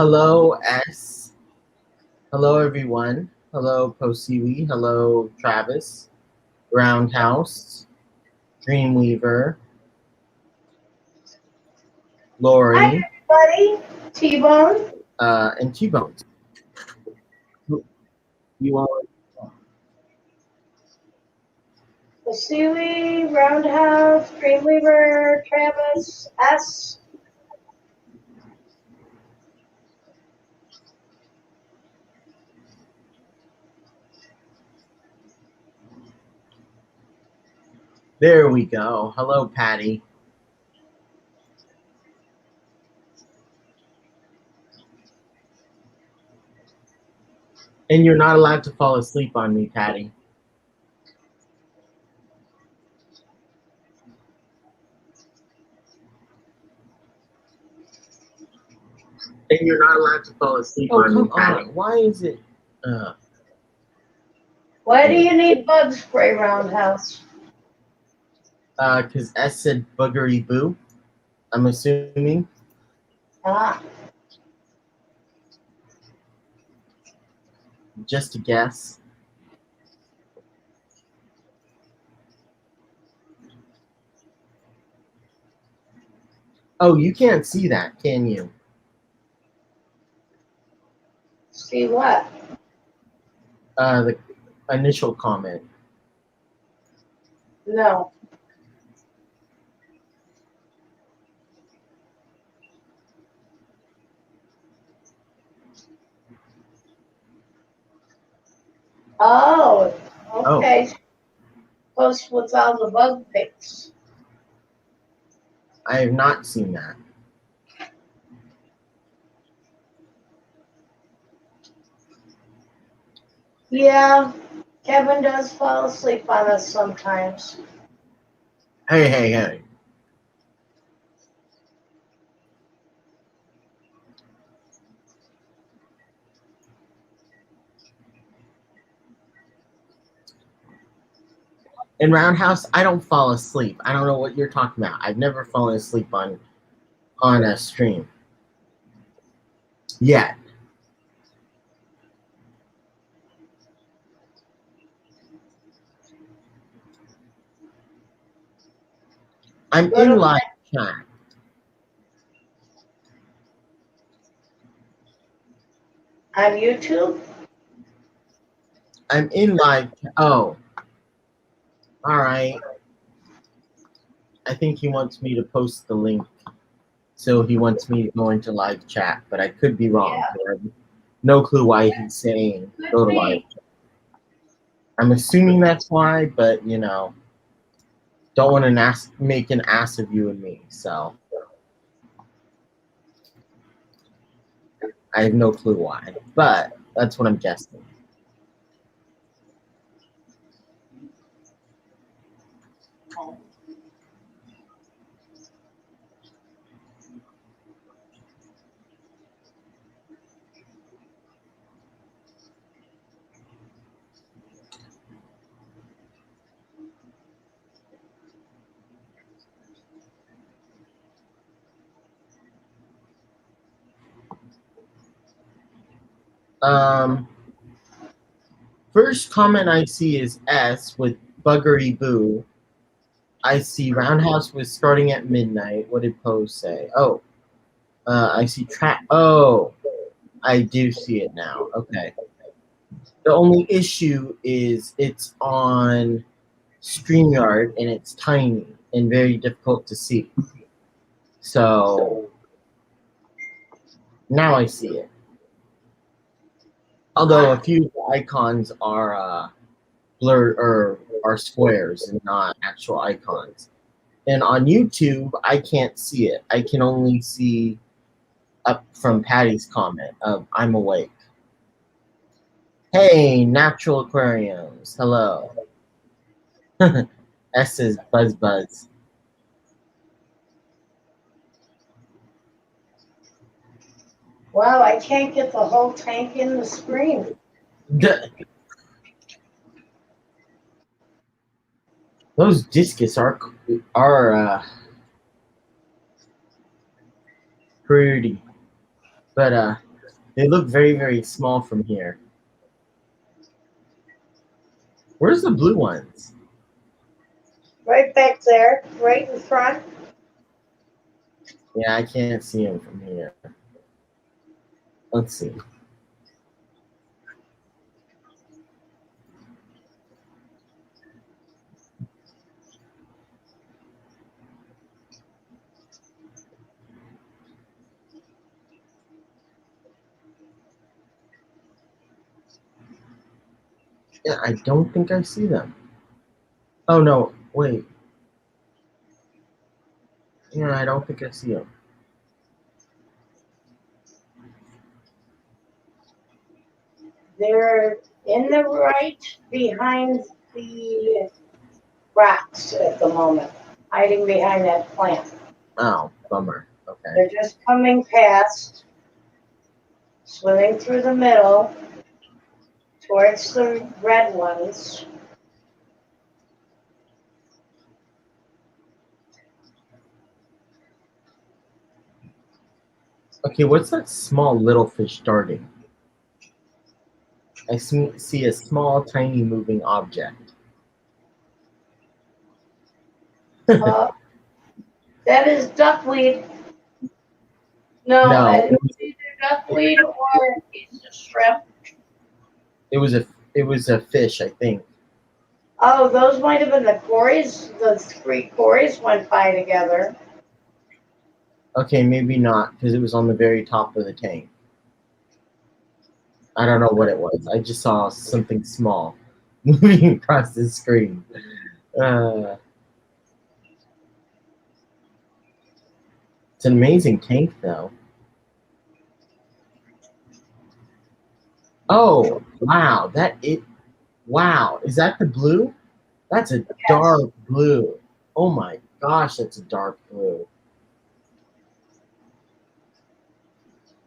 Hello, S. Hello, everyone. Hello, Posiwi. Hello, Travis. Roundhouse. Dreamweaver. Hi, Lori. everybody. T-Bone. And T-Bones. You all? The Sealy, Roundhouse, Dreamweaver, Travis, S. There we go. Hello, Patty. And you're not allowed to fall asleep on me, Patty. And you're not allowed to fall asleep on me, Patty. Why is it? Why do you need bug spray, Roundhouse? Because S said boogery boo. I'm assuming. Ah. Just a guess. Oh, you can't see that, can you? See what? The initial comment. No. Oh, okay. Post with all the bug pics. I have not seen that. Yeah, Kevin does fall asleep on us sometimes. Hey. In Roundhouse, I don't fall asleep. I don't know what you're talking about. I've never fallen asleep on a stream. Yet. I'm in live chat. On YouTube? I'm in live. Oh. All right. I think he wants me to post the link. So he wants me to go into live chat, but I could be wrong. Yeah. I have no clue why he's saying go to live chat. I'm assuming that's why, but don't want to make an ass of you and me. So I have no clue why, but that's what I'm guessing. First comment I see is S with Buggery Boo. I see Roundhouse was starting at midnight. What did Pose say? Oh, I see trap. Oh, I do see it now. Okay. The only issue is it's on StreamYard and it's tiny and very difficult to see. So now I see it. Although a few of the icons are blurred or are squares and not actual icons. And on YouTube, I can't see it. I can only see up from Patty's comment of I'm awake. Hey, Natural Aquariums. Hello. S is Buzz. Wow, I can't get the whole tank in the screen. Those discus are pretty, but They look very, very small from here. Where's the blue ones? Right back there, right in front. Yeah, I can't see them from here. Let's see. Yeah, I don't think I see them. Oh no, wait. Yeah, I don't think I see them. They're in the right behind the rocks at the moment, hiding behind that plant. Oh, bummer. Okay. They're just coming past, swimming through the middle towards the red ones. Okay, what's that small little fish darting? I see a small, tiny moving object. Uh, that is duckweed. No, No, it's either duckweed or a piece of shrimp. it was a fish, I think. Oh, those might have been the quarries. The three quarries went by together. Okay, maybe not, because it was on the very top of the tank. I don't know what it was. I just saw something small moving across the screen. Uh, it's an amazing tank, though. Oh, wow! Wow! Is that the blue? That's a Yes. dark blue. Oh my gosh, that's a dark blue.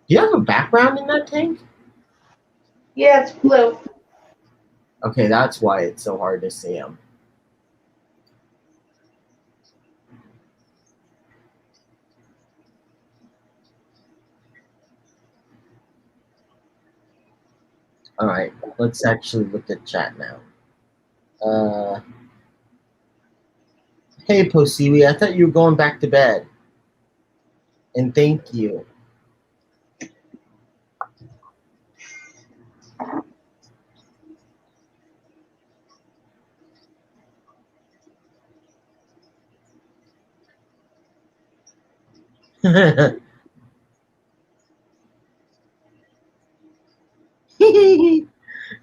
Do you have a background in that tank? Yeah, it's blue. Okay, that's why it's so hard to see them. All right, let's actually look at chat now. Hey, Posiwi, I thought you were going back to bed. And thank you.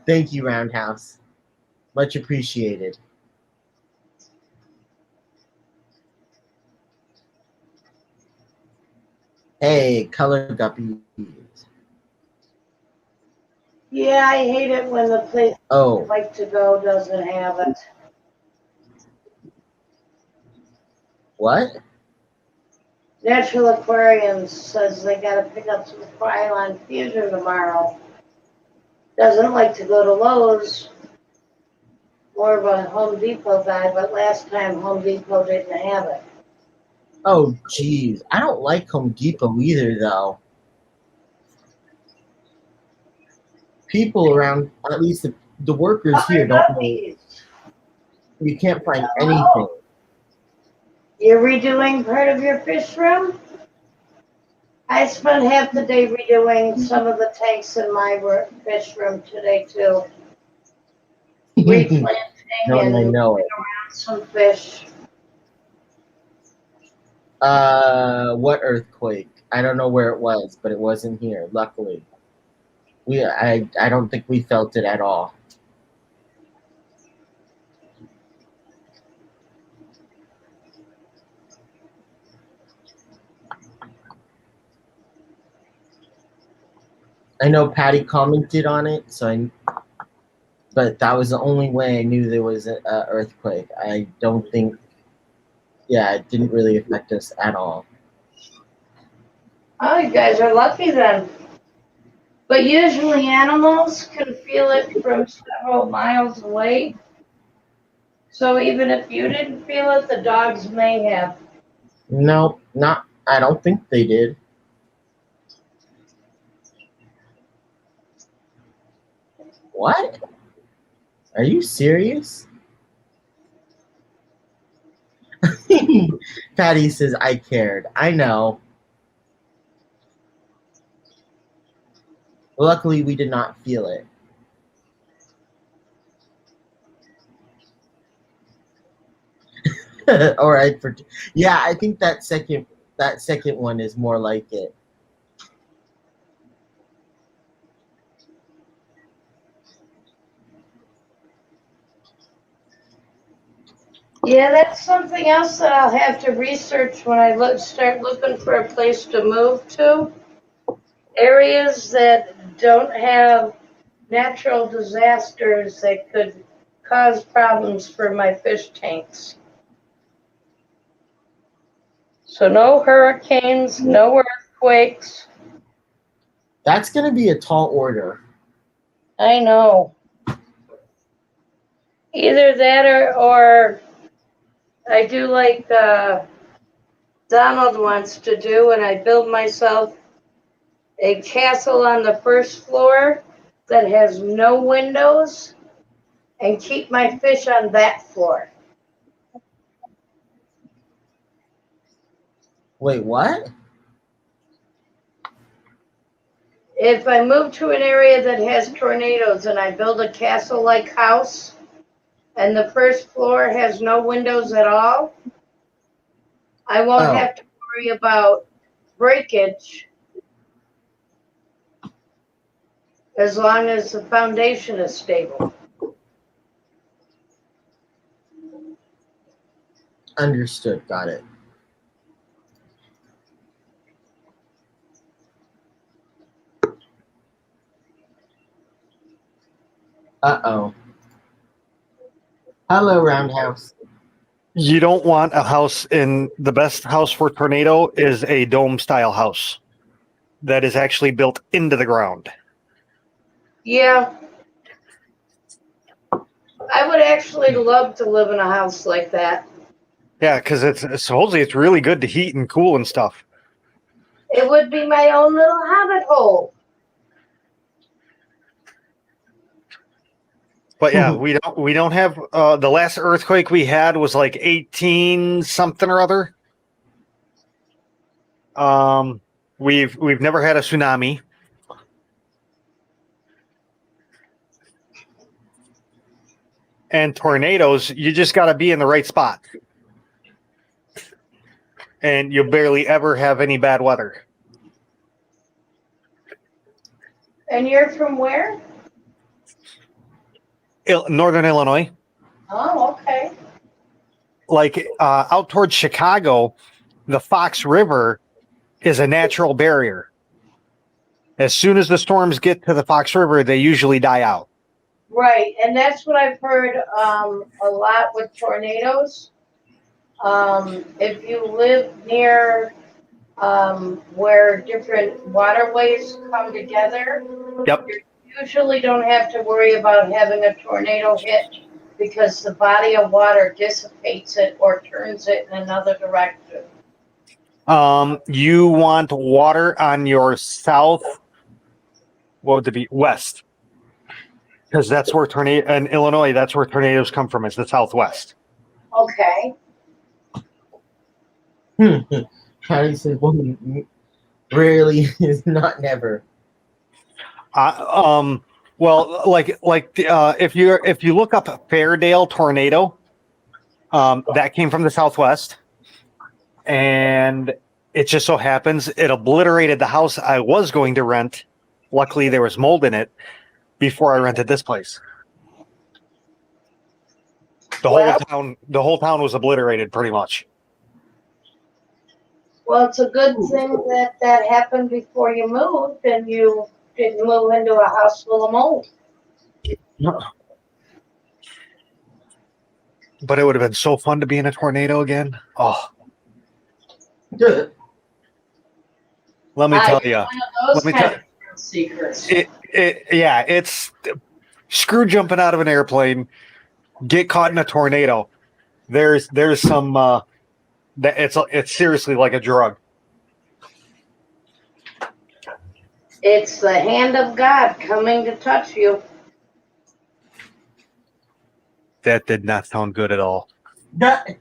Thank you, Roundhouse. Much appreciated. Hey, color guppies. Yeah, I hate it when the place I Oh, like to go doesn't have it. what? Natural Aquariums says they gotta pick up some Krylon Fusion tomorrow. Doesn't like to go to Lowe's. More of a Home Depot guy, but last time Home Depot didn't have it. Oh, geez. I don't like Home Depot either, though. People around, at least the workers here, Other don't know. guppies. You can't find anything. Hello? You're redoing part of your fish room? I spent half the day redoing some of the tanks in my fish room today too. Replanting Don't and I moving know it? around some fish. What earthquake? I don't know where it was, but it wasn't here. Luckily, I don't think we felt it at all. I know Patty commented on it, but that was the only way I knew there was an earthquake. I don't think, yeah, it didn't really affect us at all. Oh, you guys are lucky then. But usually animals can feel it from several miles away. So even if you didn't feel it, the dogs may have. No, not. I don't think they did. What? Are you serious? Patty says, I cared. I know. Luckily, we did not feel it. All right. Yeah, I think that second one is more like it. Yeah, that's something else that I'll have to research when I start looking for a place to move to. Areas that don't have natural disasters that could cause problems for my fish tanks. So no hurricanes, no earthquakes. That's going to be a tall order. I know. Either that or I do like Donald wants to do, and I build myself a castle on the first floor that has no windows and keep my fish on that floor. Wait, what? If I move to an area that has tornadoes and I build a castle-like house and the first floor has no windows at all, I won't have to worry about breakage as long as the foundation is stable. Understood. Got it. Uh-oh. Hello, Roundhouse. You don't want a house the best house for tornado is a dome style house that is actually built into the ground. Yeah. I would actually love to live in a house like that. Yeah, because it's supposedly it's really good to heat and cool and stuff. It would be my own little hobbit hole. But yeah, we don't have the last earthquake we had was like 18 something or other. We've never had a tsunami. And tornadoes, you just got to be in the right spot. And you'll barely ever have any bad weather. And you're from where? Northern Illinois. Oh, okay. Like out towards Chicago, the Fox River is a natural barrier. As soon as the storms get to the Fox River, they usually die out. Right, and that's what I've heard a lot with tornadoes. If you live near where different waterways come together, Yep. you usually don't have to worry about having a tornado hit because the body of water dissipates it or turns it in another direction. You want water on your south, what would it be? West. Because that's where in Illinois, that's where tornadoes come from, is the southwest. Okay. Patty says, well, rarely is not never. Well, if you look up Fairdale tornado, that came from the southwest, and it just so happens it obliterated the house I was going to rent. Luckily, there was mold in it before I rented this place. The whole town was obliterated pretty much. Well, it's a good thing that happened before you moved and you didn't move into a house full of mold. But it would have been so fun to be in a tornado again. Oh, Good. let me tell you. Let me tell you. Secrets. It's screw jumping out of an airplane, get caught in a tornado. There's some that it's seriously like a drug. It's the hand of God coming to touch you. That did not sound good at all. That-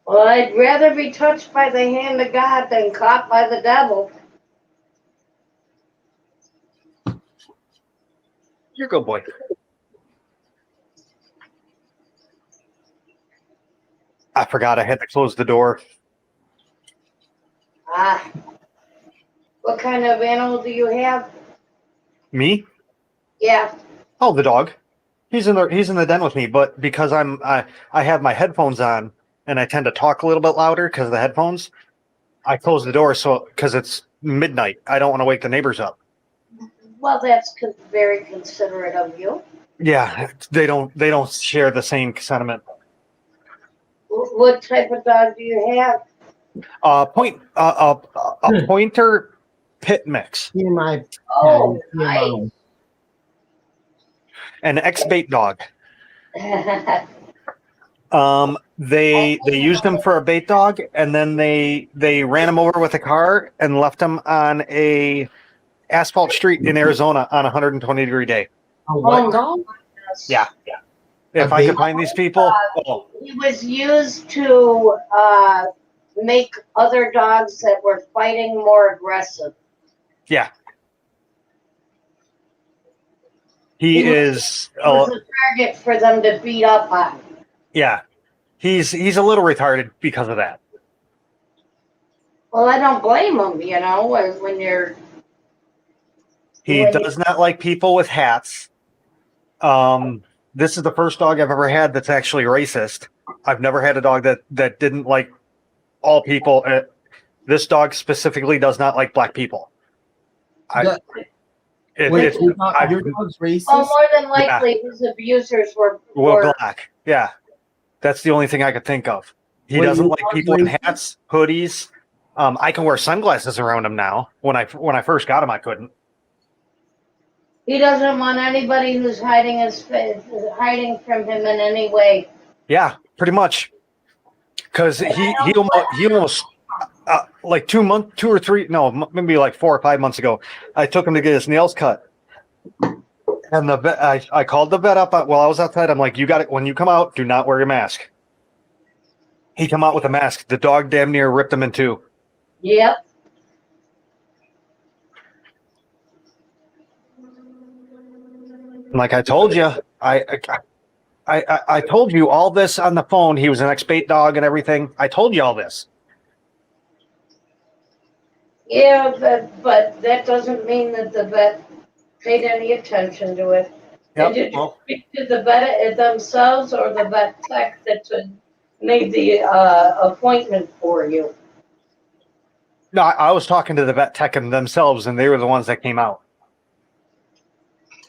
Well, I'd rather be touched by the hand of God than caught by the devil. You're a good boy. I forgot I had to close the door. Ah. What kind of animal do you have? Me? Yeah. Oh, the dog. He's in the den with me, but because I have my headphones on and I tend to talk a little bit louder because of the headphones, I close the door because it's midnight. I don't want to wake the neighbors up. Well, that's very considerate of you. Yeah, they don't share the same sentiment. What type of dog do you have? A pointer pit mix, TMI. Oh, TMI. an ex-bait dog. They used him for a bait dog, and then they ran him over with a car and left him on a asphalt street in Arizona on a 120-degree day. A what dog? Yeah. If I could find these people, He was used to make other dogs that were fighting more aggressive. yeah. He is. He was a target for them to beat up on. Yeah, he's a little retarded because of that. Well, I don't blame him, you know, when you're... He does not like people with hats. This is the first dog I've ever had that's actually racist. I've never had a dog that didn't like all people. This dog specifically does not like black people. Your dog's racist? Oh, more than likely, his abusers were black. Yeah, that's the only thing I could think of. He doesn't like people in hats, hoodies. I can wear sunglasses around him now. When I first got him, I couldn't. He doesn't want anybody who's hiding from him in any way. Yeah, pretty much. Because he almost like 2 or 3, no, maybe like 4 or 5 months ago, I took him to get his nails cut, and the vet, I called the vet up while I was outside. I'm like, you got it. When you come out, do not wear your mask. He come out with a mask. The dog damn near ripped him in two. Yep. Like I told you, I told you all this on the phone. He was an ex-bait dog and everything. I told you all this. Yeah, but that doesn't mean that the vet paid any attention to it. Yep. And did you speak to the vet themselves or the vet tech that made the appointment for you? No, I was talking to the vet tech and themselves, and they were the ones that came out.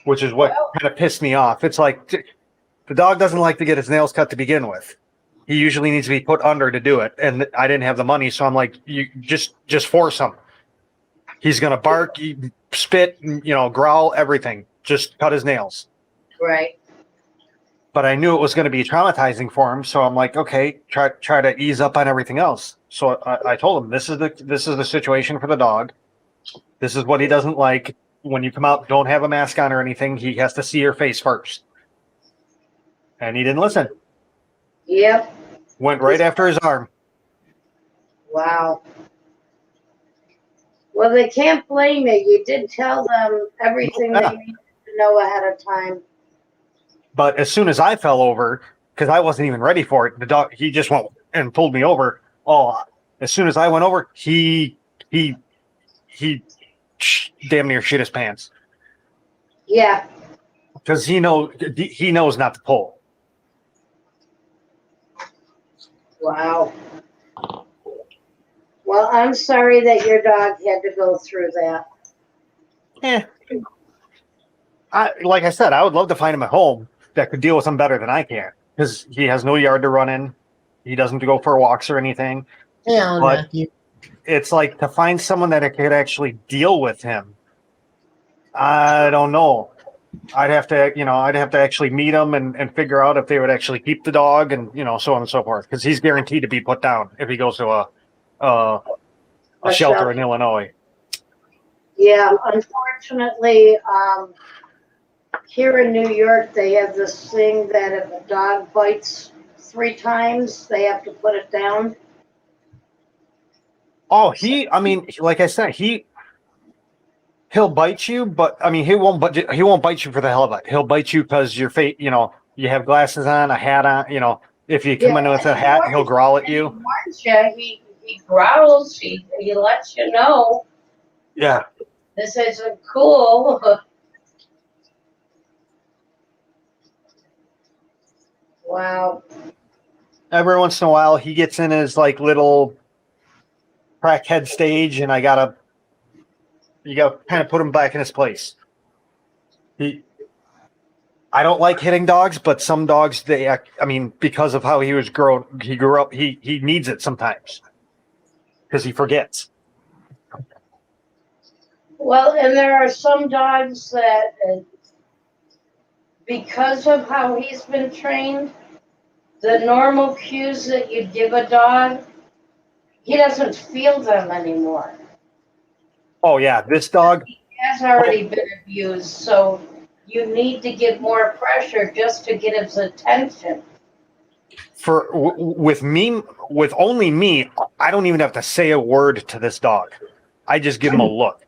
Which is what kind of pissed me off. It's like the dog doesn't like to get his nails cut to begin with. He usually needs to be put under to do it, and I didn't have the money, so I'm like, you just force him. He's gonna bark, spit, growl, everything. Just cut his nails. Right. But I knew it was going to be traumatizing for him, so I'm like, okay, try to ease up on everything else. So I told him this is the situation for the dog. This is what he doesn't like. When you come out, don't have a mask on or anything. He has to see your face first. And he didn't listen. Yep. Went right after his arm. Wow. Well, they can't blame you. You did tell them everything they needed to know ahead of time. But as soon as I fell over, because I wasn't even ready for it, the dog, he just went and pulled me over. Oh, as soon as I went over, he damn near shit his pants. Yeah. Because he knows not to pull. Wow. Well, I'm sorry that your dog had to go through that. Like I said, I would love to find him a home that could deal with him better than I can. Because he has no yard to run in. He doesn't go for walks or anything. Yeah, but Matthew. It's like to find someone that could actually deal with him. I don't know. I'd have to actually meet him and figure out if they would actually keep the dog and, so on and so forth. Because he's guaranteed to be put down if he goes to a shelter in Illinois. Yeah, unfortunately, here in New York, they have this thing that if a dog bites 3 times, they have to put it down. Oh, I mean, like I said, he'll bite you, but I mean, he won't bite you for the hell of it. He'll bite you because your face, you have glasses on, a hat on, if you come Yeah, in with a and hat, he'll growl at he you. warns you. He growls. He lets you know Yeah. this isn't cool. Wow. Every once in a while, he gets in his like little crackhead stage, and you gotta kind of put him back in his place. I don't like hitting dogs, but some dogs, I mean, because of how he grew up, he needs it sometimes because he forgets. Well, and there are some dogs that, because of how he's been trained, the normal cues that you'd give a dog, he doesn't feel them anymore. Oh yeah, this dog. He has already been abused, so you need to give more pressure just to get his attention. With only me, I don't even have to say a word to this dog. I just give him a look.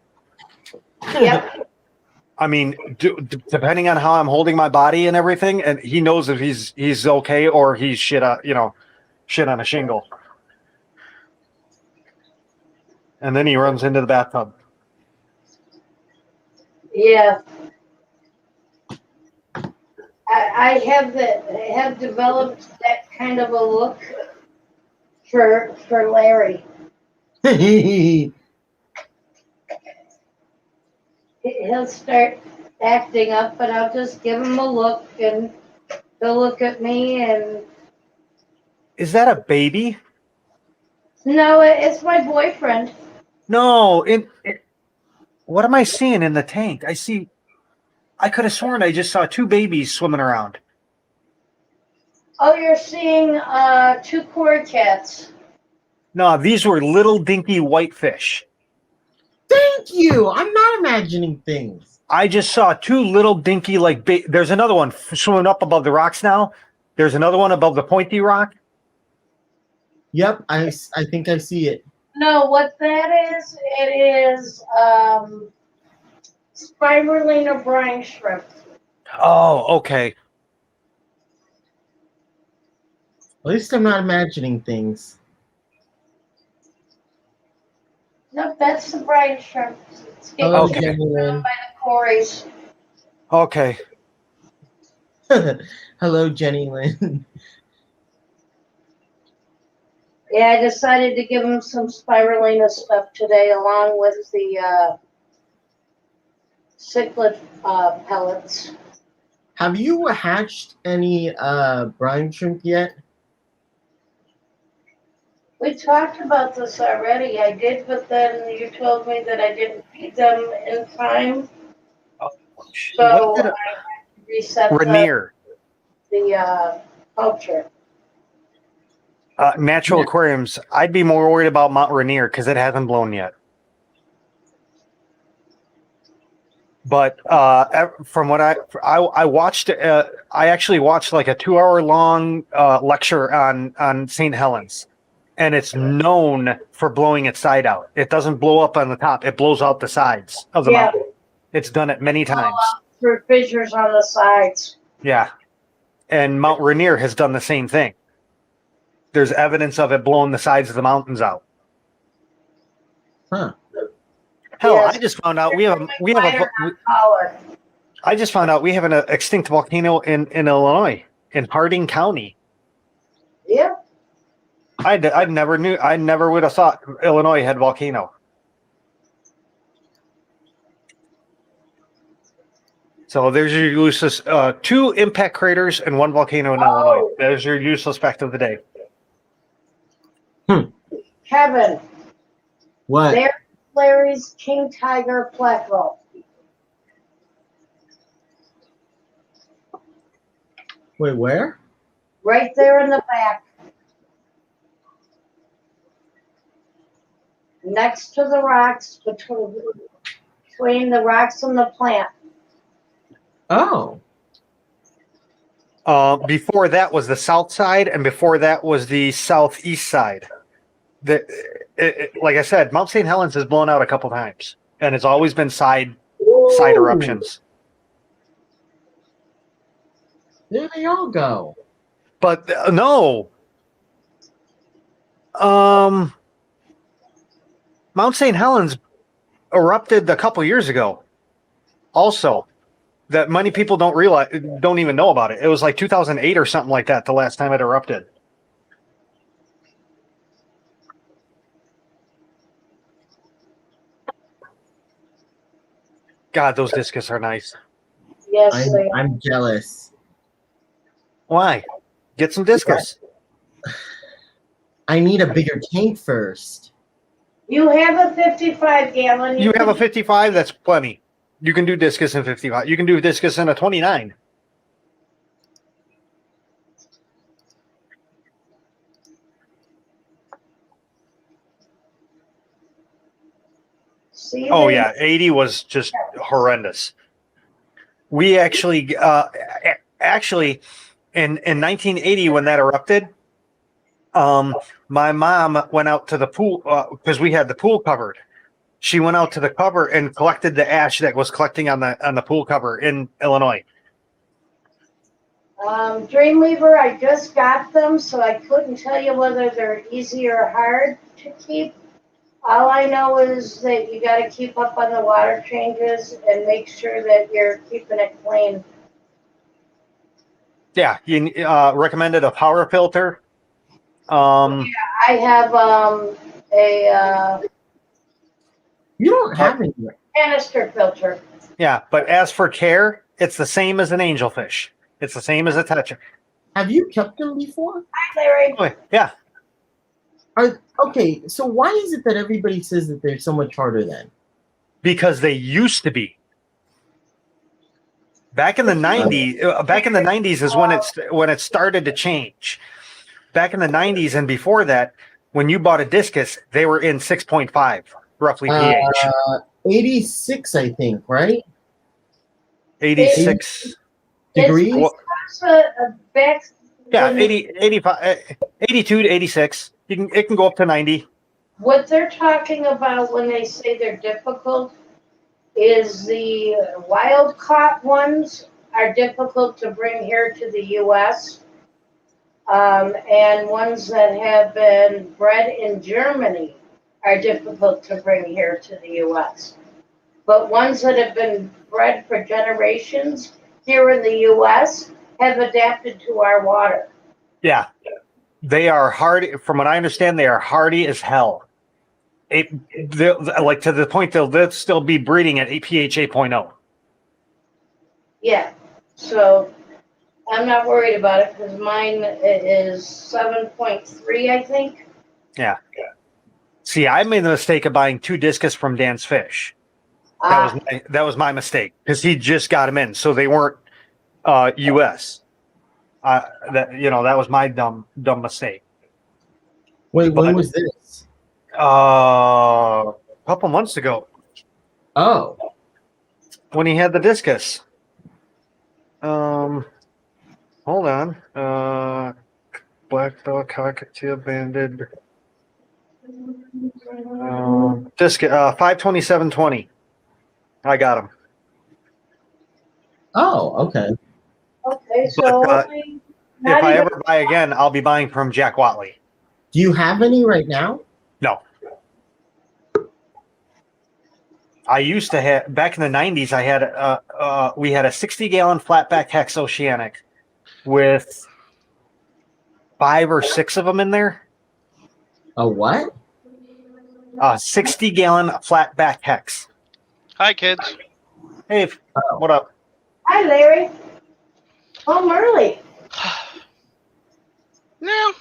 Yep. I mean, depending on how I'm holding my body and everything, and he knows if he's okay or he's shit on a shingle. And then he runs into the bathtub. Yeah. I have developed that kind of a look for Larry. He'll start acting up, but I'll just give him a look, and he'll look at me, and Is that a baby? no, it's my boyfriend. No. What am I seeing in the tank? I could have sworn I just saw 2 babies swimming around. Oh, you're seeing 2 cord cats. No, these were little dinky white fish. Thank you. I'm not imagining things. I just saw 2 little dinky there's another one swimming up above the rocks now. There's another one above the pointy rock. Yep, I think I see it. No, what that is, it is spirulina brine shrimp. Oh, okay. At least I'm not imagining things. Nope, that's the brine shrimp. It's getting Hello, Okay. Jenny Lynn. by the quarries. Okay. Hello, Jenny Lynn. Yeah, I decided to give him some spirulina stuff today, along with the cichlid pellets. Have you hatched any brine shrimp yet? We talked about this already. I did, but then you told me that I didn't feed them in time, so What did I had to reset Rainier? the culture. Natural aquariums. I'd be more worried about Mount Rainier because it hasn't blown yet. But from what I watched, I actually watched like a 2-hour long lecture on St. Helens, and it's known for blowing its side out. It doesn't blow up on the top; it blows out the sides of the mountain. It's done it many times. Through fissures on the sides. Yeah, and Mount Rainier has done the same thing. There's evidence of it blowing the sides of the mountains out. Huh. Hell, Yes. I just found out I just found out we have an extinct volcano in Illinois, in Harding County. Yeah. I never would have thought Illinois had volcano. So there's your useless 2 impact craters and 1 volcano in Illinois. There's your useless fact of the day. Kevin, What? there's Larry's King Tiger Pleco. Wait, where? Right there in the back. Next to the rocks between between the rocks and the plant. Oh. Before that was the south side, and before that was the southeast side. Like I said, Mount St. Helens has blown out a couple times, and it's always been side Ooh. eruptions. There they all go. But no, Mount St. Helens erupted a couple years ago. Also, that many people don't even know about it. It was like 2008 or something like that. The last time it erupted. God, those discus are nice. Yes, they are. I'm jealous. Why? Get some discus. I need a bigger tank first. You have a 55 gallon. You have a 55, that's plenty. You can do discus in 55. You can do discus in a 29. See, Oh they- yeah, 80 was just horrendous. We actually in 1980 when that erupted, my mom went out to the pool because we had the pool covered. She went out to the cover and collected the ash that was collecting on the pool cover in Illinois. Dreamweaver, I just got them, so I couldn't tell you whether they're easy or hard to keep. All I know is that you got to keep up on the water changes and make sure that you're keeping it clean. Yeah, you recommended a power filter. I have a You don't have any. canister filter. Yeah, but as for care, it's the same as an angelfish. It's the same as a tetra. Have you kept them before? Hi, Larry. Oh, yeah. Okay, so why is it that everybody says that they're so much harder then? Because they used to be. Back in the 90s is when it started to change. Back in the 90s and before that, when you bought a discus, they were in 6.5 roughly pH. 86, I think, right? 86. Degrees? It's a back. Yeah, 80, 85, 82 to 86. It can go up to 90. What they're talking about when they say they're difficult is the wild caught ones are difficult to bring here to the U.S. And ones that have been bred in Germany are difficult to bring here to the U.S. But ones that have been bred for generations here in the U.S. have adapted to our water. Yeah. They are hardy. From what I understand, they are hardy as hell. Like to the point they'll still be breeding at pH 8.0. Yeah, so I'm not worried about it because mine is 7.3, I think. Yeah. See, I made the mistake of buying 2 discus from Dan's Fish. That was my mistake because he just got them in, so they weren't U.S. That was my dumb mistake. Wait, when was this? A couple months ago Oh. when he had the discus. Hold on. Black belt, cockatiel, banded. Discus 527.20. I got him. Oh, okay. Okay, so But, if I ever buy again, I'll be buying from Jack Watley. Do you have any right now? No. I used to have back in the 90s. We had a 60-gallon flatback Hex Oceanic with 5 or 6 of them in there. A what? A 60-gallon flatback Hex. Hi, kids. Hey, what up? Hi, Larry. Home early. No.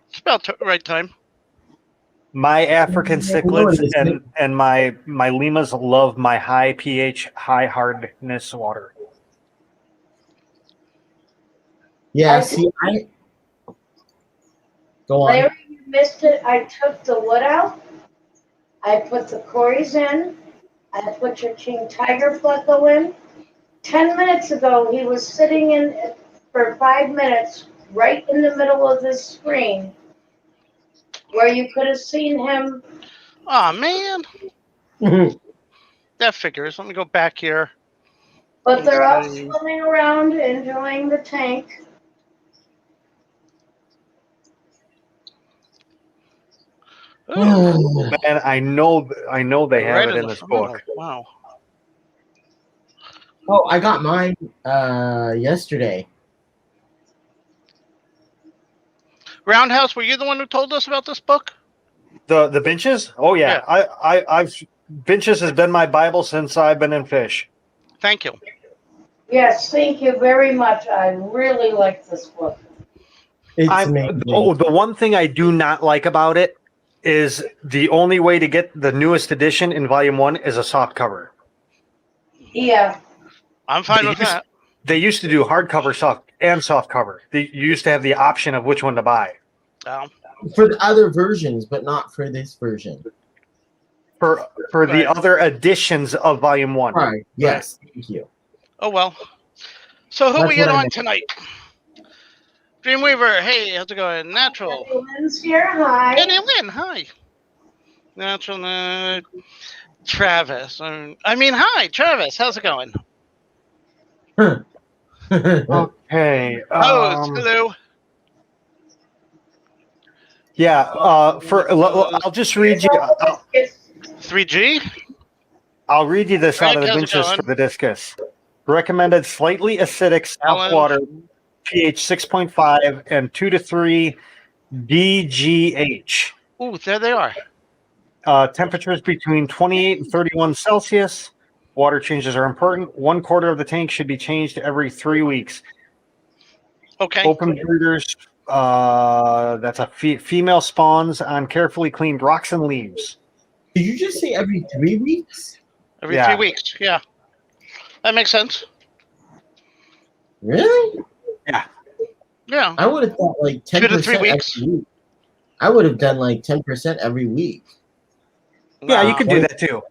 It's about right time. My African cichlids and my limas love my high pH, high hardness water. Yeah, see, Go on. Larry, you missed it. I took the wood out. I put the cories in. I put your king tiger flecko in. 10 minutes ago, he was sitting in for 5 minutes right in the middle of this screen where you could have seen him. Oh man, that figures. Let me go back here. But they're all Okay. swimming around, enjoying the tank. Ooh, Man, I know they have right it in in the this front. book. Wow. Oh, I got mine yesterday. Roundhouse, were you the one who told us about this book? The benches? Oh yeah. I've benches has been my Bible since I've been in fish. Thank you. Yes, thank you very much. I really like this book. It's amazing. The one thing I do not like about it is the only way to get the newest edition in volume 1 is a soft cover. Yeah, I'm fine with that. They used to do hardcover soft cover. You used to have the option of which one to buy. For the other versions, but not for this version. For the other editions of volume 1. Right. Yes. Thank you. Oh well. So who That's we what in I on meant. tonight? Dreamweaver, hey, how's it going? Natural. Lynn's here. Hi. Jenny Lynn, hi. Natural, Travis. Hi, Travis. How's it going? Okay. Hello. Yeah. I'll just read you. 3G. I'll read you this out of the How's it benches going? for the discus. Recommended slightly acidic soft Alan. water, pH 6.5 and 2 to 3 DGH. Ooh, there they are. Temperatures between 28 and 31 Celsius. Water changes are important. 1/4 of the tank should be changed every 3 weeks. Okay. Open breeders. That's a female spawns on carefully cleaned rocks and leaves. Did you just say every 3 weeks? Every 3 weeks. Yeah. That makes sense. Really? Yeah. I would have thought like 10% 2 to 3 weeks. every week. I would have done like 10% every week. Yeah, you could do that too.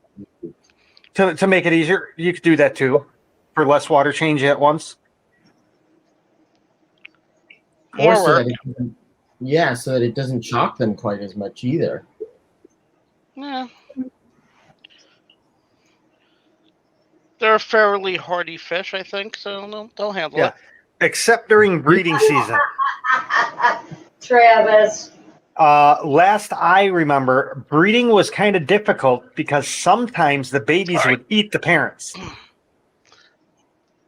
To make it easier, you could do that too. For less water change at once. More so work. that it doesn't, yeah, so that it doesn't shock them quite as much either. Yeah. They're a fairly hardy fish, I think, so they'll handle it. Except during breeding season. Travis. Last I remember, breeding was kind of difficult because sometimes the babies would eat the parents.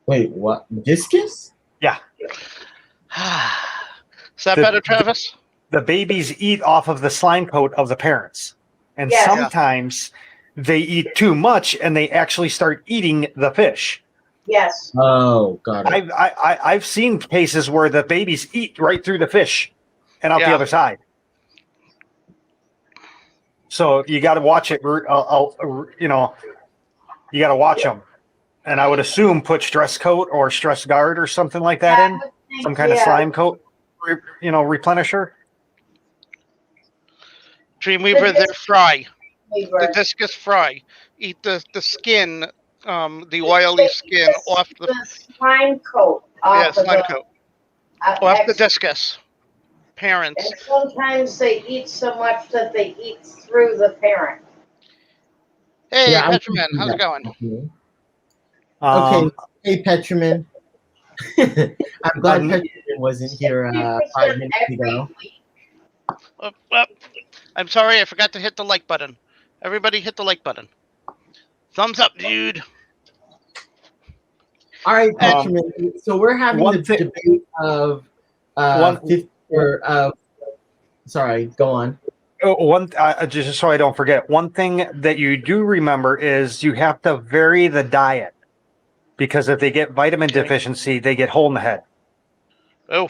Wait, what? Discus? Yeah. Is that better, Travis? The babies eat off of the slime coat of the parents. And Yes. sometimes they eat too much and they actually start eating the fish. Yes. Oh, got it. I've seen cases where the babies eat right through the fish and out the other side. So you got to watch it. You got to watch them. And I would assume put stress coat or stress guard or something like that in. Some kind of slime coat, replenisher. Dreamweaver, they're fry. Weaver. The discus fry. Eat the skin, the oily skin off the slime coat. slime coat. Off the discus. Parents. And sometimes they eat so much that they eat through the parent. Hey, Yeah, I Petraman, can how's see it going? Okay. Hey, Petraman. I'm glad Petraman wasn't here 5 minutes ago. I'm sorry, I forgot to hit the like button. Everybody hit the like button. Thumbs up, dude. All right, Petraman. So we're having the debate of sorry, go on. Just so I don't forget, one thing that you do remember is you have to vary the diet because if they get vitamin deficiency, they get hole in the head. Oh.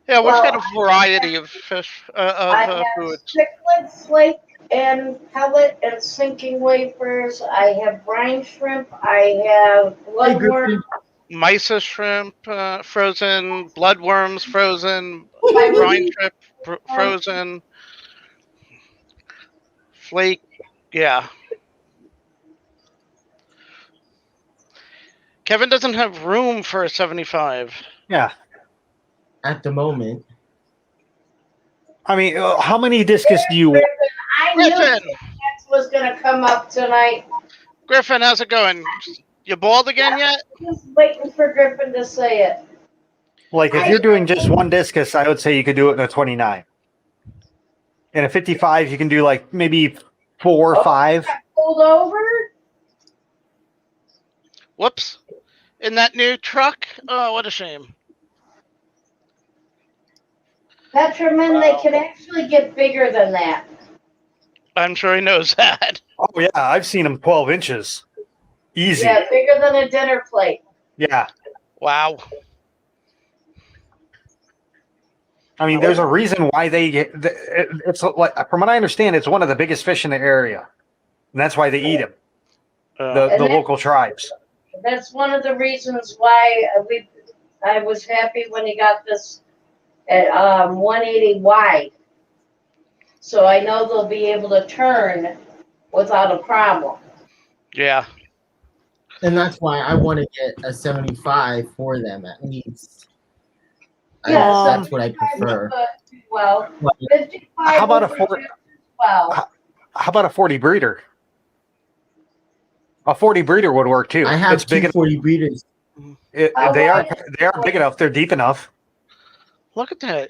Yeah, we've got a variety of fish, I have foods. cichlid, flake, and pellet, and sinking wafers. I have brine shrimp. I have bloodworm. Mysa shrimp frozen, bloodworms frozen, brine shrimp frozen, flake, Yeah. Kevin doesn't have room for a 75. Yeah. At the moment. I mean, how many discus do you want? I knew Griffin! that was going to come up tonight. Griffin, how's it going? You bald again yet? Just waiting for Griffin to say it. Like, if you're doing just one discus, I would say you could do it in a 29. In a 55, you can do like maybe 4 or 5. Pulled over? Whoops. In that new truck? Oh, what a shame. Petromen, they can actually get bigger than that. I'm sure he knows that. Oh, yeah. I've seen them 12 inches. Easy. Yeah, bigger than a dinner plate. Yeah. Wow. I mean, there's a reason why they get. It's like, from what I understand, it's one of the biggest fish in the area, and that's why they eat them. The local tribes. That's one of the reasons why I was happy when he got this at 180 wide. So I know they'll be able to turn without a problem. Yeah. And that's why I want to get a 75 for them at least. Yeah, That's what I prefer. Well, But 55. How about a will 40? work well, How about a 40 breeder? A 40 breeder would work too. I have It's big two 40 breeders. They are big enough. They're deep enough. Look at that.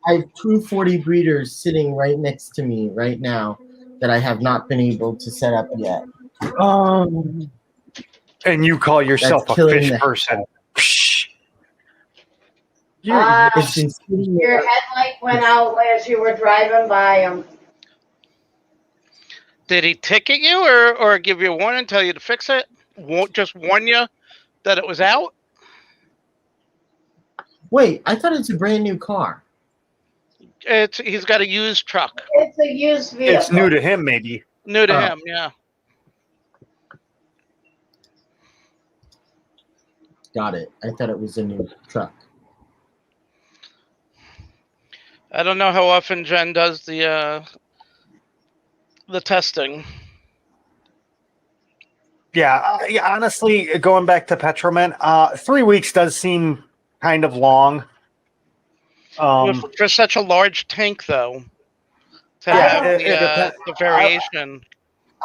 I have two 40 breeders sitting right next to me right now that I have not been able to set up yet. And you call yourself That's a killing fish the- person? Psh. It's been sitting your headlight went out as you were driving by him. Did he ticket you or give you a warning, tell you to fix it? Won't just warn you that it was out? Wait, I thought it's a brand new car. He's got a used truck. It's a used vehicle. It's new to him, maybe. New to Oh. him, yeah. Got it. I thought it was a new truck. I don't know how often Jen does the testing. Yeah, honestly, going back to Petromen, 3 weeks does seem kind of long. For such a large tank, though, to Yeah, have it depends. the variation.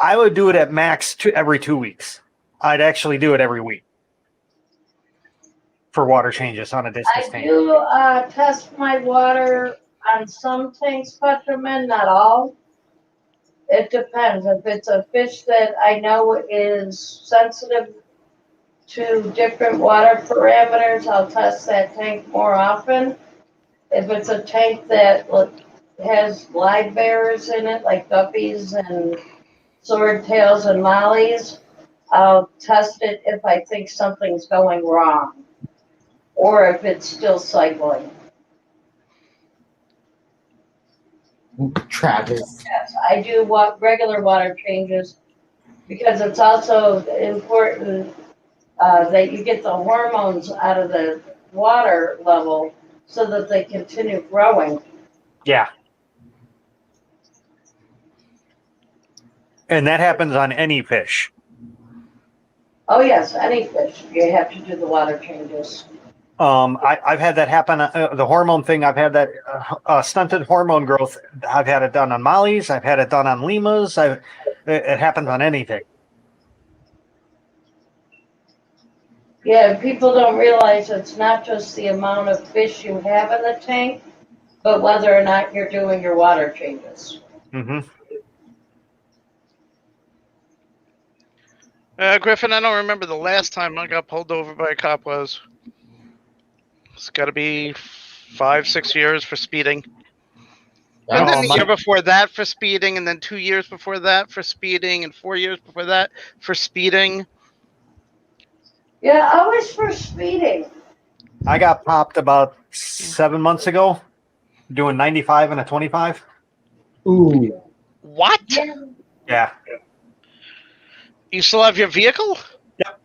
I would do it at max every 2 weeks. I'd actually do it every week for water changes on a discus I tank. do test my water on some tanks, Petromen, not all. It depends. If it's a fish that I know is sensitive to different water parameters, I'll test that tank more often. If it's a tank that has live bearers in it, like guppies and swordtails and mollies, I'll test it if I think something's going wrong, or if it's still cycling. Travis. Yes, I do regular water changes because it's also important that you get the hormones out of the water level so that they continue growing. Yeah. And that happens on any fish. Oh yes, any fish, you have to do the water changes. I've had that happen. The hormone thing, I've had that stunted hormone growth. I've had it done on mollies. I've had it done on lemurs. It happens on anything. Yeah, people don't realize it's not just the amount of fish you have in the tank, but whether or not you're doing your water changes. Mm-hmm. Griffin, I don't remember the last time I got pulled over by a cop was. It's got to be 5-6 years for speeding. And then the year before that for speeding, and then 2 years before that for speeding, and 4 years before that for speeding. Yeah, always for speeding. I got popped about 7 months ago doing 95 and a 25. Ooh. What? Yeah. You still have your vehicle? Yep.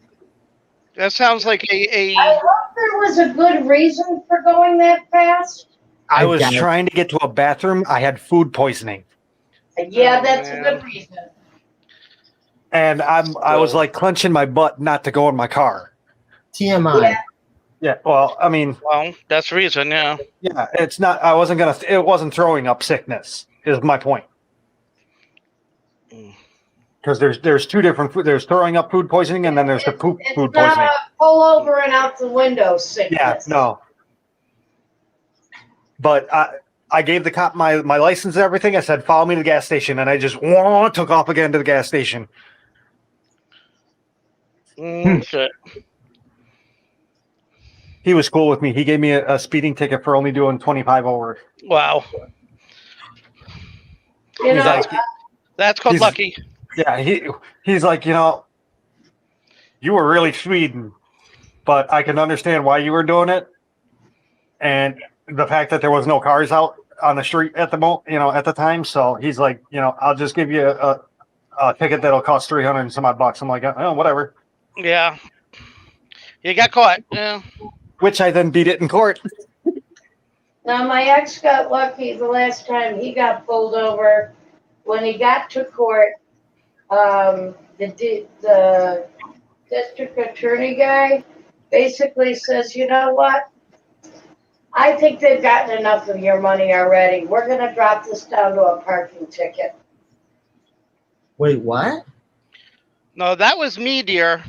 That sounds like I hope there was a good reason for going that fast. I was trying to get to a bathroom. I had food poisoning. Yeah, Oh, that's a man. good reason. And I was like clenching my butt not to go in my car. TMI. Yeah, well, I mean, Well, that's the reason, yeah. yeah, it's not. I wasn't gonna. It wasn't throwing up sickness. Is my point. Mm. Because there's two different food. There's throwing up food poisoning, and then there's the poop It's food not poisoning. a pull over and out the window Yeah, sickness. no. But I gave the cop my license and everything. I said, follow me to the gas station, and I just took off again to the gas station. Shit. He was cool with me. He gave me a speeding ticket for only doing 25 over. Wow. You He's know, like, That's called He's- lucky. yeah, he's like, you were really speeding, but I can understand why you were doing it, and the fact that there was no cars out on the street at the time. So he's like, I'll just give you a ticket that'll cost 300 and some odd bucks. I'm like, oh, whatever. Yeah. You got caught. Yeah. Which I then beat it in court. now my ex got lucky the last time he got pulled over. When he got to court, the district attorney guy basically says, you know what? I think they've gotten enough of your money already. We're going to drop this down to a parking ticket. Wait, what? No, that was me, dear.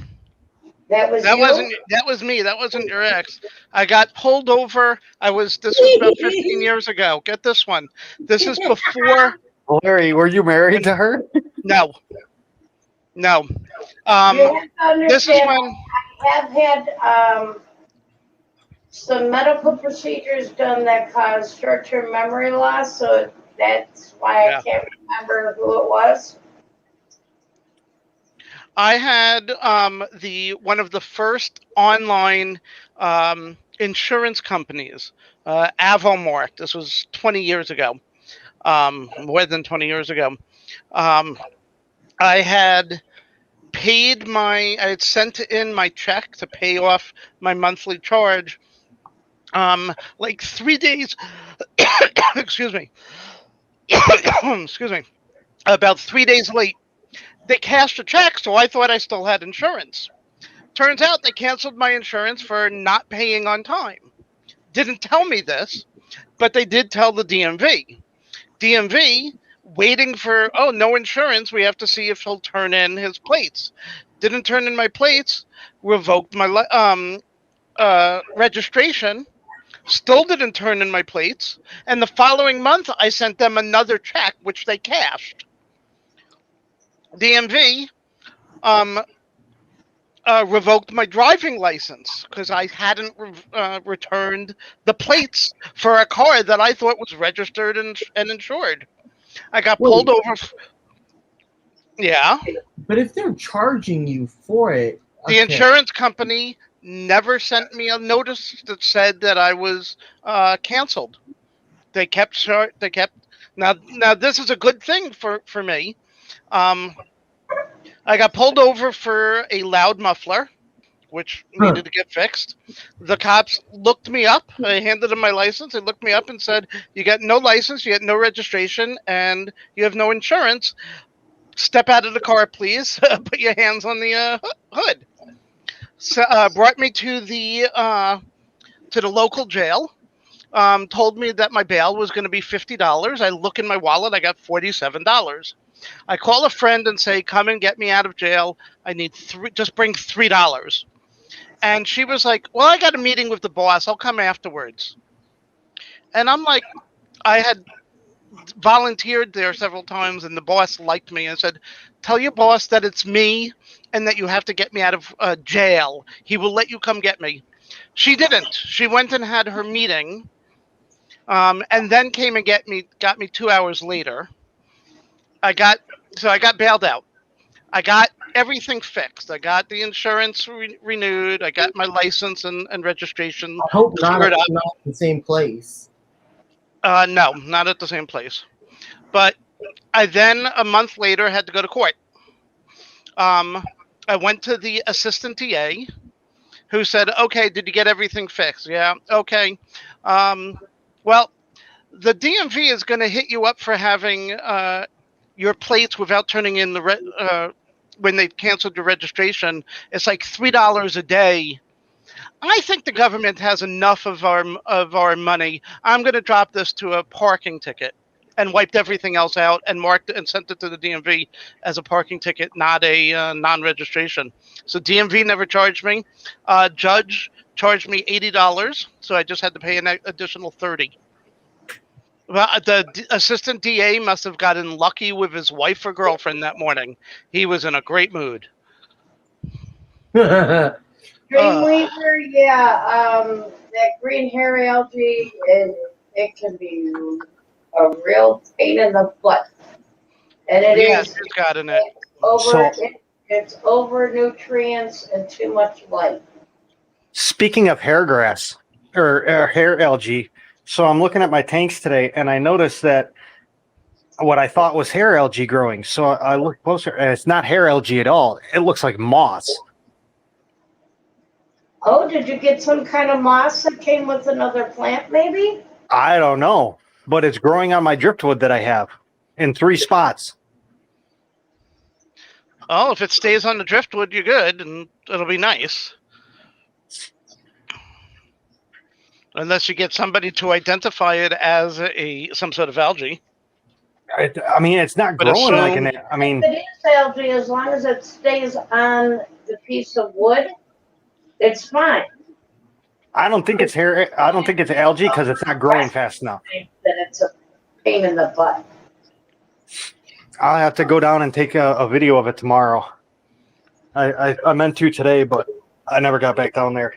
That was That you? wasn't. That was me. That wasn't your ex. I got pulled over. This was about 15 years ago. Get this one. This is before. Larry, were you married to her? No. No. You have to This is understand, when. I have had some medical procedures done that cause short-term memory loss, so that's why Yeah. I can't remember who it was. I had one of the first online insurance companies, Avomork. This was 20 years ago, more than 20 years ago. I had I had sent in my check to pay off my monthly charge. Like 3 days. Excuse me. Excuse me. About 3 days late. They cashed a check, so I thought I still had insurance. Turns out they canceled my insurance for not paying on time. Didn't tell me this, but they did tell the DMV. DMV, waiting for, no insurance, we have to see if he'll turn in his plates. Didn't turn in my plates, revoked my registration, still didn't turn in my plates, and the following month I sent them another check, which they cashed. DMV revoked my driving license because I hadn't returned the plates for a car that I thought was registered and insured. I got pulled over. Yeah. But if they're charging you for it, The insurance company never sent me a notice that said that I was canceled. They kept short. They kept now. This is a good thing for me. I got pulled over for a loud muffler, which needed to get fixed. The cops looked me up. I handed them my license. They looked me up and said, "You got no license, you got no registration, and you have no insurance. Step out of the car, please. Put your hands on the hood." So, brought me to the local jail. Told me that my bail was going to be $50. I look in my wallet. I got $47. I call a friend and say, "Come and get me out of jail. I need just bring $3." And she was like, "Well, I got a meeting with the boss. I'll come afterwards." And I'm like, I had volunteered there several times, and the boss liked me and said, "Tell your boss that it's me and that you have to get me out of jail. He will let you come get me." She didn't. She went and had her meeting, and then came and got me 2 hours later. I got bailed out. I got everything fixed. I got the insurance renewed. I got my license and registration. I hope not cleared at up. the same place. No, not at the same place. But I then, a month later, had to go to court. I went to the assistant TA, who said, "Okay, did you get everything fixed?" "Yeah." "Okay. Well, the DMV is going to hit you up for having your plates without turning in when they canceled your registration. It's like $3 a day. I think the government has enough of our money. I'm going to drop this to a parking ticket, and wiped everything else out and marked it and sent it to the DMV as a parking ticket, not a non-registration. So DMV never charged me. Judge charged me $80, so I just had to pay an additional $30. Well, the assistant DA must have gotten lucky with his wife or girlfriend that morning. He was in a great mood. Dreamweaver, that green hairy algae, it can be a real pain in the butt. And it is. It's gotten it. It's over nutrients and too much light. Speaking of hair grass or hair algae, so I'm looking at my tanks today, and I noticed that what I thought was hair algae growing. So I looked closer, and it's not hair algae at all. It looks like moss. Oh, did you get some kind of moss that came with another plant, maybe? I don't know, but it's growing on my driftwood that I have in 3 spots. Oh, if it stays on the driftwood, you're good, and it'll be nice. Unless you get somebody to identify it as some sort of algae. I mean, it's not growing like an. I mean, if it is algae, as long as it stays on the piece of wood, it's fine. I don't think it's hair. I don't think it's algae because it's not growing fast enough. That it's a pain in the butt. I'll have to go down and take a video of it tomorrow. I meant to today, but I never got back down there.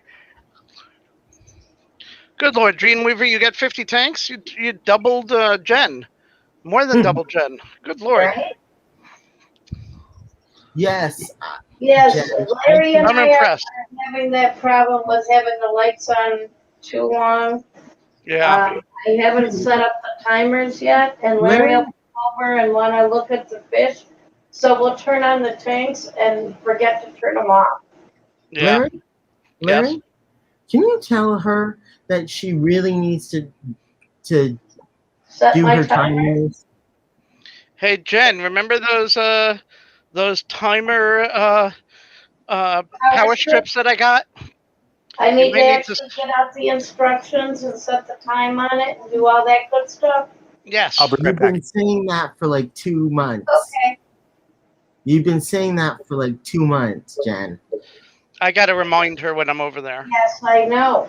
Good Lord, Dreamweaver, you got 50 tanks? You doubled Jen. More than double Jen. Good Lord. Right? Yes. Yes, Larry and I'm I impressed. are having that problem with having the lights on too long. Yeah. I haven't set up the timers yet, and Larry will come over and want to look at the fish. So we'll turn on the tanks and forget to turn them off. Yeah. Larry, yes. Can you tell her that she really needs to set do my her timers? Hey Jen, remember those timer power strips that I got? I need to actually get out the instructions and set the time on it and do all that good stuff. Yes. I'll be right You've back. been saying that for like 2 months. Okay. You've been saying that for like 2 months, Jen. I got to remind her when I'm over there. Yes, I know.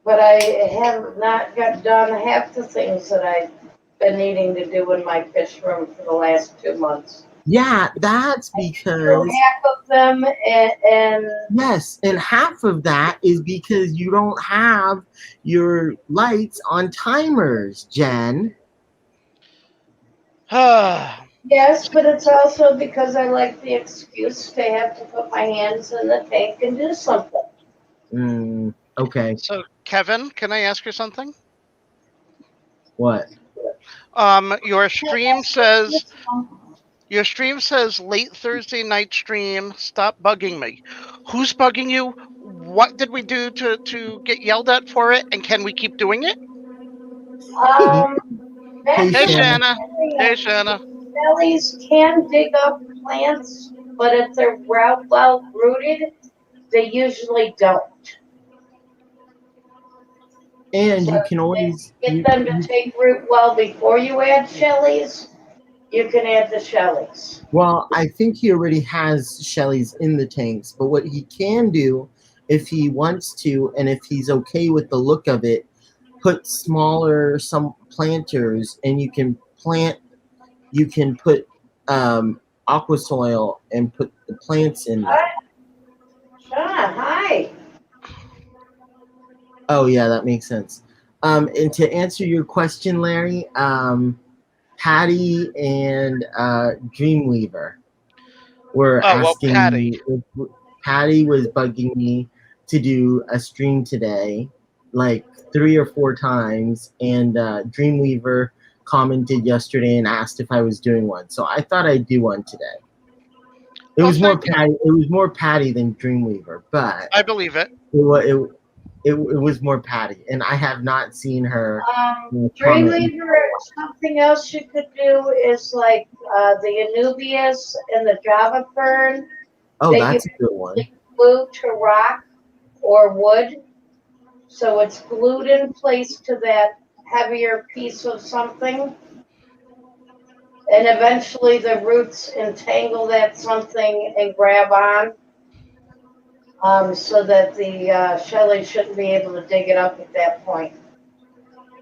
But I have not got done half the things that I've been needing to do in my fish room for the last 2 months. Yeah, that's because half of them and yes, and half of that is because you don't have your lights on timers, Jen. yes, but it's also because I like the excuse to have to put my hands in the tank and do something. Okay. So Kevin, can I ask you something? What? Your stream says late Thursday night stream. Stop bugging me. Who's bugging you? What did we do to get yelled at for it? And can we keep doing it? Hey, Shanna. Hey, Shanna. Bellies can dig up plants, but if they're well rooted, they usually don't. And so you can always get them to take root well before you add shellies. You can add the shellies. Well, I think he already has shellies in the tanks, but what he can do, if he wants to, and if he's okay with the look of it, put some planters, and you can put aqua soil and put the plants in there. Hi. Oh yeah, that makes sense. And to answer your question, Larry, Patty and Dreamweaver were asking me. Patty was bugging me to do a stream today, like 3 or 4 times, and Dreamweaver commented yesterday and asked if I was doing one. So I thought I'd do one today. It was more Patty. It was more Patty than Dreamweaver, but I believe it. It was more Patty, and I have not seen her. Dreamweaver something else you could do is like the Anubias and the Java fern Oh, that that's you a good one. glue to rock or wood. So it's glued in place to that heavier piece of something. And eventually the roots entangle that something and grab on. So that the Shelly shouldn't be able to dig it up at that point.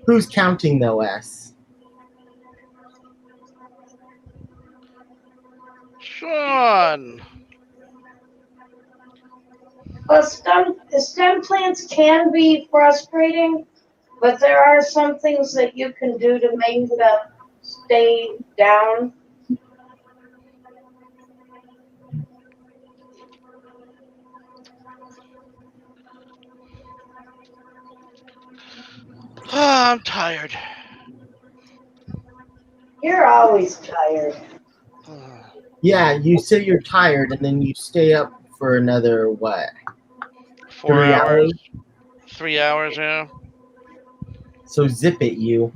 Who's counting though, S? Sean. Well, stem plants can be frustrating, but there are some things that you can do to make them stay down. I'm tired. You're always tired. Yeah, you say you're tired and then you stay up for another what? 4 3 hours. hours? 3 hours, yeah. So zip it, you.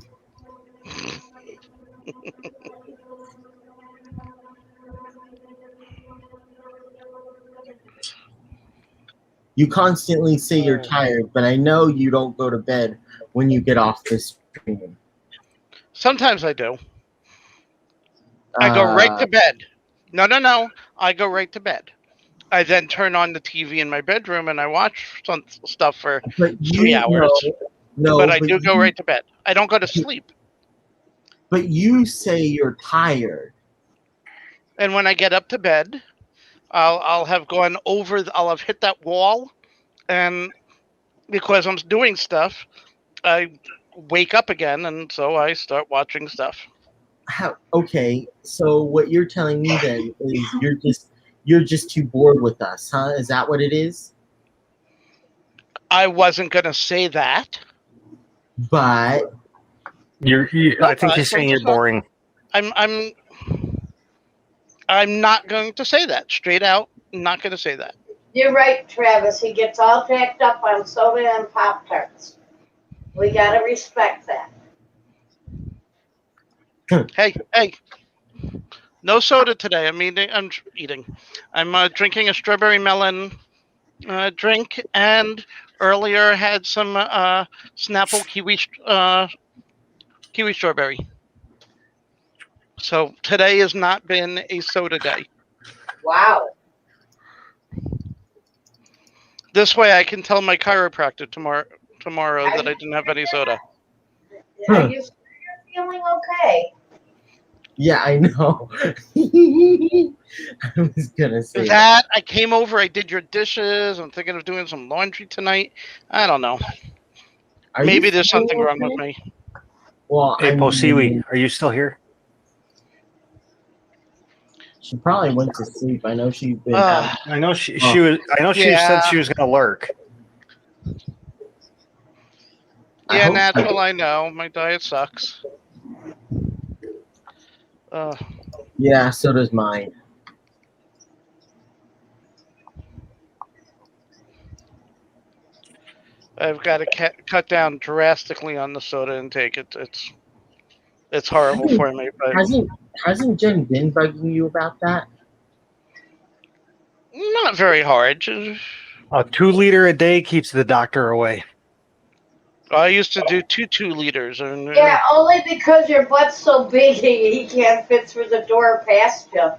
You constantly say you're tired, but I know you don't go to bed when you get off this stream. Sometimes I do. I go right to bed. No. I go right to bed. I then turn on the TV in my bedroom and I watch some stuff for But 3 hours. No, but I do go right to bed. I don't go to sleep. But you say you're tired. And when I get up to bed, I'll have gone over. I'll have hit that wall, and because I'm doing stuff, I wake up again, and so I start watching stuff. Okay, so what you're telling me then is you're just too bored with us, huh? Is that what it is? I wasn't gonna say that. But I think he's saying you're boring. I'm not going to say that straight out. I'm not going to say that. You're right, Travis. He gets all jacked up on soda and Pop-Tarts. We gotta respect that. Hey. No soda today. I'm eating. I'm drinking a strawberry melon drink, and earlier had some Snapple kiwi strawberry. So today has not been a soda day. Wow. This way I can tell my chiropractor tomorrow that I didn't have any soda. Are you sure you're feeling okay? yeah, I know. I was gonna say that. I came over. I did your dishes. I'm thinking of doing some laundry tonight. I don't know. Maybe there's something wrong with me. Well, hey, Posiwi, are you still here? She probably went to sleep. I know she's been. I know she was. I know she said she was going to lurk. Yeah, natural. I know. My diet sucks. Yeah, so does mine. I've got to cut down drastically on the soda intake. It's horrible for me. But hasn't Jen been bugging you about that? Not very hard. A 2 liter a day keeps the doctor away. I used to do 2 liters. And, yeah, only because your butt's so big he can't fit through the door past you.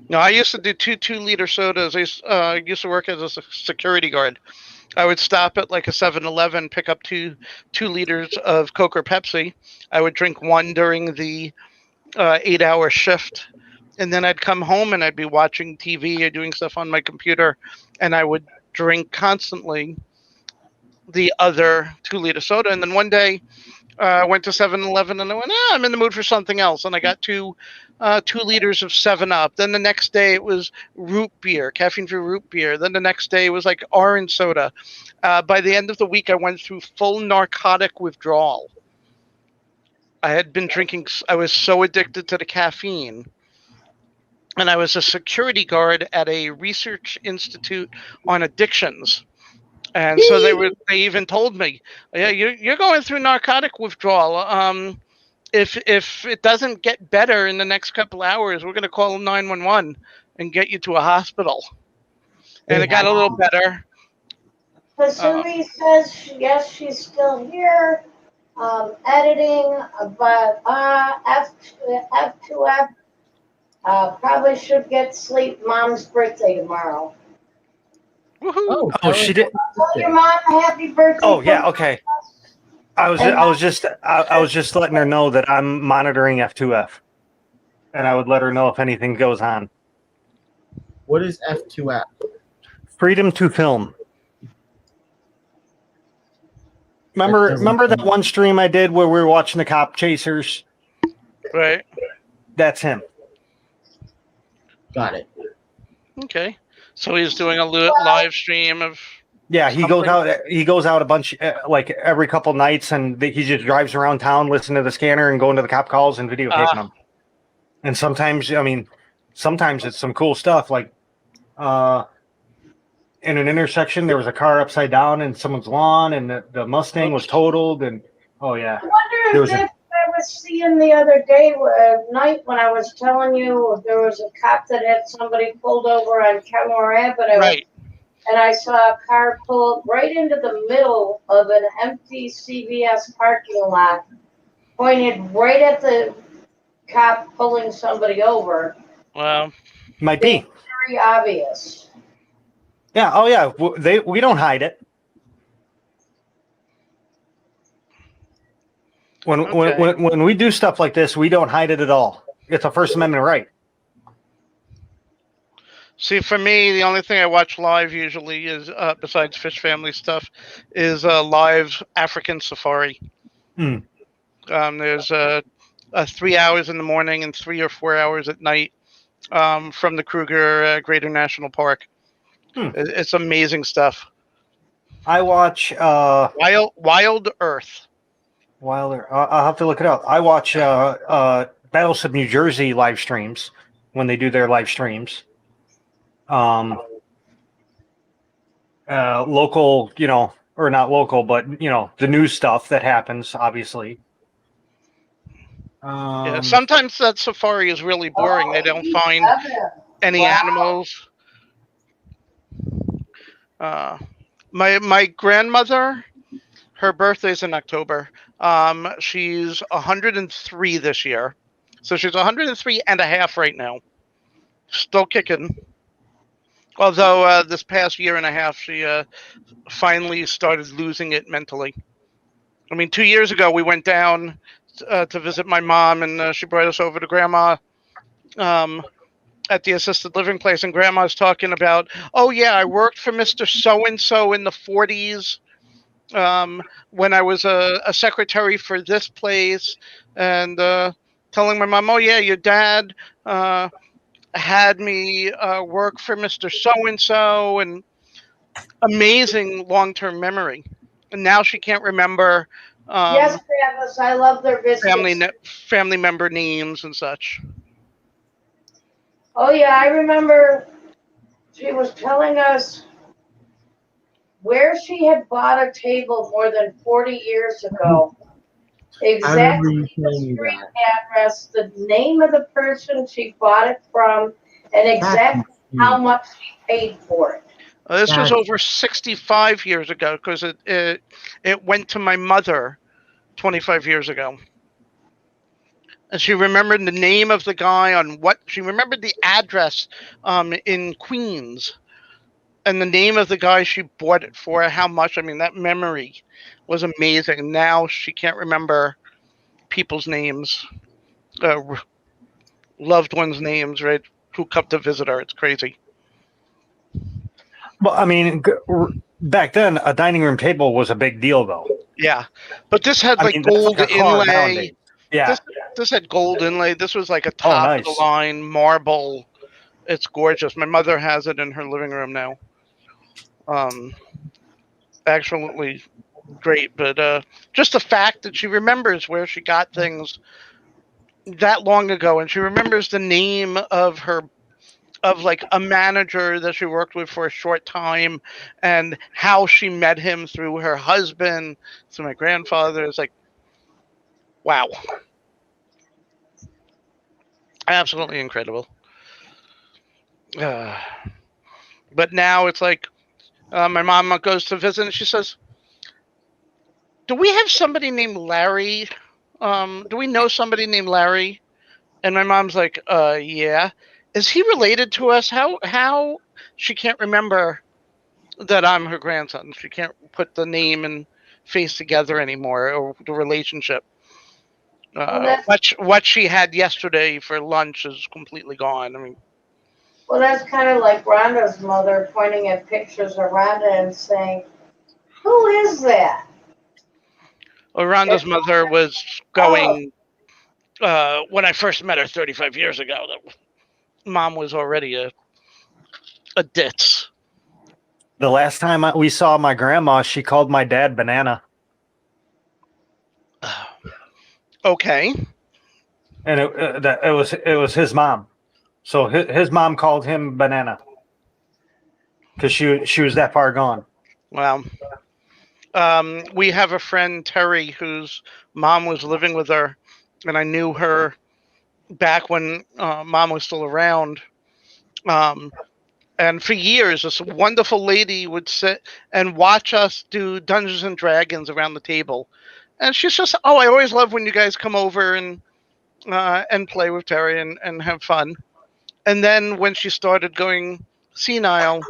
No, I used to do 2 2-liter sodas. I used to work as a security guard. I would stop at like a 7-Eleven, pick up 2 liters of Coke or Pepsi. I would drink 1 during the 8-hour shift. And then I'd come home and I'd be watching TV or doing stuff on my computer. And I would drink constantly the other 2-liter soda. And then one day I went to 7-Eleven and I went, I'm in the mood for something else. And I got 2 liters of 7-Up. Then the next day it was root beer, caffeine-free root beer. Then the next day it was like orange soda. By the end of the week, I went through full narcotic withdrawal. I had been drinking. I was so addicted to the caffeine. And I was a security guard at a research institute on addictions. And so they even told me, yeah, you're going through narcotic withdrawal. If it doesn't get better in the next couple hours, we're going to call 911 and get you to a hospital. And it got a little better. Kasumi says, yes, she's still here, editing, but F2F probably should get sleep. Mom's birthday tomorrow. Woohoo! Oh, she did. Tell your mom happy birthday. Oh, yeah. Okay. I was just letting her know that I'm monitoring F2F, and I would let her know if anything goes on. What is F2F? Freedom to film. Remember that one stream I did where we were watching the cop chasers? Right. That's him. Got it. Okay. So he's doing a live stream of. Yeah, he goes out a bunch, like every couple nights, and he just drives around town, listening to the scanner, and going to the cop calls and videotaping them. And sometimes it's some cool stuff. Like, in an intersection, there was a car upside down in someone's lawn, and the Mustang was totaled. And oh yeah, I wonder if that's what I was seeing the other day, night when I was telling you there was a cop that had somebody pulled over on Kenmore Avenue. Right. And I saw a car pull right into the middle of an empty CVS parking lot, pointed right at the cop pulling somebody over. Well, might be very obvious. Yeah. Oh yeah. We don't hide it. When we do stuff like this, we don't hide it at all. It's a First Amendment right. See, for me, the only thing I watch live usually is, besides Fish Family stuff, is live African safari. There's 3 hours in the morning and 3 or 4 hours at night from the Kruger Greater National Park. It's amazing stuff. I watch Wild Earth. Wilder. I'll have to look it up. I watch Battleship New Jersey live streams when they do their live streams. Local, or not local, but the news stuff that happens, obviously. Yeah, sometimes that safari is really boring. They don't find any animals. My grandmother, her birthday's in October. She's 103 this year. So she's 103 and a half right now. Still kicking. Although this past year and a half, she finally started losing it mentally. I mean, 2 years ago, we went down to visit my mom, and she brought us over to Grandma at the assisted living place. And Grandma's talking about, oh, yeah, I worked for Mr. So-and-so in the 40s when I was a secretary for this place. And telling my mom, oh, yeah, your dad had me work for Mr. So-and-so, and amazing long-term memory. And now she can't remember. Yes, Travis, I love their biscuits. Family member names and such. Oh yeah, I remember she was telling us where she had bought a table more than 40 years ago. Exactly the street address, the name of the person she bought it from, and exactly how much she paid for it. This was over 65 years ago, because it went to my mother 25 years ago. And she remembered the name of the guy she remembered the address in Queens, and the name of the guy she bought it for, how much. I mean, that memory was amazing. Now she can't remember people's names, loved ones' names, right? Who come to visit her. It's crazy. Well, I mean, back then, a dining room table was a big deal, though. Yeah, but this had gold inlay. Yeah, this had gold inlay. This was like a top of the line marble. It's gorgeous. My mother has it in her living room now. Absolutely great, but just the fact that she remembers where she got things that long ago, and she remembers the name of her of like a manager that she worked with for a short time, and how she met him through her husband, through my grandfather. It's like, wow, absolutely incredible. But now it's like my mom goes to visit, and she says, "Do we have somebody named Larry? Do we know somebody named Larry?" And my mom's like, yeah. Is he related to us? How she can't remember that I'm her grandson. She can't put the name and face together anymore, or the relationship. What she had yesterday for lunch is completely gone. I mean, Well, that's kind of like Rhonda's mother pointing at pictures of Rhonda and saying, "Who is that?" Rhonda's mother was going when I first met her 35 years ago. Mom was already a ditz. The last time we saw my grandma, she called my dad Banana. Okay. And it was his mom. So his mom called him Banana because she was that far gone. Wow. We have a friend, Terry, whose mom was living with her, and I knew her back when mom was still around. And for years, this wonderful lady would sit and watch us do Dungeons and Dragons around the table. And she's just, oh, I always love when you guys come over and play with Terry and have fun. And then when she started going senile,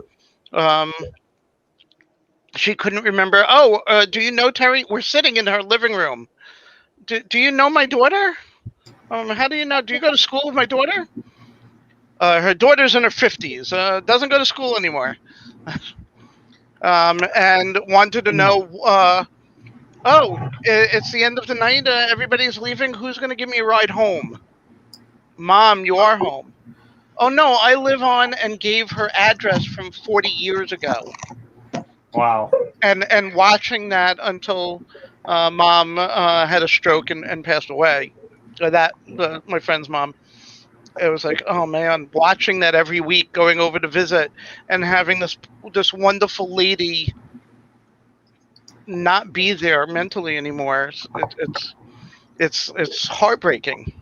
she couldn't remember. Oh, do you know Terry? We're sitting in her living room. Do you know my daughter? How do you know? Do you go to school with my daughter? Her daughter's in her 50s. Doesn't go to school anymore. And wanted to know, it's the end of the night. Everybody's leaving. Who's going to give me a ride home? Mom, you are home. Oh, no, I live on, and gave her address from 40 years ago. Wow. And watching that until mom had a stroke and passed away. My friend's mom. It was like, oh man, watching that every week, going over to visit, and having this wonderful lady not be there mentally anymore. It's heartbreaking.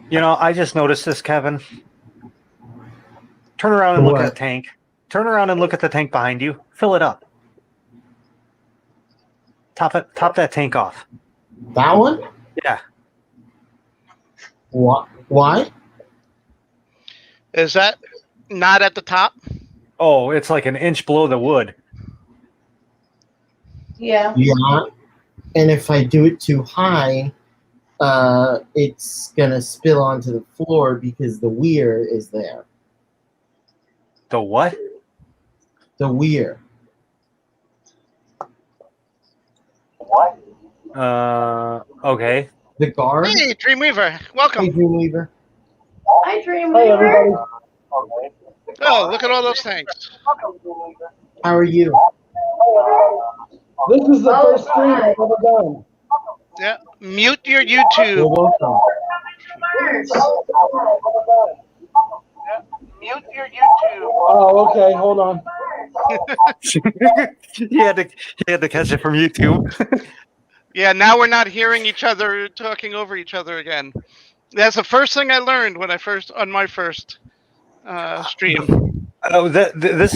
You know, I just noticed this, Kevin. Turn around and look at the tank. Turn around and look at the tank behind you. Fill it up. Top that tank off. That one? Yeah. What? Why? Is that not at the top? Oh, it's like an inch below the wood. Yeah. Yeah. And if I do it too high, it's gonna spill onto the floor because the weir is there. The what? The weir. What? Okay. The guard. Hey, Dreamweaver, welcome. Hey, Dreamweaver. Hi, Hey, Dreamweaver. everybody. Okay. Oh, look at all those tanks. How are you? This is the Oh, first stream hi. I've ever done. Yeah, mute your You're YouTube. welcome. Mute your YouTube. Oh, okay. Hold on. he had to catch it from YouTube. Yeah, now we're not hearing each other talking over each other again. That's the first thing I learned on my first stream. Oh, this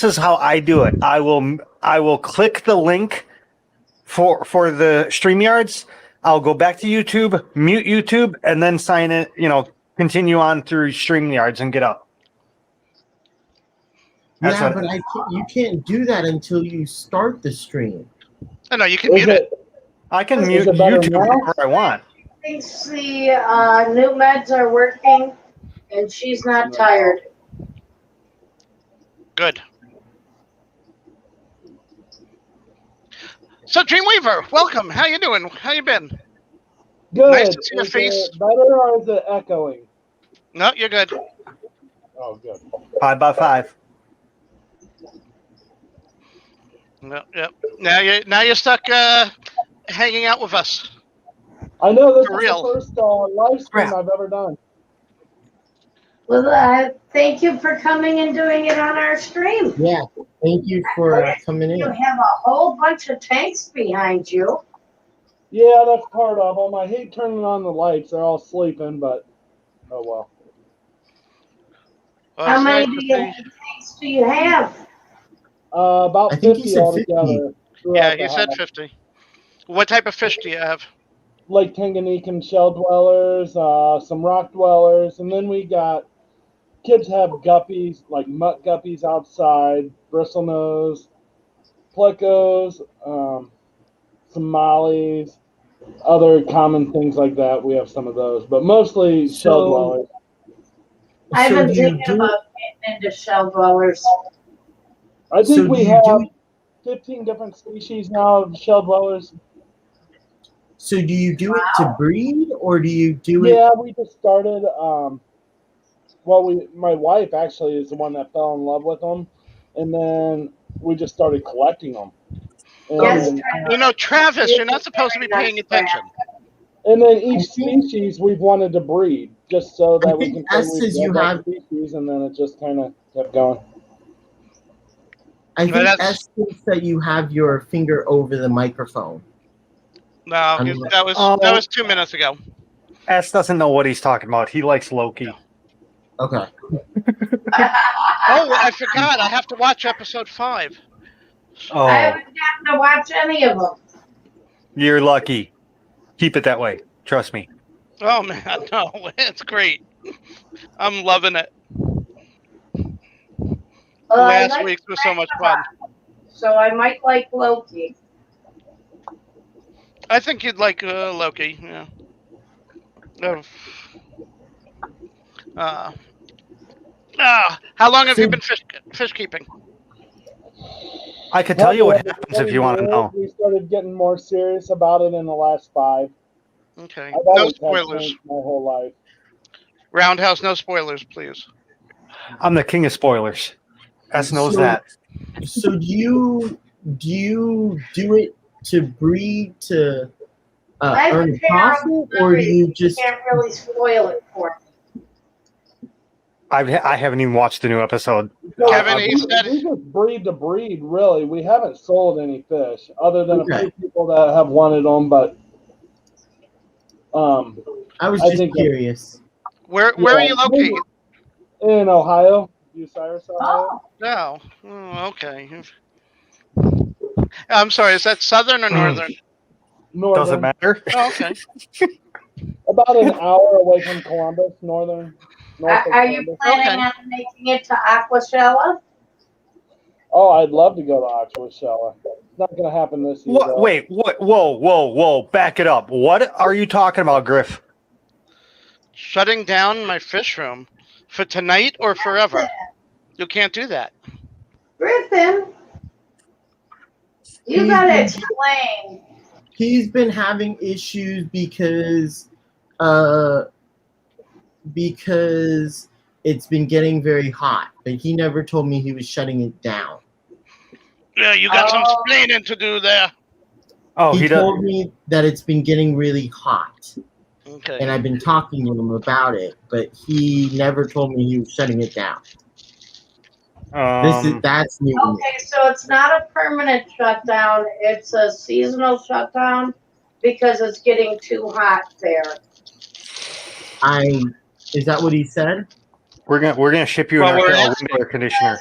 is how I do it. I will click the link for the StreamYards. I'll go back to YouTube, mute YouTube, and then sign it. Continue on through StreamYards and get up. That's Yeah, what- but you can't do that until you start the stream. Oh, no, you can Is mute it. I can Is mute it better YouTube now? whenever I want. Thinks the new meds are working, and she's not tired. Good. So, Dreamweaver, welcome. How you doing? How you been? Good. Nice to see your Is face. it better or is it echoing? No, you're good. Oh, good. 5x5. No, yep. Now you're stuck hanging out with us. I know this For is real. the first live stream Crap. I've ever done. Well, thank you for coming and doing it on our stream. Yeah. Thank you for coming You in. have a whole bunch of tanks behind you. Yeah, that's part of them. I hate turning on the lights. They're all sleeping, but oh well. Well, How it's many nice to tanks do you have? About I think he 50 said altogether. Yeah, throughout the he said house. 50. What type of fish do you have? Lake Tanganyikan shell dwellers, some rock dwellers, and then we got kids have guppies, like muck guppies outside, bristlenose, plecos, some mollies, other common things like that. We have some of those, but mostly shell So, dwellers. I've so been do you thinking do about getting into shell dwellers. I think So we do you have do 15 different species now of shell dwellers. so do you do it to breed or do you do it? Yeah, we just started. My wife actually is the one that fell in love with them, and then we just started collecting them. Yes, And, You know, Travis, you're not supposed to be Very paying nice attention. and then I each think species we've wanted to breed just so I that we think can say S we've says you bred that have species, and then it just kind of kept going. I But think that's S thinks that you have your finger over the microphone. no, I'm like, that was 2 minutes ago. S doesn't know what he's talking about. He likes Loki. okay. Oh, I forgot. I have to watch episode 5. I Oh, haven't gotten to watch any of them. you're lucky. Keep it that way. Trust me. Oh man, no, it's great. I'm loving it. Well, I Last like week's was so much fun. so I might like Loki. I think you'd like Loki. Yeah. How long have you been fish keeping? I could tell you what Probably happens if you want to 20 know. years. We started getting more serious about it in the last 5. Okay. I've No always had spoilers. tanks my whole life. Roundhouse, no spoilers, please. I'm the king of spoilers. S knows So- that. So do you do it to breed to I earn a prepare profit or do you just can't really spoil it for me. I haven't even watched the new episode. Kevin, we, he said- we just breed to breed, really. We haven't sold any fish other than a Okay. few people that have wanted them, but I was I just think curious. Where are you located? in Ohio, Bucyrus, Ohio. No. Oh, okay. I'm sorry. Is that southern or northern? Northern. Doesn't matter. Oh, okay. About an hour away from Columbus, north of Are you Columbus. planning on making it to Aquashella? Oh, I'd love to go to Aquashella. It's not going to happen this year. What? though. Wait. What? Whoa! Back it up. What are you talking about, Griff? Shutting down my fish room for tonight or forever. You can't do that. Griffin, you He's gotta been- explain. He's been having issues because it's been getting very hot, but he never told me he was shutting it down. Yeah, you got some Oh. explaining to do there. Oh, he he does. told me that it's been getting really hot, Okay. and I've been talking to him about it, but he never told me he was shutting it down. That's new to me. Okay, so it's not a permanent shutdown, it's a seasonal shutdown because it's getting too hot there. Is that what he said? We're gonna ship you Well, an we're air, asking. air conditioner.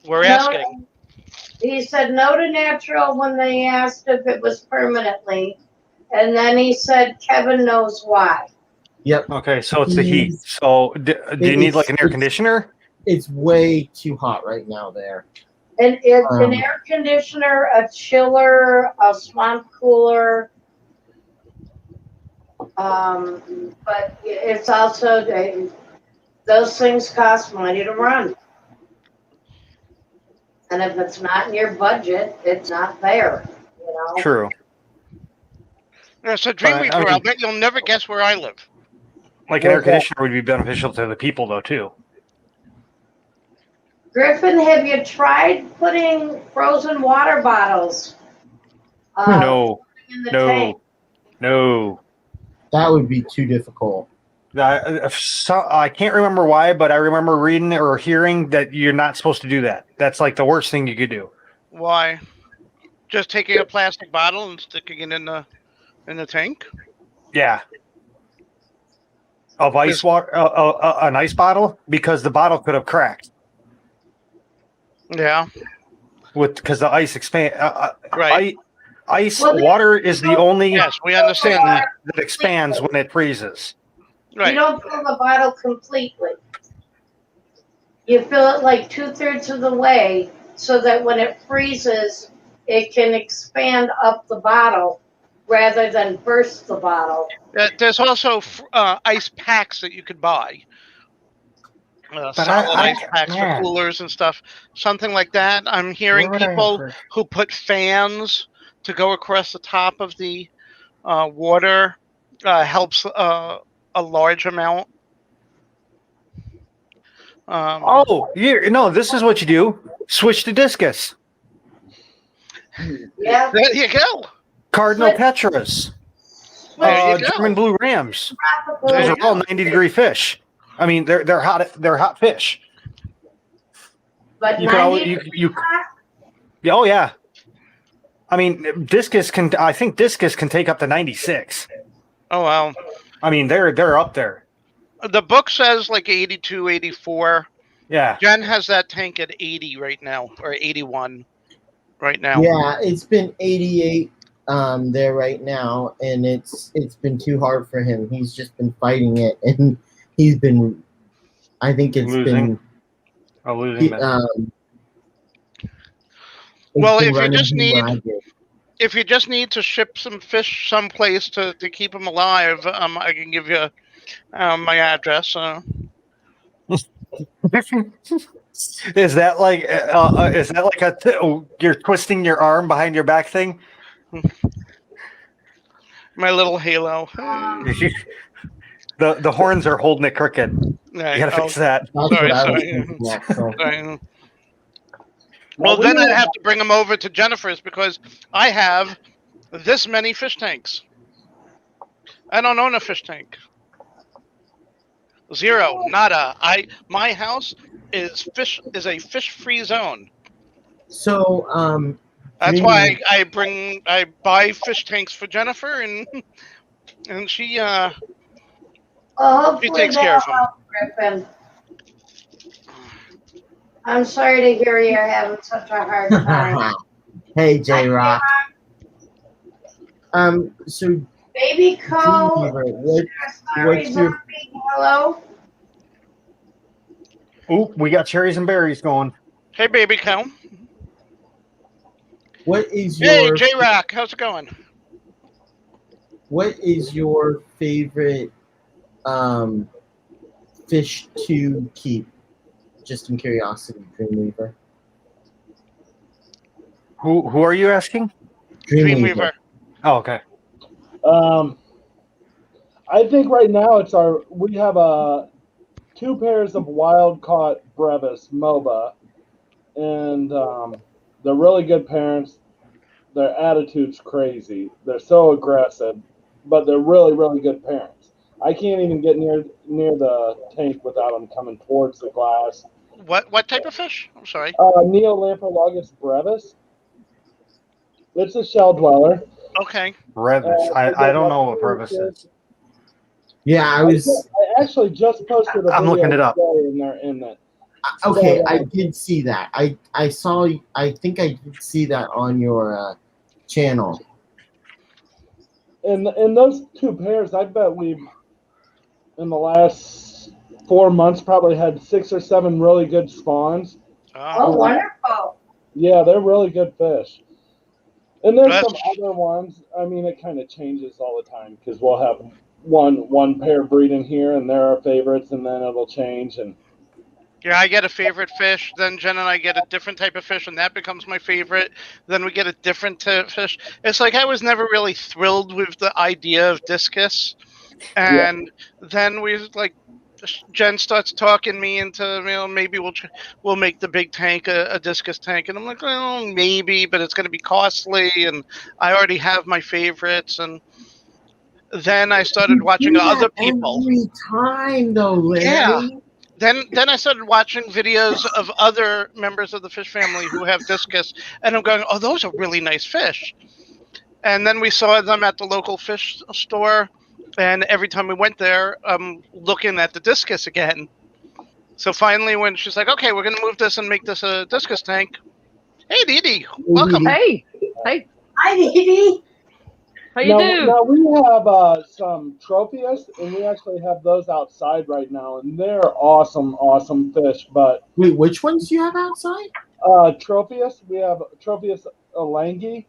We're asking. He said no to natural when they asked if it was permanently, and then he said Kevin knows why. Yep. Okay, so it's the heat. So do you need like an air conditioner? It's way too hot right now there. And it's an air conditioner, a chiller, a swamp cooler. But it's also, those things cost money to run. And if it's not in your budget, it's not there, you know? True. Yeah, so dream But, weaver, I mean- I'll bet you'll never guess where I live. Like an air Okay. conditioner would be beneficial to the people though too. Griffin, have you tried putting frozen water bottles? No. In the No. tank? No. That would be too difficult. I can't remember why, but I remember reading or hearing that you're not supposed to do that. That's like the worst thing you could do. Why? Just taking a plastic bottle and sticking it in the tank? Yeah. Of ice water, an ice bottle, because the bottle could have cracked. Yeah. Because the ice expand. Right. Water is the only Yes, we understand thing that. that expands when it freezes. You Right. don't fill the bottle completely. You fill it like 2/3 of the way so that when it freezes, it can expand up the bottle rather than burst the bottle. There's also ice packs that you could buy. Solid ice packs for coolers and stuff. Something like that. I'm hearing people who put fans to go across the top of the water helps a large amount. This is what you do. Switch to discus. Yeah. There you go. Cardinal Petras. There you go. German blue rams. There Those you are all 90-degree fish. I mean, they're hot. They're hot fish. But You can always, oh yeah. I mean, discus can. I think discus can take up to 96. Oh wow. I mean, they're up there. The book says like 82, 84. Yeah. Jen has that tank at 80 right now, or 81 right now. Yeah, it's been 88 there right now, and it's been too hard for him. He's just been fighting it, and he's been. I think it's Losing. been. Losing. Well, if you just need to ship some fish someplace to keep them alive, I can give you my address. Is that like you're twisting your arm behind your back thing? My little halo. The horns are holding it crooked. Right. You gotta fix that. Sorry. Well, then I have to bring them over to Jennifer's because I have this many fish tanks. I don't own a fish tank. Zero, nada. My house is a fish-free zone. So, that's why I buy fish tanks for Jennifer, and she takes care of them. Griffin. I'm sorry to hear you're having such a hard time. Hey, J-Rock. So Baby Co. What's your... Hello? Oh, we got cherries and berries going. Hey, Baby Co. What is your... Hey, J-Rock, how's it going? What is your favorite fish to keep? Just in curiosity, Dreamweaver. Who are you asking? Dreamweaver. Oh, okay. I think right now we have 2 pairs of wild caught brevis MOBA, and they're really good parents. Their attitude's crazy. They're so aggressive, but they're really, really good parents. I can't even get near the tank without them coming towards the glass. What type of fish? I'm sorry. Neolampologus brevis. It's a shell dweller. Okay. Brevis. I don't know what brevis is. Yeah, I actually just posted a video. I'm looking it up. In that. Okay, I did see that. I saw. I think I did see that on your channel. And those 2 pairs, I bet we've in the last 4 months probably had 6 or 7 really good spawns. Oh, wonderful! Yeah, they're really good fish. And there's some other ones. I mean, it kind of changes all the time because we'll have one pair breeding here, and they're our favorites, and then it'll change. And yeah, I get a favorite fish. Then Jen and I get a different type of fish, and that becomes my favorite. Then we get a different type of fish. It's like I was never really thrilled with the idea of discus, and then Jen starts talking me into, maybe we'll make the big tank a discus tank, and I'm like, well, maybe, but it's going to be costly, and I already have my favorites, and then I started watching You do other that people. every time, though, Larry. Yeah. Then I started watching videos of other members of the fish family who have discus, and I'm going, oh, those are really nice fish. And then we saw them at the local fish store, and every time we went there, I'm looking at the discus again. So finally, when she's like, okay, we're going to move this and make this a discus tank. Hey, Dee Dee, welcome. Hey, Hi, Dee. how you do? Now we have some Tropheus, and we actually have those outside right now, and they're awesome fish. But Wait, which ones do you have outside? Tropheus, we have Tropheus Alangi,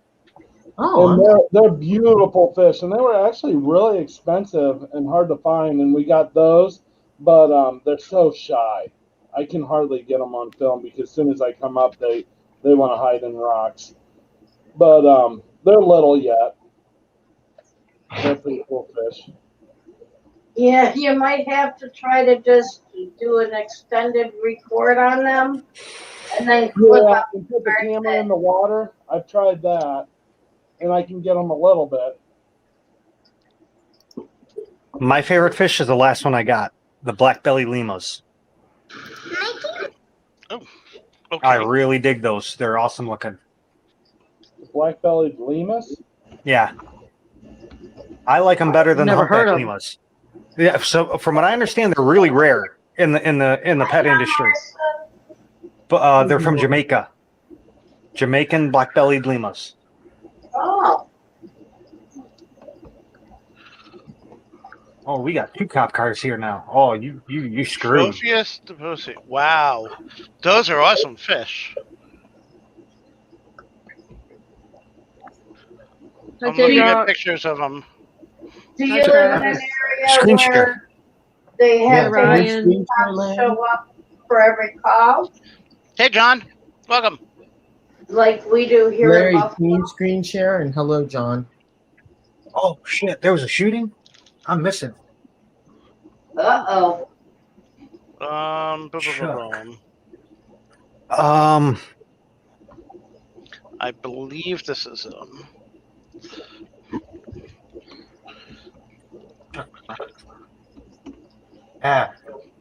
Oh, and they're beautiful fish, and they were actually really expensive and hard to find, and we got those, but they're so shy. I can hardly get them on film because as soon as I come up, they want to hide in rocks. But they're little yet. They're pretty cool fish. Yeah, you might have to try to just do an extended record on them, and then clip Yeah, up. and put the camera in the water. I've tried that, and I can get them a little bit. My favorite fish is the last one I got, the black belly lemurs. Okay. I really dig those. They're awesome looking. Black-bellied lemurs? Yeah. I like them better than the Never heard humpback of 'em. lemurs. Yeah, so from what I understand, they're really rare in the pet industry. But they're from Jamaica. Jamaican black-bellied lemurs. Oh, Oh, we got 2 cop cars here now. Oh, you screwed. Tropheus Devosi. Wow. Those are awesome fish. I'm Okay, looking at Rock. pictures of them. do you Hi, live in an Travis. area Screen where share. they have yeah, to Ryan. Screen share land. show up for every call, Hey, John. Welcome. like we do here Larry, in can Buffalo? you screen share? And hello, John. Oh shit! There was a shooting. I'm missing. Uh-oh. Chuck. I believe this is Yeah.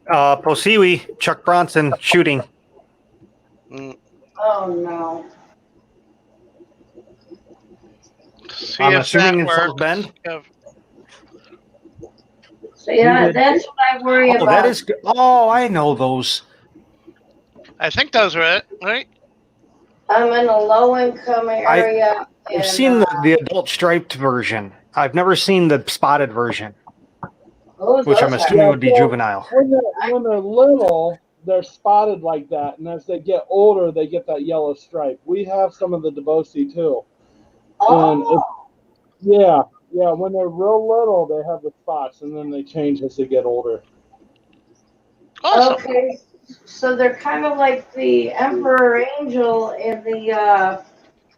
Posiwi, Chuck Bronson shooting. Oh, no. See I'm if assuming that in South works. Bend. So, yeah, did- that's what I worry Oh, about. that is. Oh, I know those. I think those are it, right? I'm in a low-income area. I've and, seen the adult striped version. I've never seen the spotted version, oh, which I'm those are- assuming would be Yeah, so- juvenile. When they're little, they're spotted like that, and as they get older, they get that yellow stripe. We have some of the Devosi too. Oh, Yeah, when they're real little, they have the spots, and then they change as they get older. Awesome. okay. So they're kind of like the Emperor Angel in the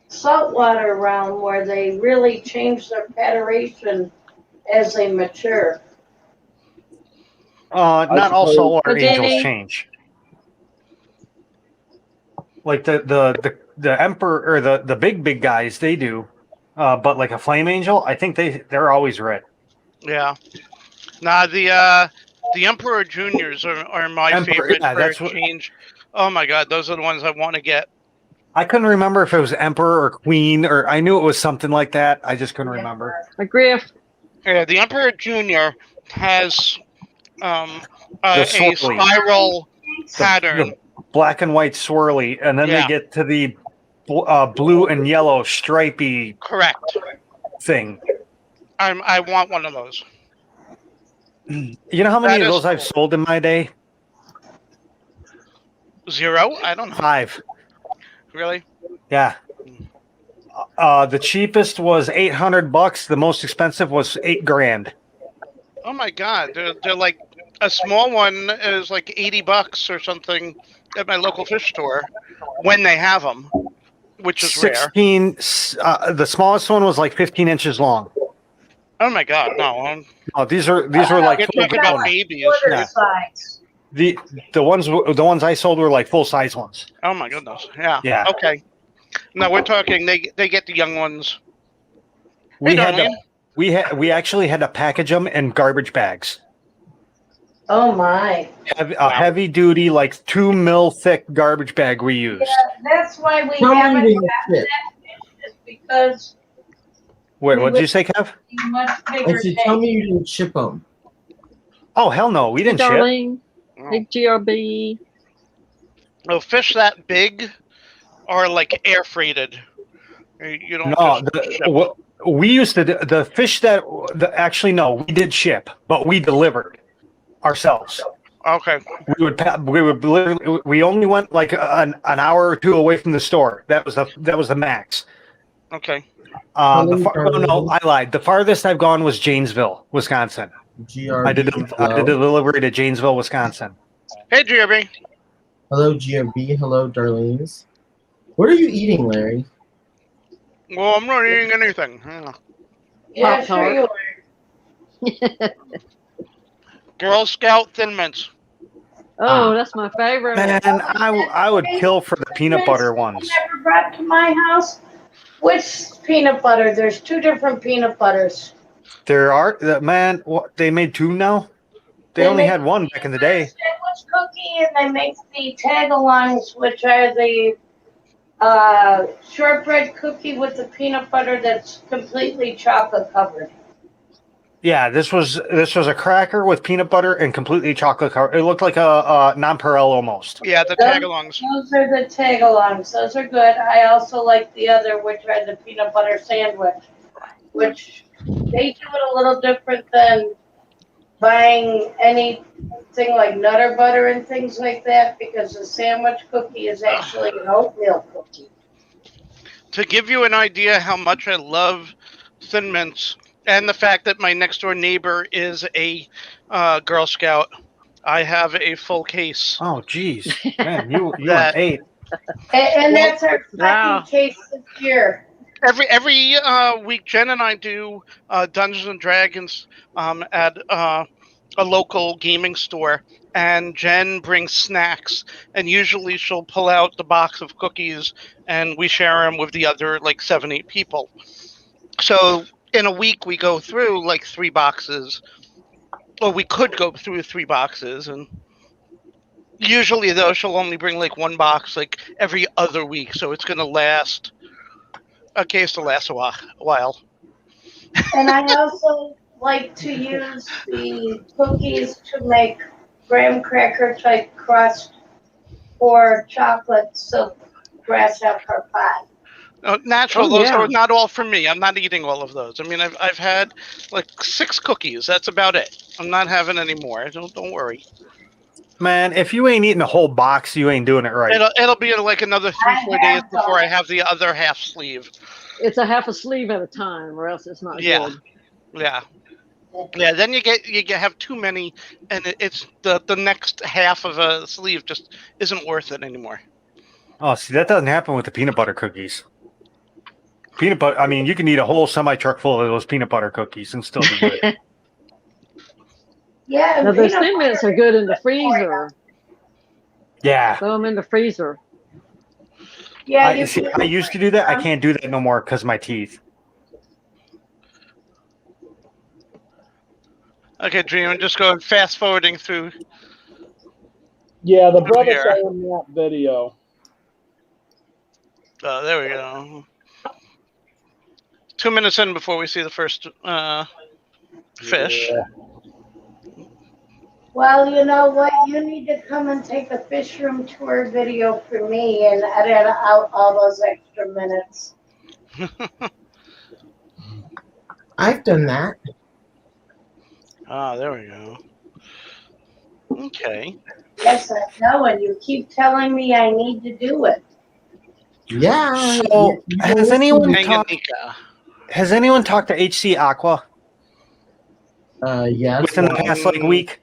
saltwater realm, where they really change their coloration as they mature. Not all suppose- saltwater Okay. angels change. Like the emperor or the big guys, they do. But like a flame angel, I think they're always red. Yeah. Nah, the Emperor Juniors are my Emperor, favorite yeah, for that's what- change. Oh my god, those are the ones I want to get. I couldn't remember if it was emperor or queen, or I knew it was something like that. I just couldn't remember. Griff. Yeah, the Emperor Junior has a swirly. spiral pattern. The black and white swirly, and then Yeah. they get to the blue and yellow stripy Correct. thing. I want one of those. You know how many That of is those I've cool. sold in my day? 0? I don't know. 5. Really? Yeah. The cheapest was $800. The most expensive was $8,000. Oh my god, they're like a small one is like $80 or something at my local fish store when they have them, which is rare. 16. The smallest one was like 15 inches long. Oh my god, no! Oh, these were like You're talking about babies. Quarter Yeah. size. the ones I sold were like full size ones. Oh my goodness! Yeah. Yeah. Okay. No, we're talking. They get the young ones. We Hey, had Darlene. We actually had to package them in garbage bags. Oh my. A heavy duty, like 2 mil thick garbage bag we used. That's why we Tell me haven't you gotten didn't ship. that fish, is because Wait, what did you say, Kev? it's much I bigger said, tell tank. me you didn't ship them. Oh hell no, we didn't ship. Darlene. Hey, GRB. No, fish that big are like air freighted. You don't No, just ship. we used to the fish that actually no, we did ship, but we delivered ourselves. Okay. We only went like an hour or two away from the store. That was the max. Okay. No, I lied. The farthest I've gone was Janesville, Wisconsin. GRB. I did a delivery to Janesville, Wisconsin. Hey, GRB. Hello, GRB. Hello, Darlene's. What are you eating, Larry? Well, I'm not eating anything. Yeah. Yeah, Pop-Tart. sure you are. Girl Scout Thin Mints. Oh, that's my favorite. Man, I would kill for the peanut butter ones. You never brought to my house? Which peanut butter? There's 2 different peanut butters. There are man. What, they made 2 now. They only had 1 back in the day. Sandwich cookie, and they make the tag-alongs, which are the shortbread cookie with the peanut butter that's completely chocolate covered. Yeah, this was a cracker with peanut butter and completely chocolate covered. It looked like a nonpareil almost. Yeah, the tag-alongs. Those are the tag-alongs. Those are good. I also like the other, which are the peanut butter sandwich, which they do it a little different than buying anything like Nutter Butter and things like that, because the sandwich cookie is actually an oatmeal cookie. To give you an idea how much I love Thin Mints, and the fact that my next door neighbor is a Girl Scout, I have a full case. Oh, geez, man, you That- ate. And that's our second Wow. case this year. Every week, Jen and I do Dungeons and Dragons at a local gaming store, and Jen brings snacks, and usually she'll pull out the box of cookies, and we share them with the other like 7-8 people. So in a week, we go through like 3 boxes, or we could go through 3 boxes, and usually though she'll only bring like 1 box like every other week, so it's gonna last. A case to last a while. And I also like to use the cookies to make graham cracker type crust or chocolate silk grasshopper pie. Natural. Oh, Those yeah. are not all for me. I'm not eating all of those. I mean, I've had like 6 cookies. That's about it. I'm not having any more. Don't worry. Man, if you ain't eating a whole box, you ain't doing it right. It'll be like another 3-4 days before I have the other half sleeve. It's a half a sleeve at a time, or else it's not Yeah. good. Yeah. Then you have too many, and it's the next half of a sleeve just isn't worth it anymore. Oh, see, that doesn't happen with the peanut butter cookies. Peanut butter. I mean, you can eat a whole semi-truck full of those peanut butter cookies and still be good. Yeah, Now, and those peanut Thin Mints butter are good in the is freezer. Yeah. Throw them in the freezer. Yeah, I used to do that. I can't do that no more because of my teeth. Okay, Dream, I'm just going fast forwarding through. Yeah, the brothers here. are in that video. Oh, there we go. 2 minutes in before we see the first fish. Yeah. Well, you know what? You need to come and take a fish room tour video for me and edit out all those extra minutes. I've done that. Ah, there we go. Okay. Yes, I know, and you keep telling me I need to do it. Yeah. So, has anyone talked? Tanganyika. Has anyone talked to HC Aqua Yes. within the past week?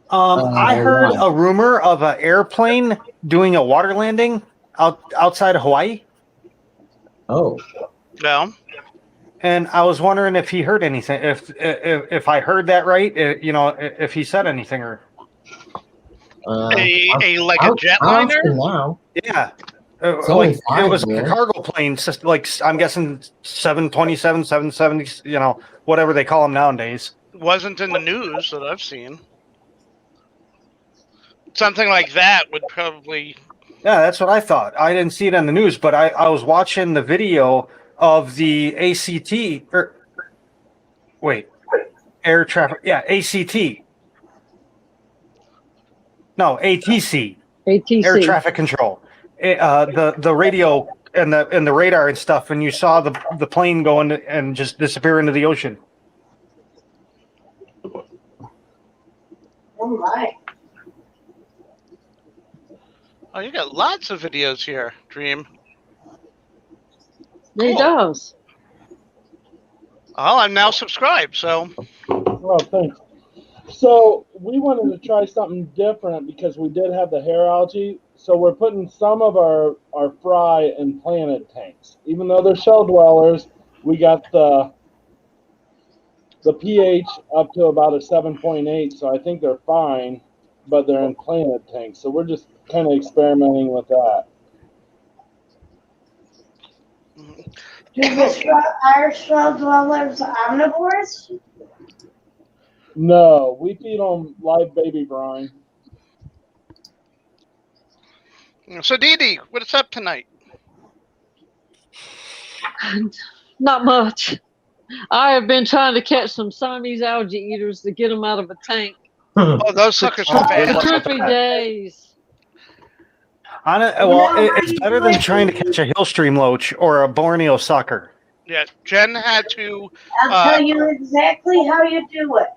I heard why? a rumor of an airplane doing a water landing outside of Hawaii, Oh. No. and I was wondering if he heard anything. If I heard that right, if he said anything or A I'll jet ask liner? him now. yeah, It's only Like it 5, was like a man. cargo plane, like I'm guessing 727, 770, whatever they call them nowadays. Wasn't in the news that I've seen. Something like that would probably. Yeah, that's what I thought. I didn't see it on the news, but I was watching the video of the ACT wait, air traffic. Yeah, ACT. No, ATC, air ATC. traffic control. The radio and the radar and stuff, and you saw the plane going and just disappear into the ocean. Oh my. Oh, you got lots of videos here, Dream. He does. Oh, I'm now subscribed, so. Oh, thanks. So we wanted to try something different because we did have the hair algae. So we're putting some of our fry in planted tanks. Even though they're shell dwellers, we got the pH up to about a 7.8, so I think they're fine, but they're in planted tanks. So we're just kind of experimenting with that. Are shell dwellers omnivores? No, we feed them live baby brine. So, Dee Dee, what's up tonight? Not much. I have been trying to catch some Siamese algae eaters to get them out of a tank Oh, those suckers are for bad. 2 or 3 days. It's better than trying to catch a hillstream loach or a Borneo sucker. Yeah, Jen had to. I'll tell you exactly how you do it.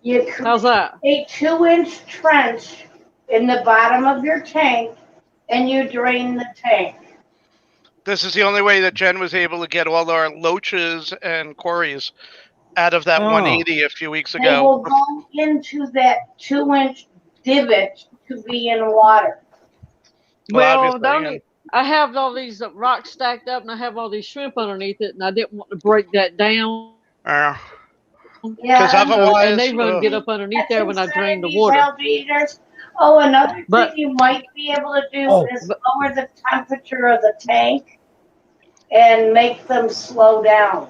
You How's that? create a 2-inch trench in the bottom of your tank, and you drain the tank. This is the only way that Jen was able to get all our loaches and quarries out of that 180 a few weeks They ago. will go into that 2-inch divot to be in water. Well, Well, obviously, I have all these rocks stacked up, and I have all these shrimp underneath it, and I didn't want to break that down. Yeah. Yeah, Because otherwise, and they run get up underneath there when I drain the These water. algae eaters. Oh, another But- thing you might be able to do Oh, is lower the temperature of the tank and make them slow down.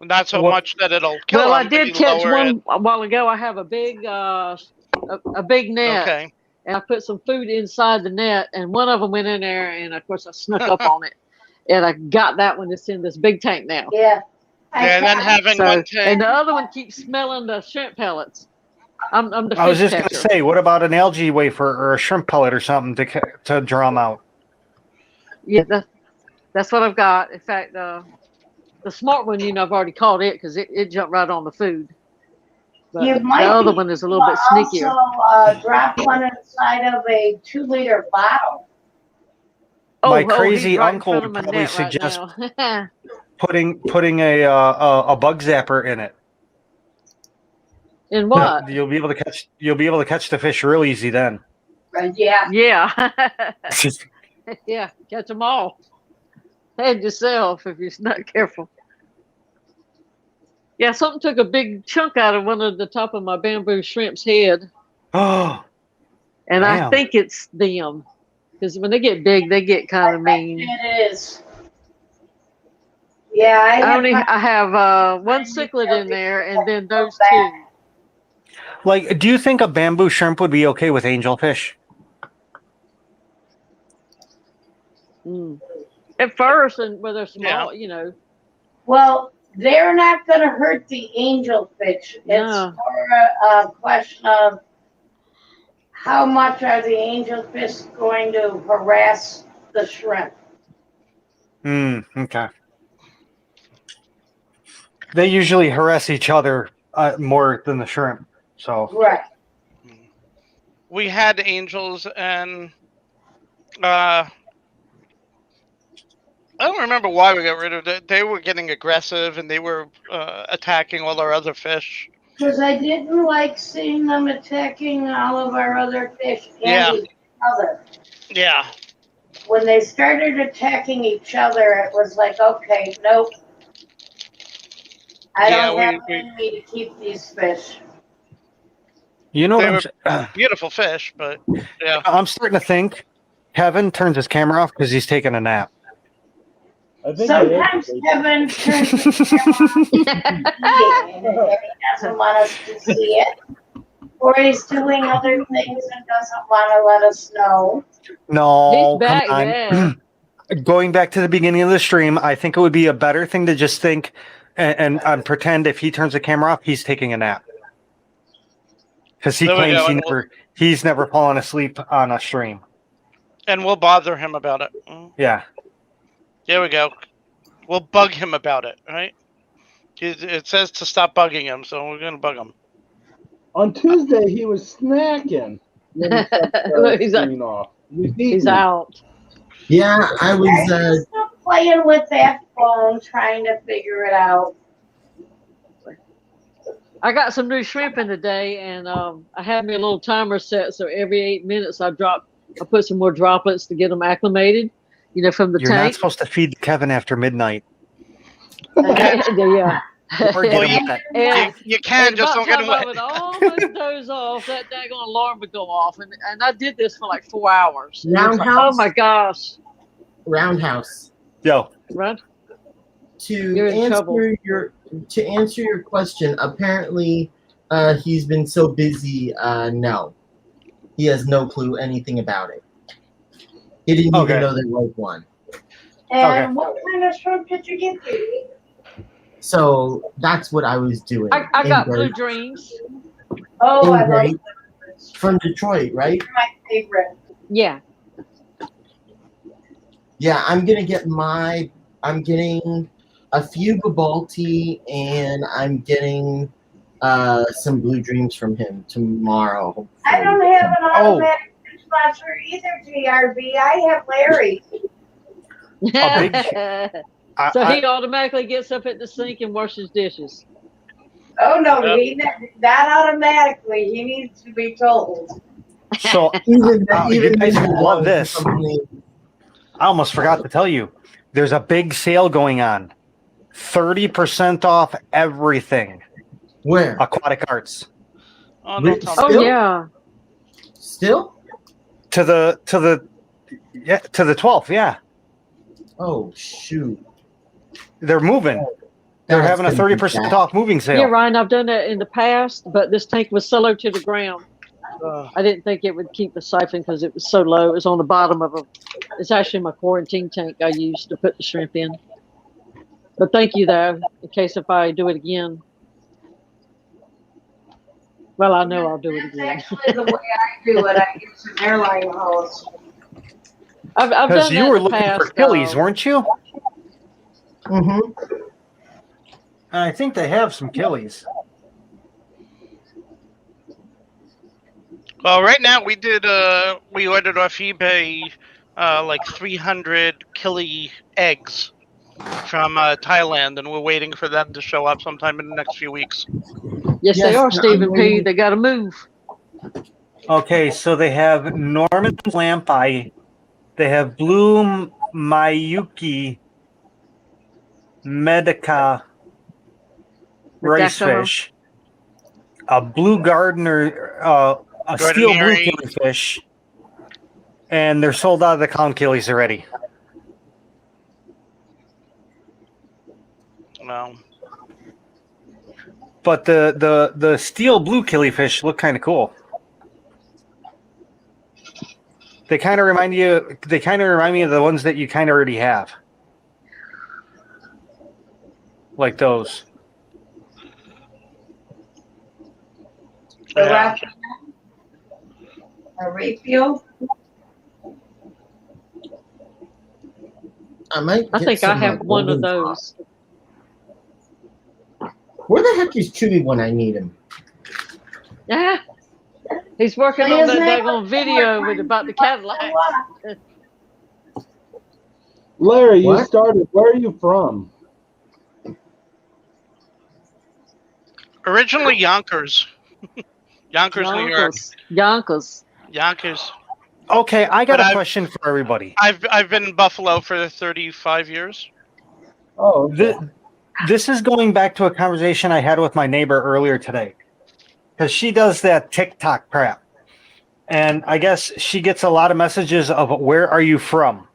not so What- much that it'll kill Well, them. I but did you catch lower one a while ago. I have a big net, Okay. and I put some food inside the net, and one of them went in there, and of course I snuck up on it, and I got that one that's in this big tank now. Yeah. And then having one And tank. the other one keeps smelling the shrimp pellets. I'm the fish I was just catcher. gonna say, what about an algae wafer or a shrimp pellet or something to draw them out? Yeah, that's what I've got. In fact, the smart one, I've already caught it because it jumped right on the food. But You the might other be one is a little bit sneakier. Also, drop one inside of a 2-liter bottle. My he's crazy right in uncle front of would my probably net right suggest now. putting a bug zapper in it. In what? You'll be able to catch the fish real easy then. Yeah. Yeah. Yeah, catch them all. And yourself if you're not careful. Yeah, something took a big chunk out of one of the top of my bamboo shrimp's head. Oh, And I damn. think it's them. Because when they get big, they get kind of mean. It is. Yeah, I have one cichlid in there and then those 2. Like, do you think a bamboo shrimp would be okay with angelfish? At first, and where they're small, Well, they're not going to hurt the angelfish. It's No. more a question of how much are the angelfish going to harass the shrimp. Okay. They usually harass each other more than the shrimp. So Right. We had angels and I don't remember why we got rid of it. They were getting aggressive and they were attacking all our other fish. Because I didn't like seeing them attacking all of our other fish and each other. Yeah. When they started attacking each other, it was like, okay, nope. I don't have it in me to keep these fish. You know They what were beautiful fish, but yeah. I'm starting to think Kevin turns his camera off because he's taking a nap. I think Sometimes it is. Kevin turns his camera on and he doesn't want us to see it. Or he's doing other things and doesn't want to let us know. No, He's come back on. there. Going back to the beginning of the stream, I think it would be a better thing to just think and pretend if he turns the camera off, he's taking a nap. Because he There we claims go. he's never fallen asleep on a stream. And we'll bother him about it. Yeah. There we go. We'll bug him about it, right? It says to stop bugging him, so we're gonna bug him. On Tuesday, he was snacking. When he cut the Look, he's screen off. He's He's eating. out. Yeah, I was. Still playing with that phone, trying to figure it out. I got some new shrimp in today, and I had me a little timer set, so every 8 minutes I put some more droplets to get them acclimated, from the You're not tank. supposed to feed Kevin after midnight. Yeah. Or get Well, him you- wet. And You can, just don't get him I wet. would almost doze off. That daggone alarm would go off, and I did this for like 4 hours. And it was like, oh Roundhouse? my gosh! Roundhouse. Yo, Right? To You're in trouble. answer your question, apparently he's been so busy. No, he has no clue anything about it. He didn't Okay. even know there was one. And Okay. what kind of shrimp did you get, Katie? So that's what I was doing. I got And, blue dreams. Oh, I love Right. them. from Detroit, right? They're my favorite. Yeah. Yeah, I'm getting a few Gabalti and I'm getting some Blue Dreams from him tomorrow. Hopefully. I don't have an Oh. automatic dishwasher either, GRB. I have Larry. So he automatically gets up at the sink and washes dishes. Oh no, Yep. he not automatically. He needs to be told. So Even you guys then, will love this. something- I almost forgot to tell you. There's a big sale going on. 30% off everything. Where? Aquatic Arts. Oh, don't tell Oh me. Still? yeah. Still? To the 12th, yeah. Oh shoot! They're moving. They're That's having a gonna be 30% bad. off moving sale. Yeah, Ryan, I've done that in the past, but this tank was so low to the ground. I didn't think it would keep the siphon because it was so low. It was on the bottom of it's actually my quarantine tank I used to put the shrimp in. But thank you though, in case if I do it again. Well, I know I'll do it That's again. actually the way I do it. I use an airline hose. I've done Because that you in were the looking past, for killies, though. weren't you? Mm-hmm. I think they have some killies. Well, right now we ordered off eBay like 300 kili eggs from Thailand, and we're waiting for them to show up sometime in the next few weeks. Yes, Yes, they are, I'm Stephen P. waiting. They got to move. Okay, so they have Norman's Lampi. They have Blue Mayuki Medica rice Redeco. fish, a blue Gardner, a steel blue Gardenieri. killifish, and they're sold out of the clown killies already. No. But the steel blue killifish look kind of cool. They kind of remind me of the ones that you kind of already have, like those. The Yeah. Rocky, a refuel. I might. I get think I some, have one of golden those. Top. Where the heck is Chewy when I need him? Yeah. He's working Say on his that name. daggone video about the Cadillac. Larry, you What? started. Where are you from? Originally Yonkers. Yonkers, New York. Yonkers. Yonkers. Okay, I got But a I've- question for everybody. I've been in Buffalo for 35 years. Oh, okay. This is going back to a conversation I had with my neighbor earlier today. because she does that TikTok crap. And I guess she gets a lot of messages of where are you from?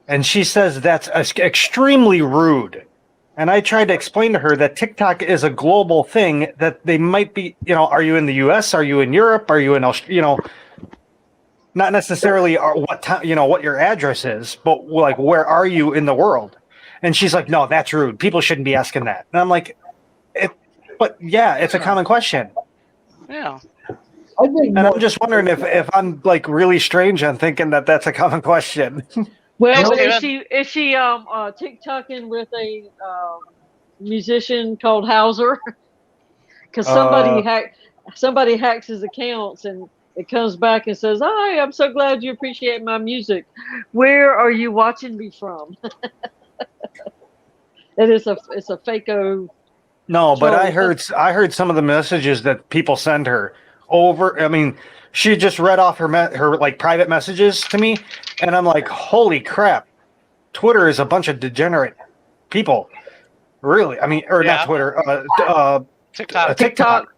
And she says that's extremely rude. And I tried to explain to her that TikTok is a global thing, that they might be, are you in the US? Are you in Europe? Are you in Australia? Not necessarily what time, what your address is, but like, where are you in the world? And she's like, no, that's rude. People shouldn't be asking that. And I'm like, but yeah, it's a common question. Yeah. I think And I'm just wondering if I'm like really strange on thinking that that's a common question. Well, Nope. is she TikToking with a musician called Hauser? Because somebody hacks his accounts and it comes back and says, "Hi, I'm so glad you appreciate my music. Where are you watching me from?" It's a fakeo. No, but I troll. heard some of the messages that people send her over. I mean, she just read off her like private messages to me, and I'm like, holy crap! Twitter is a bunch of degenerate people. Really? I mean, or Yeah. not Twitter. TikTok.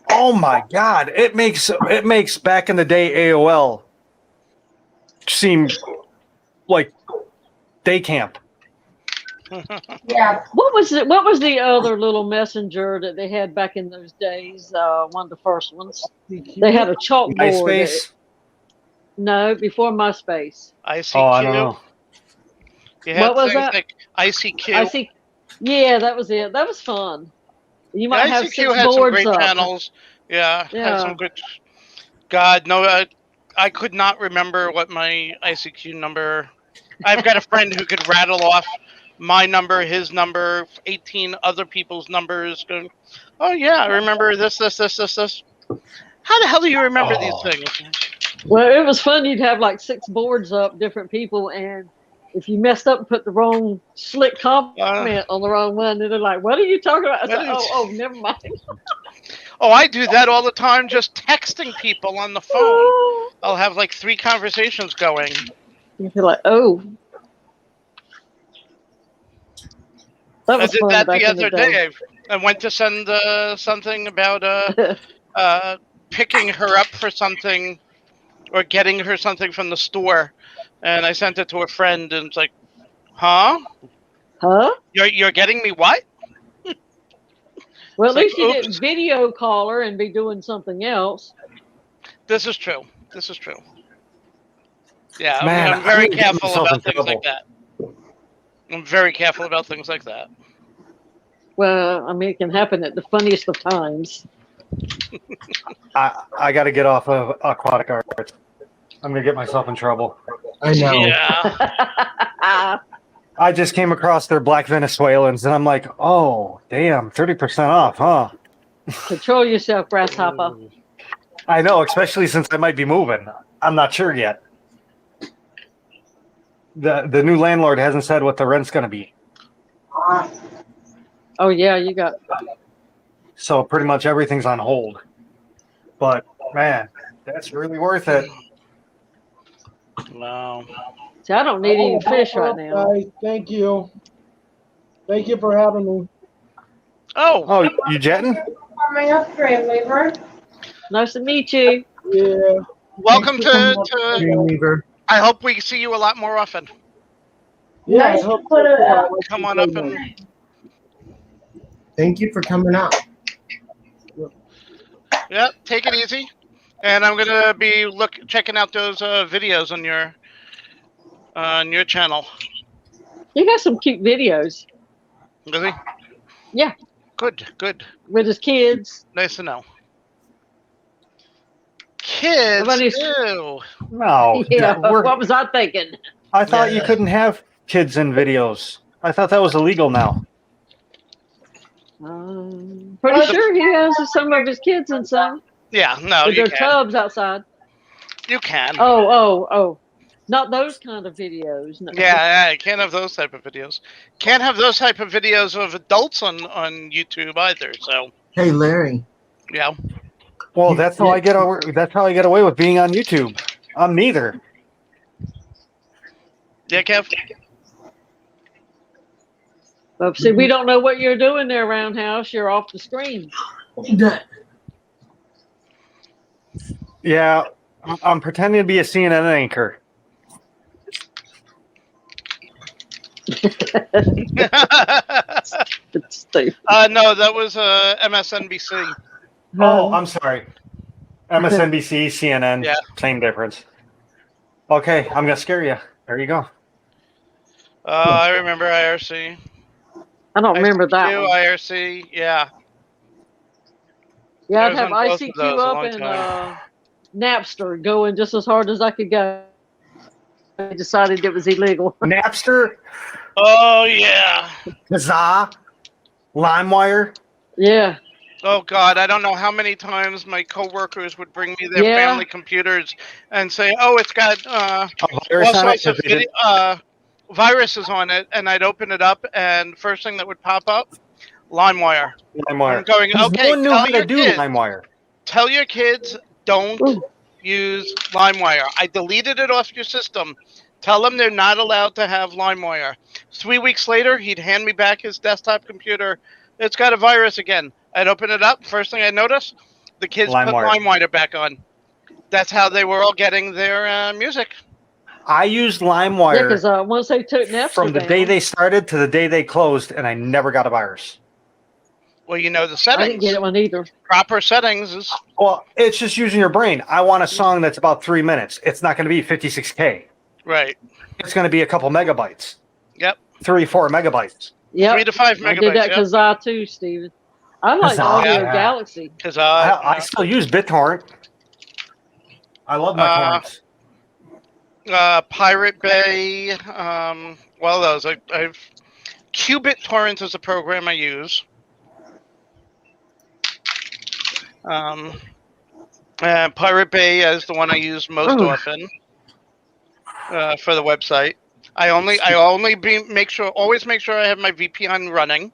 Oh my God! It makes back in the day AOL seem like day camp. Yeah. What was the other little messenger that they had back in those days? One of the first ones. They had a chalkboard. MySpace. No, before MySpace. ICQ. Oh, I don't know. You had What was things that? like ICQ. I see. Yeah, that was it. That was fun. You might have ICQ 6 had some boards great up. channels. Yeah, Yeah. had some good. God, no, I could not remember what my ICQ number. I've got a friend who could rattle off my number, his number, 18 other people's numbers. Going, oh yeah, I remember this. How the hell do you remember these things? Well, it was fun. You'd have like 6 boards up, different people, and if you messed up and put the wrong slick comment on the wrong one, then they're like, "What are you talking about?" I said, "Oh, never mind." Oh, I do that all the time, just texting people on the phone. I'll have like 3 conversations going. You're like, "Oh." That I was did fun that back the in other day. I went to send something about picking her up for something or getting her something from the store, and I sent it to a friend, and it's like, huh? Huh? You're getting me what? Well, at It's least like, you didn't video call her and be doing something else. This is true. Yeah, Man, I'm very I get careful myself about in things trouble. like that. I'm very careful about things like that. Well, I mean, it can happen at the funniest of times. I got to get off of aquatic arts. I'm gonna get myself in trouble. I know. Yeah. I just came across their black Venezuelans, and I'm like, oh, damn, 30% off, huh? Control yourself, grasshopper. I know, especially since I might be moving. I'm not sure yet. The new landlord hasn't said what the rent's gonna be. Oh yeah, you got. So pretty much everything's on hold. But man, that's really worth it. No. See, I don't need any fish right now. Guys, thank you. Thank you for having me. Oh, You jetting? Coming up, Dreamweaver. Nice to meet you. Yeah. welcome Thanks for coming up. to. Dreamweaver. I hope we see you a lot more often. Yeah, Nice I to hope put it so. up. Come on up and. Thank you for coming out. Yeah, take it easy. And I'm gonna be checking out those videos on your channel. You got some cute videos. Does he? Yeah, Good. with his kids. Nice to know. Kids. Nobody's- Ew. No. Yeah. What was I thinking? I thought Yeah. you couldn't have kids in videos. I thought that was illegal now. Pretty sure he has some of his kids in some. Yeah, no, With you their can. tubs outside. You can. Oh. Not those kind of videos. No. Yeah, you can't have those type of videos. Can't have those type of videos of adults on YouTube either. So Hey, Larry. yeah. Well, that's how I get over. That's how I get away with being on YouTube. I'm neither. Yeah, Kev. But see, we don't know what you're doing there, Roundhouse. You're off the screen. Yeah, I'm pretending to be a CNN anchor. It's stupid. No, that was MSNBC. Oh, I'm sorry. MSNBC, CNN, Yeah. same difference. Okay, I'm gonna scare you. There you go. I remember IRC. I don't remember that ICQ, one. IRC, yeah. Yeah, I I'd was have on both of ICQ those a up long and time. Napster going just as hard as I could go. I decided it was illegal. Napster, Oh, yeah. Kazaa, LimeWire. Yeah, Oh, God, I don't know how many times my coworkers would bring me their Yeah. family computers and say, oh, it's got A all virus on it, sorts of 'cause they did- viruses on it, and I'd open it up, and first thing that would pop up, LimeWire. LimeWire. I'm going, 'Cause okay, no one knew tell how your to do kids. LimeWire. Tell your kids don't Ooh. use LimeWire. I deleted it off your system. Tell them they're not allowed to have LimeWire. 3 weeks later, he'd hand me back his desktop computer. It's got a virus again. I'd open it up. First thing I noticed, the kids put LimeWire. LimeWire back on. That's how they were all getting their music. I used Yeah, LimeWire because once they took Napster from the down, day they started to the day they closed, and I never got a virus. Well, you know the I settings. didn't get it one either. Proper settings is Well, it's just using your brain. I want a song that's about 3 minutes. It's not going to be 56K. right. It's going to be a couple megabytes. Yep. 3-4 megabytes. 3 Yeah, to 5 I did megabytes. that Yep. Kazaa too, Steven. I like Kazaa, Audio yeah. Galaxy. Because I still use BitTorrent. I love my torrents. Pirate Bay. Well, those I've Qubit Torrent is a program I use. Pirate Bay is the one I use most Ooh. often for the website. I always make sure I have my VPN running.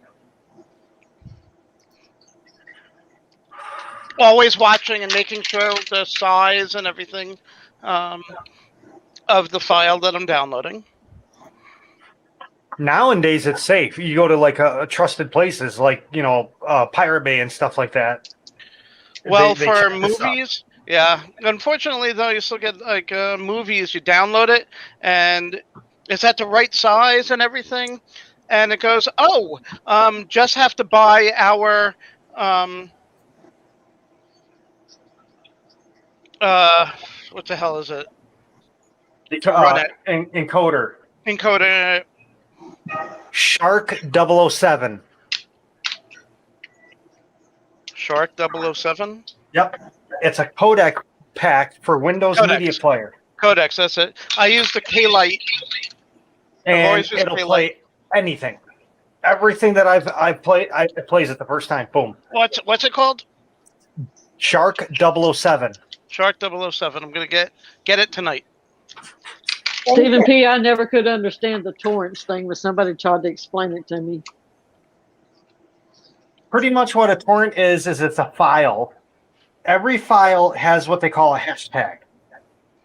Always watching and making sure the size and everything of the file that I'm downloading. Nowadays, it's safe. You go to like a trusted places like, Pirate Bay and stuff like that. Well, They for check this stuff. movies, yeah. Unfortunately, though, you still get like movies. You download it, and it's at the right size and everything, and it goes, "Oh, just have to buy our what the hell is it? To run it, Encoder. encoder." Shark 007. Shark 007? Yep. It's a codec pack for Windows Codecs. Media Player. Codecs, that's it. I use the K-Lite. And always used it'll K-Lite. play anything. Everything that I've played, it plays it the first time. Boom. What's it called? Shark 007. Shark 007. I'm gonna get it tonight. Stephen P., I never could understand the torrents thing when somebody tried to explain it to me. Pretty much what a torrent is it's a file. Every file has what they call a hashtag.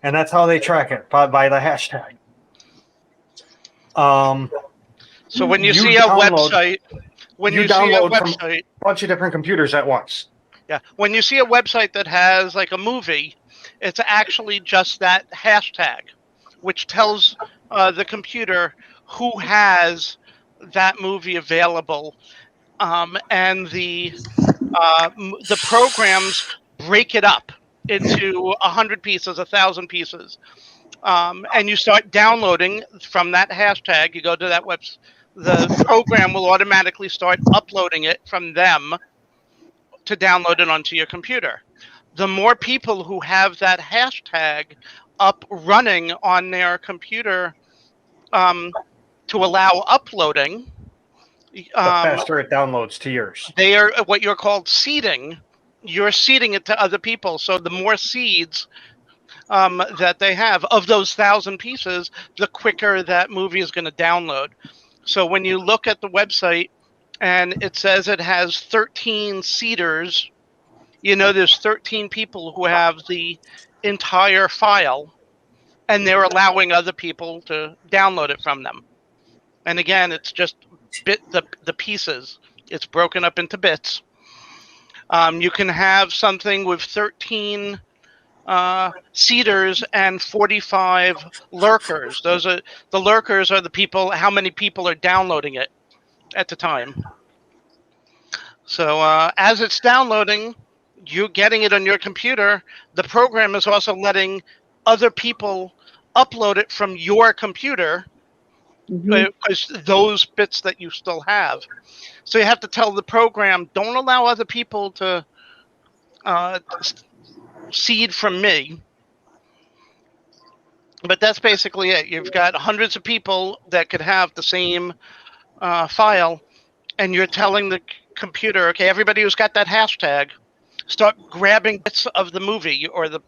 And that's how they track it, by the hashtag. So when you You see a download- website, a bunch of different computers at once. yeah, when you see a website that has like a movie, it's actually just that hashtag, which tells the computer who has that movie available, and the programs break it up into 100 pieces, 1,000 pieces, and you start downloading from that hashtag. You go to that website. The program will automatically start uploading it from them to download it onto your computer. The more people who have that hashtag up running on their computer to allow uploading, The faster it downloads to yours. they are what you're called seeding. You're seeding it to other people. So the more seeds that they have of those 1,000 pieces, the quicker that movie is going to download. So when you look at the website and it says it has 13 seeders, there's 13 people who have the entire file, and they're allowing other people to download it from them. And again, it's just the pieces. It's broken up into bits. You can have something with 13 seeders and 45 lurkers. The lurkers are the people. How many people are downloading it at the time? So as it's downloading, you're getting it on your computer. The program is also letting other people upload it from your computer, because those bits that you still have. So you have to tell the program, don't allow other people to seed from me. But that's basically it. You've got hundreds of people that could have the same file, and you're telling the computer, okay, everybody who's got that hashtag, start grabbing bits of the movie or the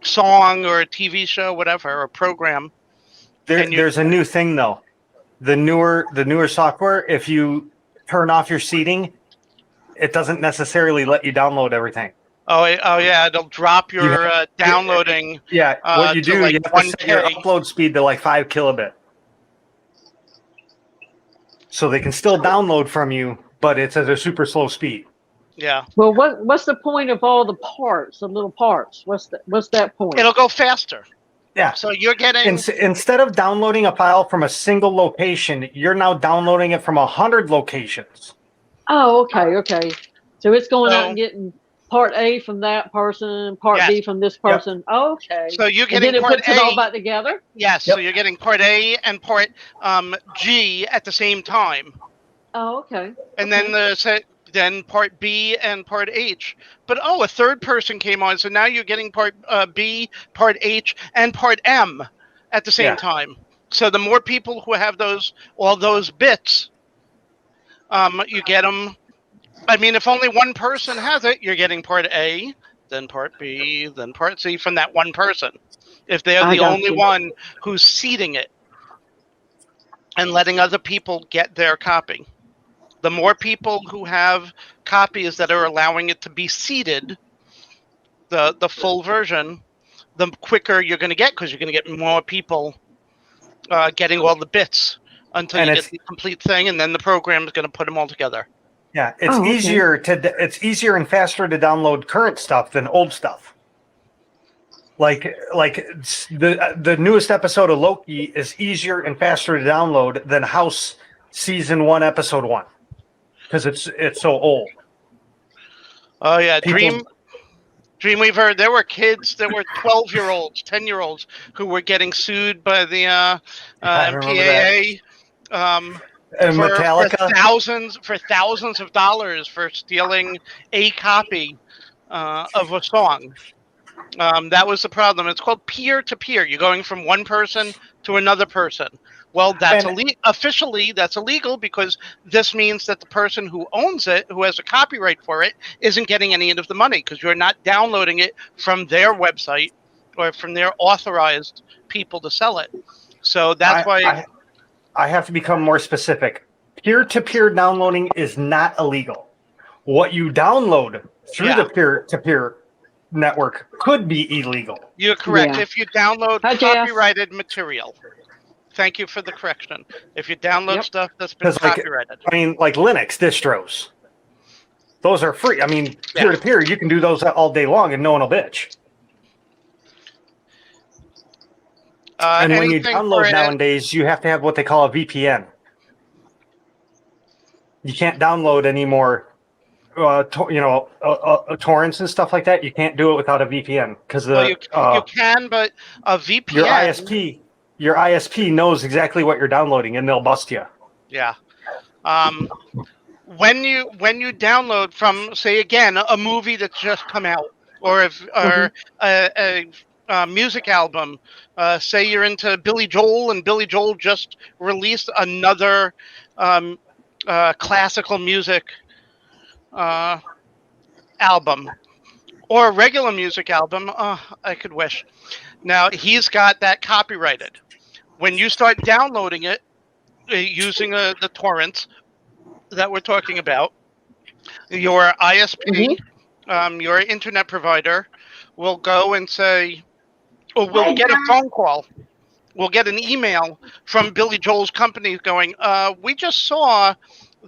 song or a TV show, whatever, or program. There's a new thing though. The newer software, if you turn off your seeding, it doesn't necessarily let you download everything. Oh yeah, it'll drop your downloading. Yeah, what you do, like you have to set your upload speed to like 5 kilobit. So they can still download from you, but it's at a super slow speed. Yeah. Well, what's the point of all the parts, the little parts? What's that point? It'll go faster. Yeah. So you're getting instead of downloading a file from a single location, you're now downloading it from 100 locations. Oh, okay. So it's going out and getting part A from that person, part B from this person. Yep. Okay. So you're getting and then part it puts it all back together? Yes. Yep. So you're getting part A and part G at the same time. Oh, okay. And then part B and part H. But a third person came on, so now you're getting part B, part H, and part M at the same time. So the more people who have all those bits, you get them. I mean, if only one person has it, you're getting part A, then part B, then part C from that one person. If they're the only one who's seeding it and letting other people get their copy. The more people who have copies that are allowing it to be seeded, the full version, the quicker you're going to get, because you're going to get more people getting all the bits until you get the complete thing, and then the program is going to put them all together. Yeah, it's easier and faster to download current stuff than old stuff. Like the newest episode of Loki is easier and faster to download than House Season 1, Episode 1. Because it's so old. Oh yeah, Dreamweaver. There were kids that were 12-year-olds, 10-year-olds who were getting sued by the MPAA and Metallica for thousands of dollars for stealing a copy of a song. That was the problem. It's called peer-to-peer. You're going from one person to another person. Well, that's officially that's illegal, because this means that the person who owns it, who has a copyright for it, isn't getting any of the money, because you're not downloading it from their website or from their authorized people to sell it. So that's why I have to become more specific. Peer-to-peer downloading is not illegal. What you download through the peer-to-peer network could be illegal. You're correct. If you download copyrighted material. Thank you for the correction. If you download stuff that's been copyrighted. Like Linux distros. Those are free. I mean, peer-to-peer, you can do those all day long and no one will bitch. And when you download nowadays, you have to have what they call a VPN. You can't download any more, torrents and stuff like that. You can't do it without a VPN, because you can, but a VPN. Your ISP knows exactly what you're downloading, and they'll bust you. Yeah. When you download from, say again, a movie that's just come out, or a music album, say you're into Billy Joel, and Billy Joel just released another classical music album, or a regular music album. I could wish. Now he's got that copyrighted. When you start downloading it using the torrents that we're talking about, your ISP, your internet provider, will go and say, or we'll get a phone call, we'll get an email from Billy Joel's company going, we just saw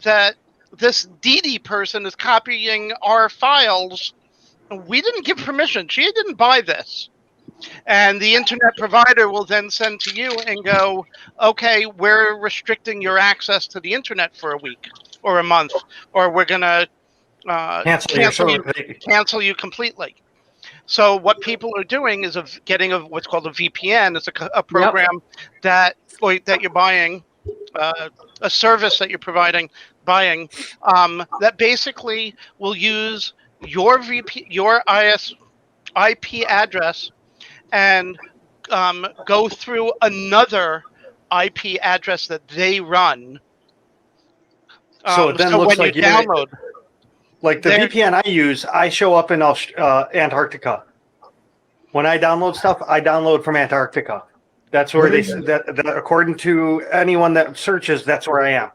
that this Dee person is copying our files. We didn't give permission. She didn't buy this. And the internet provider will then send to you and go, okay, we're restricting your access to the internet for a week or a month, or we're going to cancel you completely. So what people are doing is getting what's called a VPN. It's a program that you're buying, a service that you're buying, that basically will use your IP address and go through another IP address that they run. So it then looks like download. Like the VPN I use, I show up in Antarctica. When I download stuff, I download from Antarctica. That's where that according to anyone that searches, that's where I am.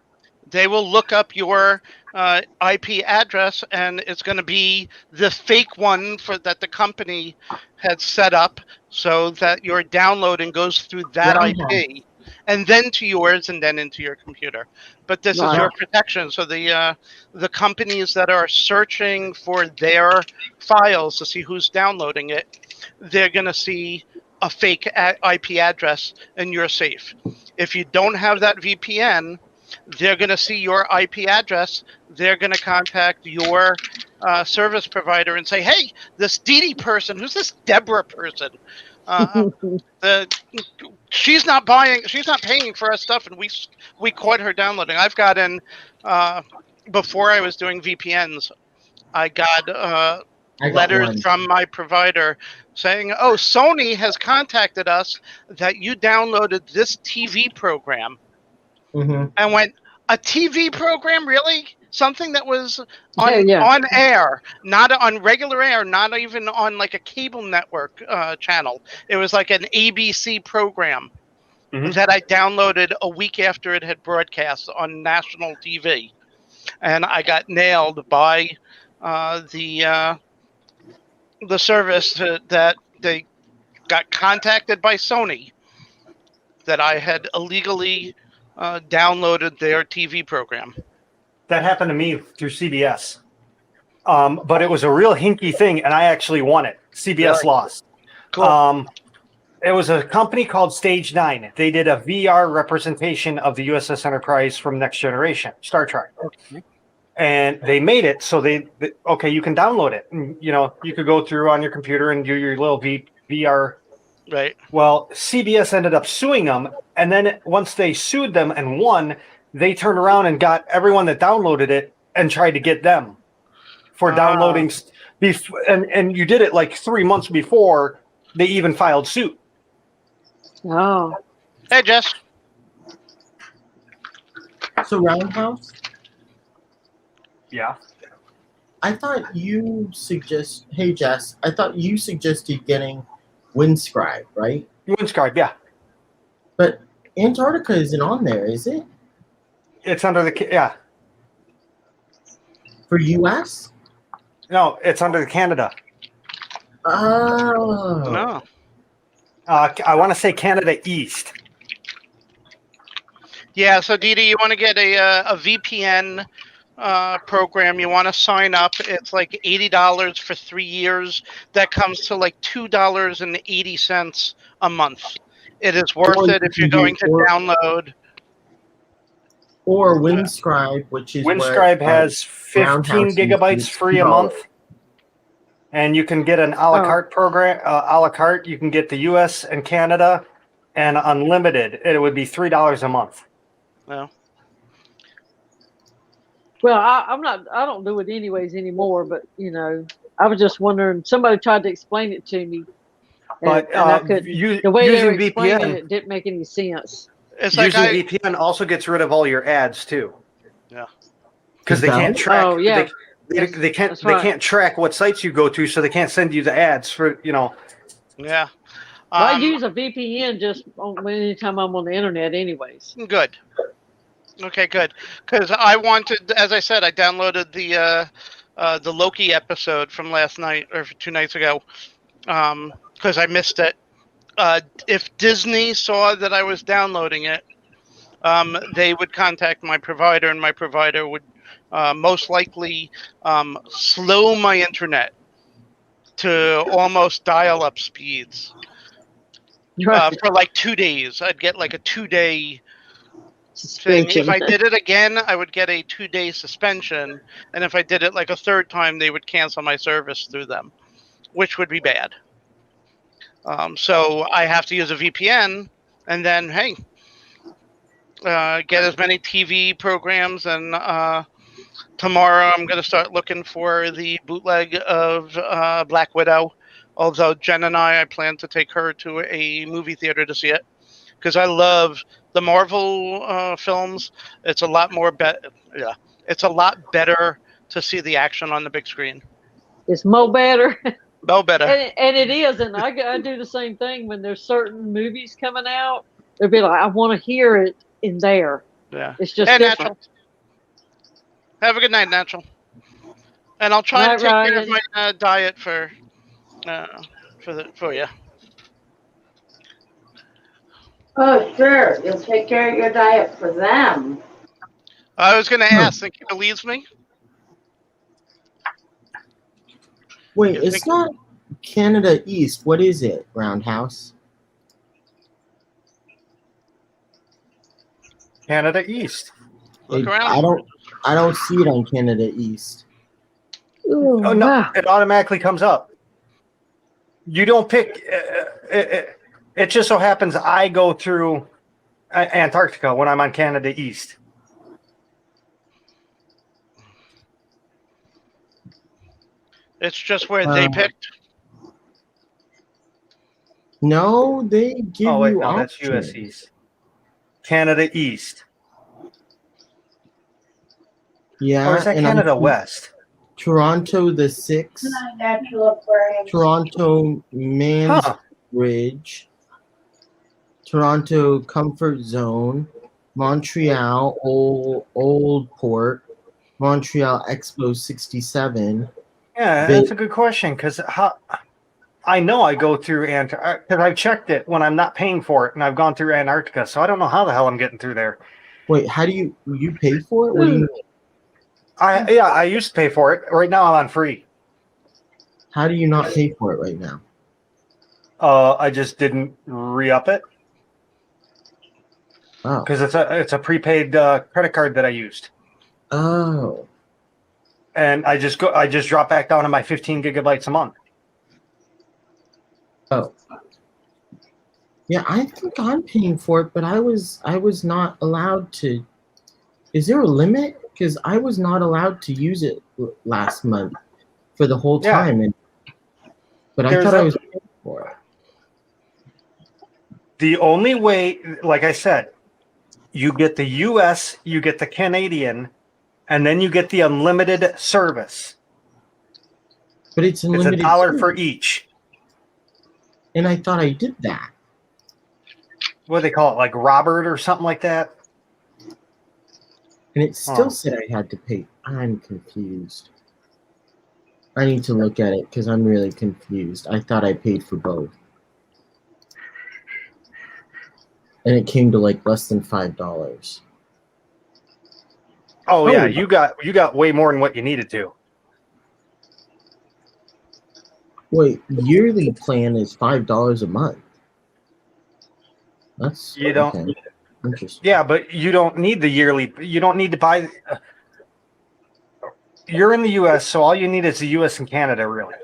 They will look up your IP address, and it's going to be the fake one that the company had set up, so that your downloading goes through that IP, and then to yours, and then into your computer. But this is your protection. So the companies that are searching for their files to see who's downloading it, they're going to see a fake IP address, and you're safe. If you don't have that VPN, they're going to see your IP address. They're going to contact your service provider and say, hey, this Dee person, who's this Deborah person? She's not paying for our stuff, and we caught her downloading. I've gotten, before I was doing VPNs, I got letters from my provider saying, oh, Sony has contacted us that you downloaded this TV program. Mm-hmm. And went, a TV program, really? Something that was on air, not on regular air, not even on like a cable network channel. It was like an ABC program that I downloaded a week after it had broadcast on national TV, and I got nailed by the service that they got contacted by Sony that I had illegally downloaded their TV program. That happened to me through CBS. But it was a real hinky thing, and I actually won it. CBS lost. Cool. It was a company called Stage 9. They did a VR representation of the USS Enterprise from Next Generation, Star Trek. Okay. And they made it so they you can download it. And, you could go through on your computer and do your little VR. Right. Well, CBS ended up suing them, and then once they sued them and won, they turned around and got everyone that downloaded it and tried to get them for downloading. And you did it like 3 months before they even filed suit. Oh. Hey, Jess. So Roundhouse? Yeah. I thought you Hey, Jess. I thought you suggested getting Windscribe, right? Windscribe, yeah. But Antarctica isn't on there, is it? It's under the For US? No, it's under the Canada. Oh. No. I want to say Canada East. Yeah, so Dee, you want to get a VPN program. You want to sign up. It's like $80 for 3 years. That comes to like $2.80 a month. It is worth it if you're going to download. Or Windscribe, which is Windscribe has 15 gigabytes free a month. And you can get an a la carte program. A la carte, you can get the U.S. and Canada, and unlimited. It would be $3 a month. Well, I don't do it anyways anymore. But I was just wondering. Somebody tried to explain it to me, and I could. The way they were explaining it didn't make any sense. It's using VPN also gets rid of all your ads too. Yeah, because they can't track. Oh yeah. They can't track what sites you go to, so they can't send you the ads for. Yeah. I use a VPN just anytime I'm on the internet, anyways. Good. Okay, good. Because I wanted, as I said, I downloaded the Loki episode from last night or 2 nights ago because I missed it. If Disney saw that I was downloading it, they would contact my provider, and my provider would most likely slow my internet to almost dial-up speeds Right. for like 2 days. I'd get like a 2-day thing. Suspension. If I did it again, I would get a 2-day suspension, and if I did it like a third time, they would cancel my service through them, which would be bad. So I have to use a VPN, and then hey, get as many TV programs. And tomorrow I'm going to start looking for the bootleg of Black Widow. Although Jen and I plan to take her to a movie theater to see it, because I love the Marvel films. It's a lot more yeah, it's a lot better to see the action on the big screen. It's more better. No better. And it is. And I do the same thing when there's certain movies coming out. They'll be like, I want to hear it in there. Yeah. It's just Hey, different. Natural. Have a good night, Natural. And I'll try Night, to take care Ryan. of my diet for you. Oh, sure. You'll take care of your diet for them. I was going to ask, think he believes me? Wait, You it's think- not Canada East. What is it, Roundhouse? Canada East. Look around. I don't see it on Canada East. Ooh, Oh no, wow. it automatically comes up. You don't pick. It just so happens I go through Antarctica when I'm on Canada East. It's just where they picked. No, they give Oh wait, you no, that's options. US East. Canada East. Yeah, Or is that and I Canada see West? Toronto the 6th, Natural Aquarium. Toronto Mansbridge, Toronto Comfort Zone, Montreal Old Port, Montreal Expo 67. Yeah, that's a good question because I know I go through Antarctica because I've checked it when I'm not paying for it, and I've gone through Antarctica, so I don't know how the hell I'm getting through there. Wait, how do you pay for it? What do you mean? I used to pay for it. Right now I'm on free. How do you not pay for it right now? I just didn't re-up it Oh. because it's a prepaid credit card that I used, Oh. and I just drop back down to my 15 gigabytes a month. Oh. Yeah, I think I'm paying for it, but I was not allowed to. Is there a limit? Because I was not allowed to use it last month for the whole Yeah. time, but I There's thought I a- was paying for it. The only way, like I said, you get the US, you get the Canadian, and then you get the unlimited service. But it's It's unlimited. $1 for service, each. and I thought I did that. What do they call it? Like Robert or something like that? And it still Oh. said I had to pay. I'm confused. I need to look at it because I'm really confused. I thought I paid for both. And it came to like less than $5. Oh yeah, Oh. you got way more than what you needed to. Wait, yearly plan is $5 a month. That's You don't- okay. Interesting. Yeah, but you don't need the yearly. You don't need to buy. You're in the U.S., so all you need is the U.S. and Canada, really.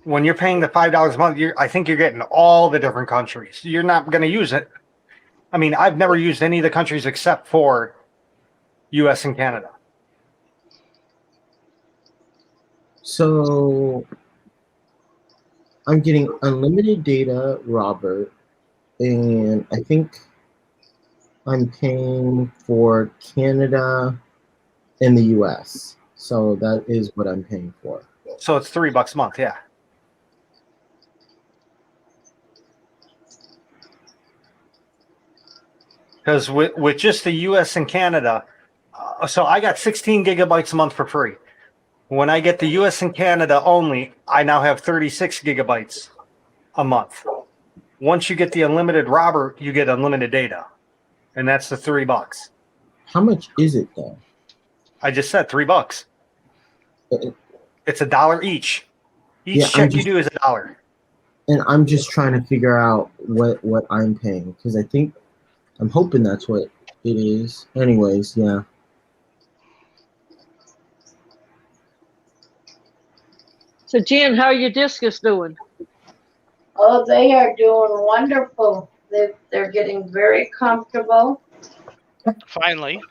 When you're paying the $5 a month, I think you're getting all the different countries. You're not going to use it. I mean, I've never used any of the countries except for U.S. and Canada. So I'm getting unlimited data, Robert, and I think I'm paying for Canada and the US. So that is what I'm paying for. So it's $3 a month, yeah. Because with just the U.S. and Canada, so I got 16 gigabytes a month for free. When I get the U.S. and Canada only, I now have 36 gigabytes a month. Once you get the unlimited Robert, you get unlimited data, and that's the $3. How much is it though? I just said $3. Uh, It's $1 each. Each Yeah, check you do is $1. And I'm just trying to figure out what I'm paying because I'm hoping that's what it is. Anyways, yeah. So, Jen, how are your discus doing? Oh, they are doing wonderful. They're getting very comfortable. Finally.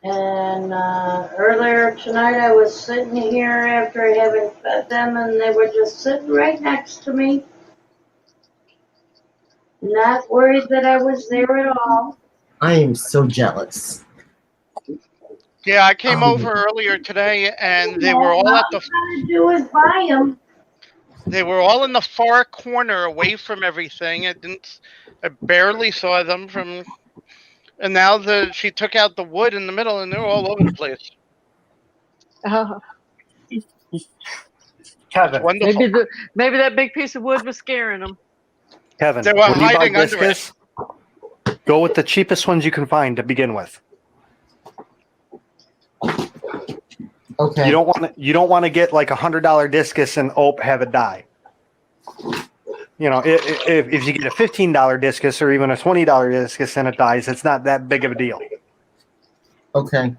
And earlier tonight, I was sitting here after having fed them, and they were just sitting right next to me. Not worried that I was there at all. I am so jealous. Yeah, I came Oh, over earlier today, and they were All all at you the. gotta do is buy them. They were all in the far corner, away from everything. I barely saw them from. And now she took out the wood in the middle, and they're all over the place. Uh, It's Kevin, wonderful. maybe that big piece of wood was scaring them. Kevin, They were when you buy hiding under it. discus, go with the cheapest ones you can find to begin with. okay. You don't want to get like $100 discus and have it die. You know, if you get a $15 discus or even a $20 discus and it dies, it's not that big of a deal. Okay.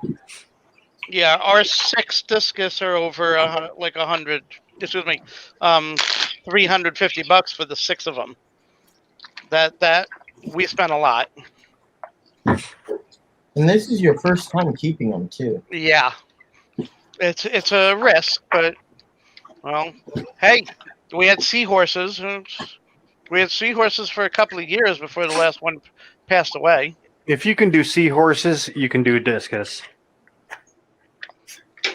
Yeah, our 6 discus are over like 100. Excuse me, $350 for the 6 of them. That we spent a lot. And this is your first time keeping them too. Yeah, it's a risk, but well, hey, we had seahorses. We had seahorses for a couple of years before the last one passed away. If you can do seahorses, you can do discus.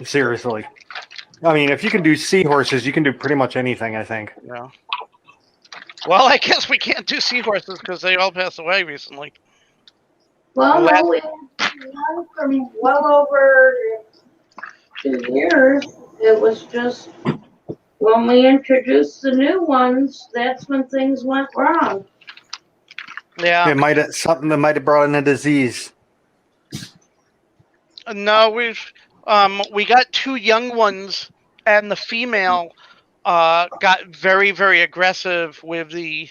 Seriously. I mean, if you can do seahorses, you can do pretty much anything, I think. Yeah. Well, I guess we can't do seahorses because they all passed away recently. Well, Last- no, we had one from well over 2 years. It was just when we introduced the new ones, that's when things went wrong. Yeah. It might have something that might have brought in a disease. No, we got 2 young ones, and the female got very, very aggressive with the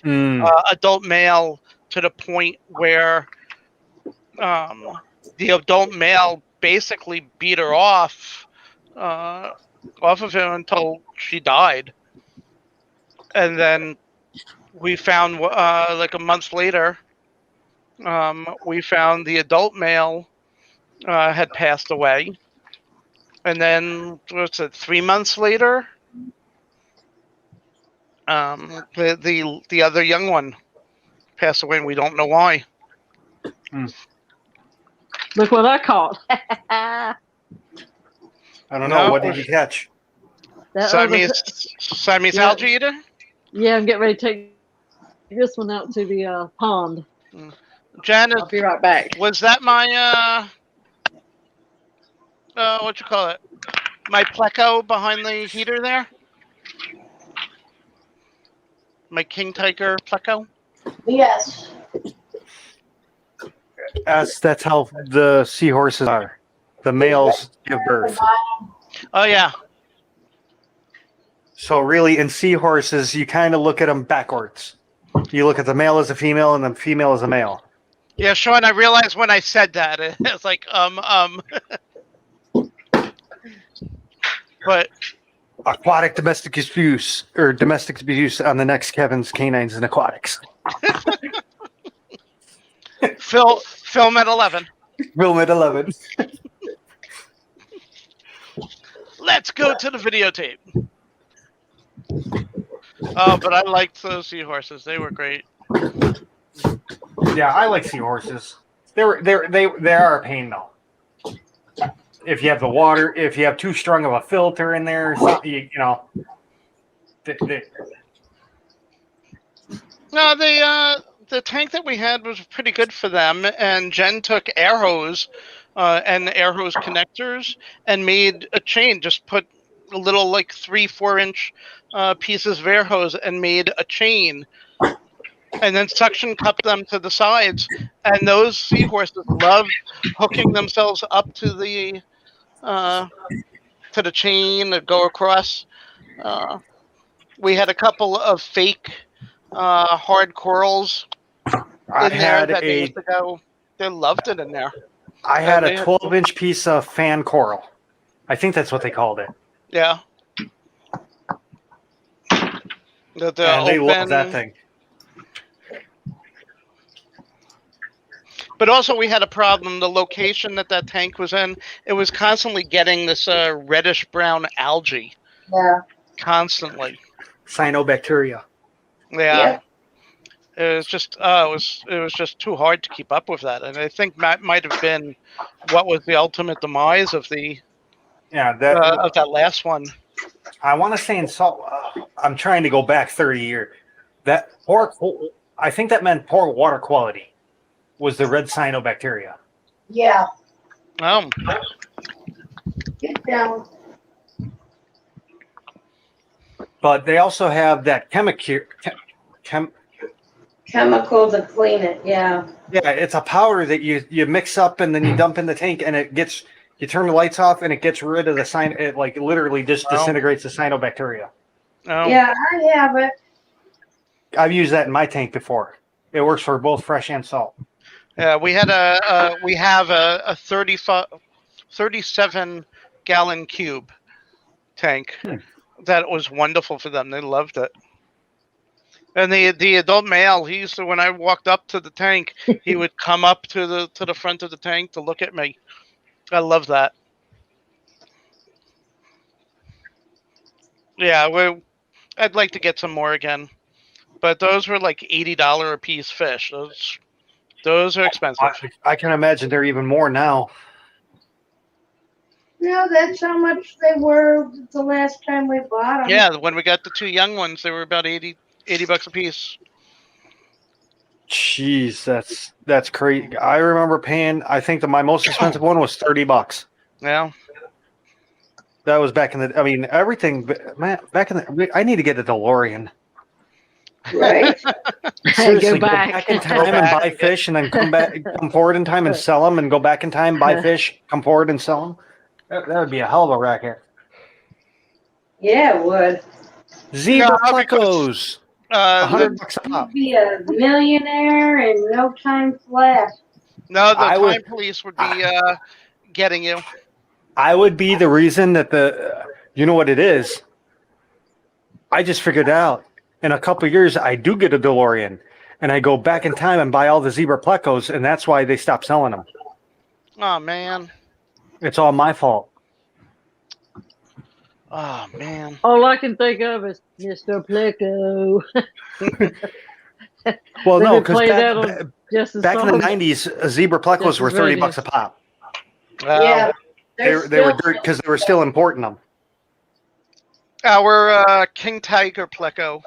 adult male to the point where the adult male basically beat her off of him until she died. And then we found like a month later, we found the adult male had passed away. And then, what's it, 3 months later, the other young one passed away, and we don't know why. Look what I caught. I don't know. No. What did you catch? That other- Siamese Yeah. algae eater? yeah, I'm getting ready to take this one out to the pond. Janet, I'll be right back. was that my, what you call it? My pleco behind the heater there? My king tiger pleco? Yes. That's how the seahorses are. The males give birth. Oh, yeah. So really, in seahorses, you kind of look at them backwards. You look at the male as a female and the female as a male. Yeah, Sean, I realized when I said that, it's like, But Aquatic domestic abuse or domestic abuse on the next Kevin's Canines and Aquatics. film at 11. Film at 11. Let's go to the videotape. Oh, but I liked those seahorses. They were great. Yeah, I like seahorses. They are a pain though. If you have the water, if you have too strong of a filter in there, you know. No, the tank that we had was pretty good for them, and Jen took air hose and air hose connectors and made a chain. Just put a little like 3-4 inch pieces of air hose and made a chain and then suction cup them to the sides. And those seahorses love hooking themselves up to the chain that go across. We had a couple of fake hard corals I in there had that they a used to go. They loved it in there. I had they a had- 12-inch piece of fan coral. I think that's what they called it. Yeah. The And they love open- that thing. But also, we had a problem. The location that tank was in, it was constantly getting this reddish brown algae. Yeah. Constantly. Cyanobacteria. Yeah. It was just it was just too hard to keep up with that, and I think that might have been what was the ultimate demise of the Yeah, of that last one. I want to say in salt. I'm trying to go back 30 years. That poor, I think that meant poor water quality was the red cyanobacteria. Yeah. Oh, Get down. But they also have that chemical. Chemical to clean it. Yeah. Yeah, it's a powder that you mix up and then you dump in the tank, and you turn the lights off and it gets rid of the cyan. It like literally just disintegrates the cyanobacteria. oh. Yeah, I have it. I've used that in my tank before. It works for both fresh and salt. Yeah, we have a 37-gallon cube tank that was wonderful for them. They loved it. And the adult male, he used to, when I walked up to the tank, he would come up to the front of the tank to look at me. I love that. Yeah, I'd like to get some more again, but those were like $80 a piece fish. Those are expensive. I can imagine they're even more now. No, that's how much they were the last time we bought them. Yeah, when we got the two young ones, they were about $80 a piece. Jeez, that's crazy. I remember paying. I think my most expensive one was $30. Yeah. That was back in the. I mean, everything. Man, back in the. I need to get a DeLorean. Right. Seriously, Go back. in time and buy fish, and then come forward in time and sell them, and go back in time, buy fish, come forward and sell them. That would be a hell of a racket. Yeah, it would. Zebra No, plecos, $100 a pop. You'd be a millionaire in no time flat. No, the I time would- police would be getting you. I would be the reason that you know what it is. I just figured it out. In a couple of years, I do get a DeLorean, and I go back in time and buy all the zebra plecos, and that's why they stopped selling them. Oh man. It's all my fault. Oh man. All I can think of is Mr. Pleco. Well, They no, would play that because on just as back in the songs. 90s, zebra plecos Just were as $30 radios. a pop. Yeah. They were dirt because they were still importing them. Our King Tiger pleco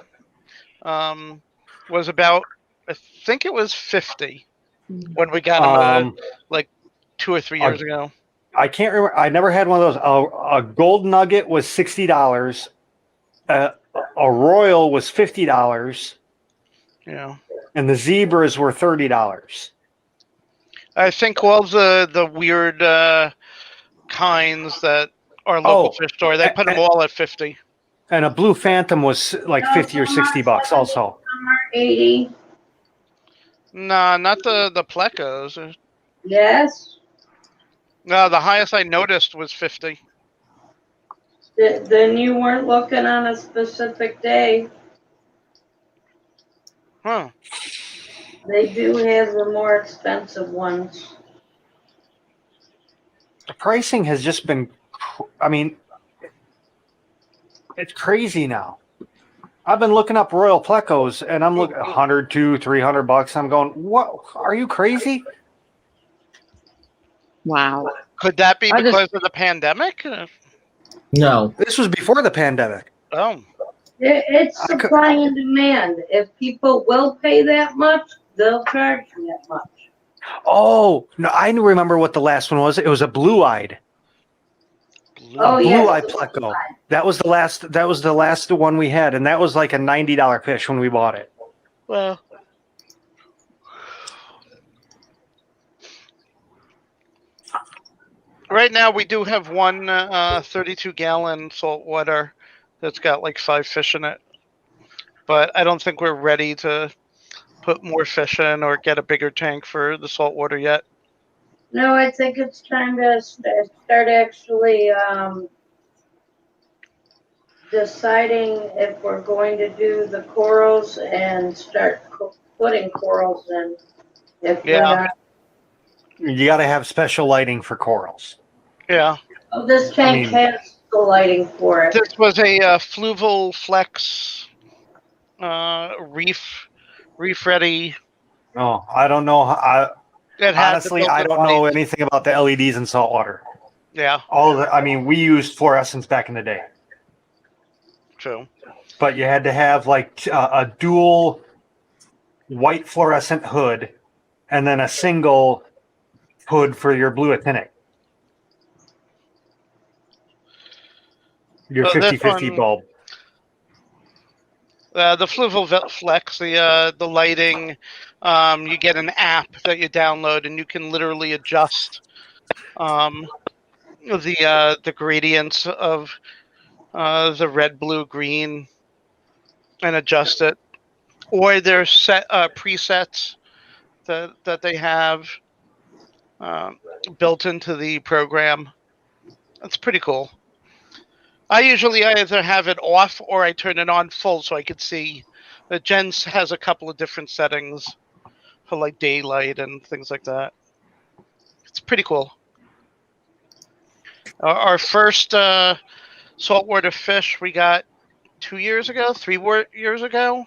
was about, I think it was 50 when we got them like 2 or 3 years ago. I can't remember. I never had one of those. A gold nugget was $60. A royal was $50, Yeah. and the zebras were $30. I think all the weird kinds that our local fish store, they put them all at 50. And a blue phantom was like 50 or $60 also. 80. Nah, not the plecos. Yes. No, the highest I noticed was 50. Then you weren't looking on a specific day. Huh. They do have the more expensive ones. The pricing has just been, I mean, it's crazy now. I've been looking up royal plecos, and I'm looking $100, $200, $300. I'm going, what? Are you crazy? Wow. Could that be I because of the pandemic? No. This was before the pandemic. Oh. It's supply and demand. If people will pay that much, they'll charge you that much. Oh no, I remember what the last one was. It was a blue-eyed. Oh, yeah. Blue-eyed pleco. That was the last. That was the last one we had, and that was like a $90 fish when we bought it. Well, Right now, we do have one 32-gallon saltwater that's got like 5 fish in it. But I don't think we're ready to put more fish in or get a bigger tank for the saltwater yet. No, I think it's time to start actually deciding if we're going to do the corals and start putting corals in. If we're Yeah. not. You got to have special lighting for corals. Yeah. Oh, this tank has the lighting for it. This was a Fluval Flex reef ready. Oh, I don't know. Honestly, I don't know anything about the LEDs in saltwater. Yeah. We used fluorescence back in the day. True. But you had to have like a dual white fluorescent hood and then a single hood for your blue actinic. Your 50-50 bulb. The Fluval Flex, the lighting, you get an app that you download, and you can literally adjust the gradients of the red, blue, green, and adjust it. Or there's set presets that they have built into the program. That's pretty cool. I usually either have it off or I turn it on full so I could see. But Jen has a couple of different settings for like daylight and things like that. It's pretty cool. Our first saltwater fish we got 3 years ago,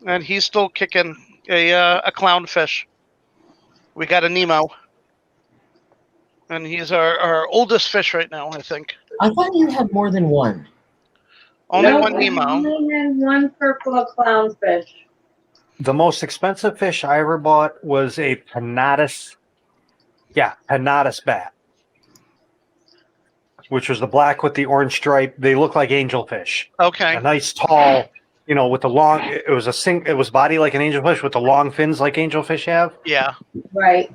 and he's still kicking a clownfish. We got a Nemo, and he's our oldest fish right now, I think. I thought you had more than one. Only one Nemo. Only had one purple clownfish. The most expensive fish I ever bought was a Panatus. Yeah, Panatus bat, which was the black with the orange stripe. They look like angelfish. Okay. A nice tall, with the long. It was body like an angelfish with the long fins like angelfish have. Yeah. Right.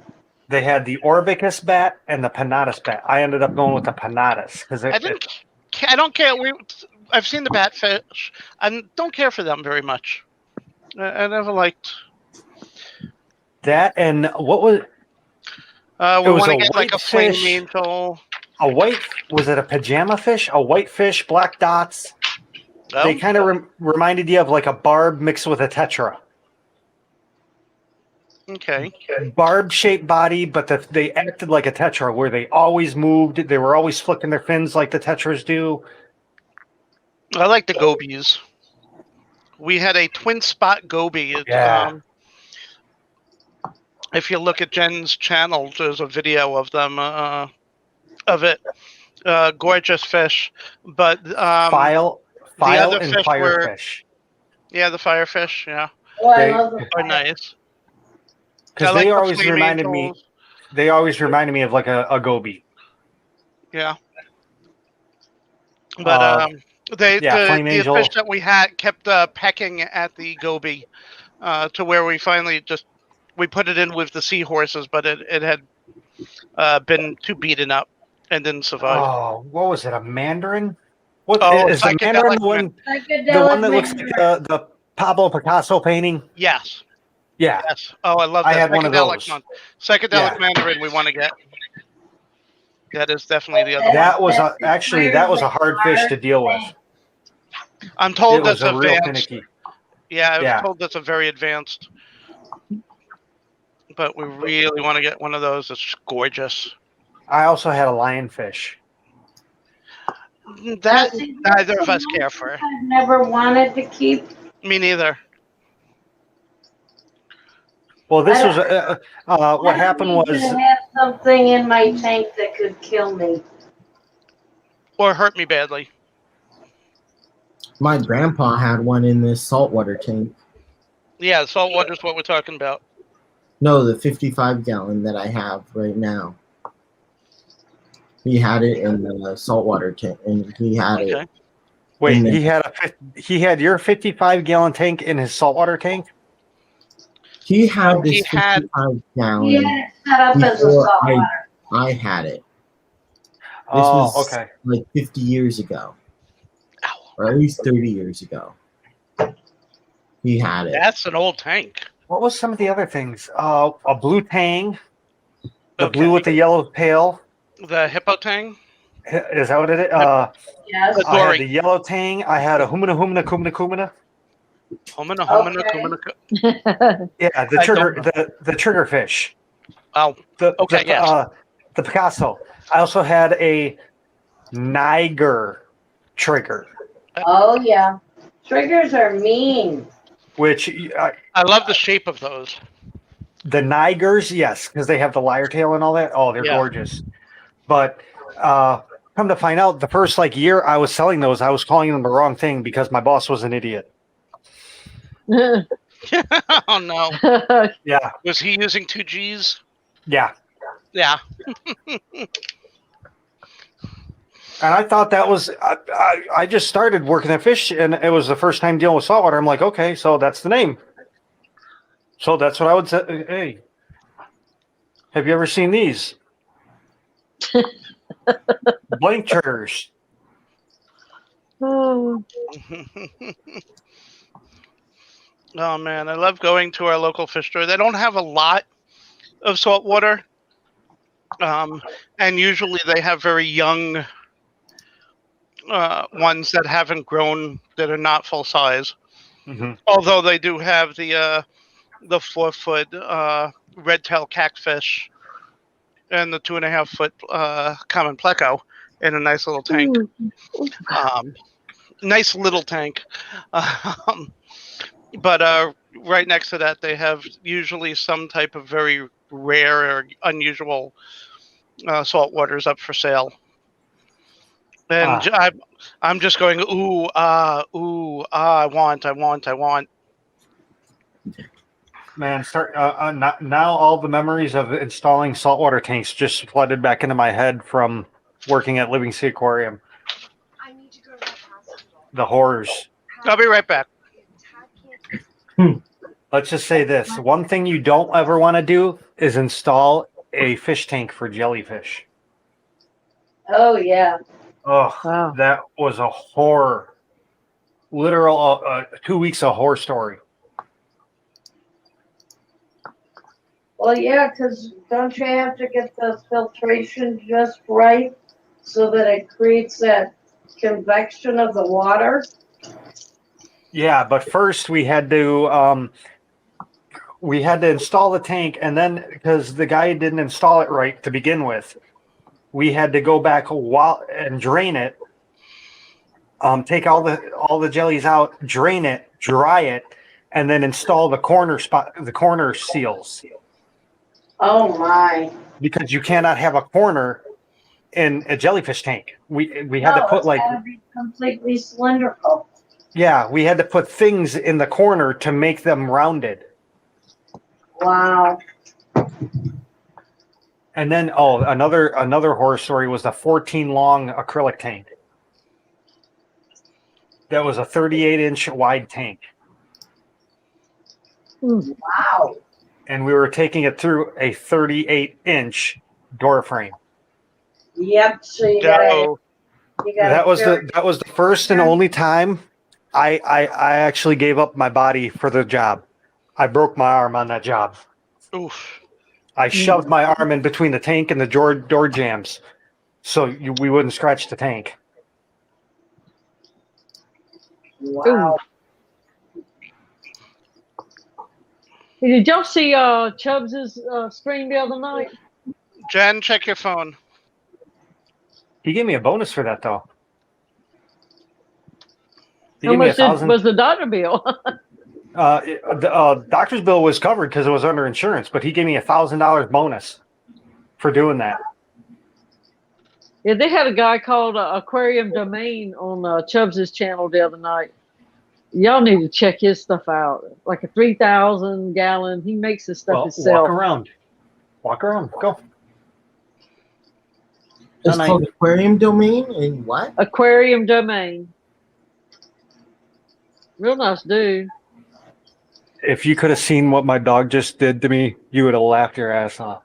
They had the Orbicus bat and the Panatus bat. I ended up going with the Panatus because I don't care. I've seen the batfish. I don't care for them very much. I never liked that. And what was? We want to get like a flame angel. Was it a pajama fish? A white fish, black dots. Oh. They kind of reminded you of like a barb mixed with a tetra. Okay. Barb-shaped body, but they acted like a tetra, where they always moved. They were always flicking their fins like the tetras do. I like the gobies. We had a twin spot goby. Yeah. If you look at Jen's channel, there's a video of them, of it. Gorgeous fish, but file and fish firefish. Yeah, the firefish. Yeah. Oh, I love the are nice. Because they always reminded me. They always reminded me of like a goby. Yeah. But the fish that we had kept pecking at the goby to where we finally we put it in with the seahorses, but it had been too beaten up and didn't survive. Oh, what was it? A mandarin? What is the mandarin the one that looks like the Pablo Picasso painting? Yes. Yeah. Yes. Oh, I love that. I had one of those. Psychedelic mandarin we want to get. That is definitely the other one. That was a hard fish to deal with. I'm told that's advanced. Real finicky. Yeah, I was told that's a very advanced. But we really want to get one of those. It's gorgeous. I also had a lionfish. That neither of us care for. I've never wanted to keep. Me neither. Well, this was what happened was. I have something in my tank that could kill me or hurt me badly. My grandpa had one in this saltwater tank. Yeah, saltwater is what we're talking about. No, the 55-gallon that I have right now. He had it in the saltwater tank, and he had it. Wait, he had your 55-gallon tank in his saltwater tank? He had this 55-gallon. He had it set up as a saltwater. I had it. This Oh, was okay. like 50 years ago, Ow. or at least 30 years ago. He had it. That's an old tank. What was some of the other things? A blue tang, the Okay. blue with the yellow tail. The hippo tang? Is that what it is? Yes. The I had dory. the yellow tang. I had a humana humana kumana kumana. Homina, homina, Okay. kumina. Yeah, the I trigger, don't know. the trigger fish. Oh, Okay, yes. The Picasso. I also had a Niger trigger, Oh yeah. Triggers are mean. which I love the shape of those. the Nigers, yes, because they have the lyre tail and all that. Oh, they're Yeah. gorgeous. But come to find out, the first year I was selling those, I was calling them the wrong thing because my boss was an idiot. Oh no. Yeah, Was he using 2Gs? yeah. Yeah. And I thought that was, I just started working at fish and it was the first time dealing with saltwater. I'm like, okay, so that's the name. So that's what I would say. Hey, have you ever seen these? Blank triggers. Oh, Oh man, I love going to our local fish store. They don't have a lot of salt water. And usually they have very young ones that haven't grown, that are not full size. Mhm. Although they do have the 4-foot red tail catfish and the 2.5-foot common pleco in a nice little tank. Nice little tank. But right next to that, they have usually some type of very rare or unusual salt waters up for sale. And I'm just going, I want. Man, now all the memories of installing saltwater tanks just flooded back into my head from working at Living Sea Aquarium. I need to go to the hospital. The horrors. I'll be right back. Let's just say this. One thing you don't ever want to do is install a fish tank for jellyfish. Oh yeah. Oh, wow. that was a horror. Literal 2 weeks of horror story. Well, yeah, because don't you have to get the filtration just right so that it creates that convection of the water? Yeah, but first we had to install the tank, and then because the guy didn't install it right to begin with, we had to go back and drain it. Take all the jellies out, drain it, dry it, and then install the corner seals. Oh my. Because you cannot have a corner in a jellyfish tank. We had to put it's gotta be completely cylindrical. yeah, we had to put things in the corner to make them rounded. Wow. And then another horror story was the 14 long acrylic tank. That was a 38-inch wide tank. Wow. And we were taking it through a 38-inch door frame. Yep. So you gotta. Go. That was the first and only time I actually gave up my body for the job. I broke my arm on that job. Oof. I shoved my arm in between the tank and the door jambs, so we wouldn't scratch the tank. Wow. Hey, did y'all see Chubbs's stream the other night? Jen, check your phone. He gave me a bonus for that, though. He How gave me much $1,000. was the doctor bill? The doctor's bill was covered because it was under insurance, but he gave me $1,000 bonus for doing that. Yeah, they had a guy called Aquarium Domain on Chubbs's channel the other night. Y'all need to check his stuff out. Like a 3,000 gallon. He makes this stuff himself. Walk around. Go. It's called Aquarium Domain and what? Aquarium Domain. Real nice dude. If you could have seen what my dog just did to me, you would have laughed your ass off.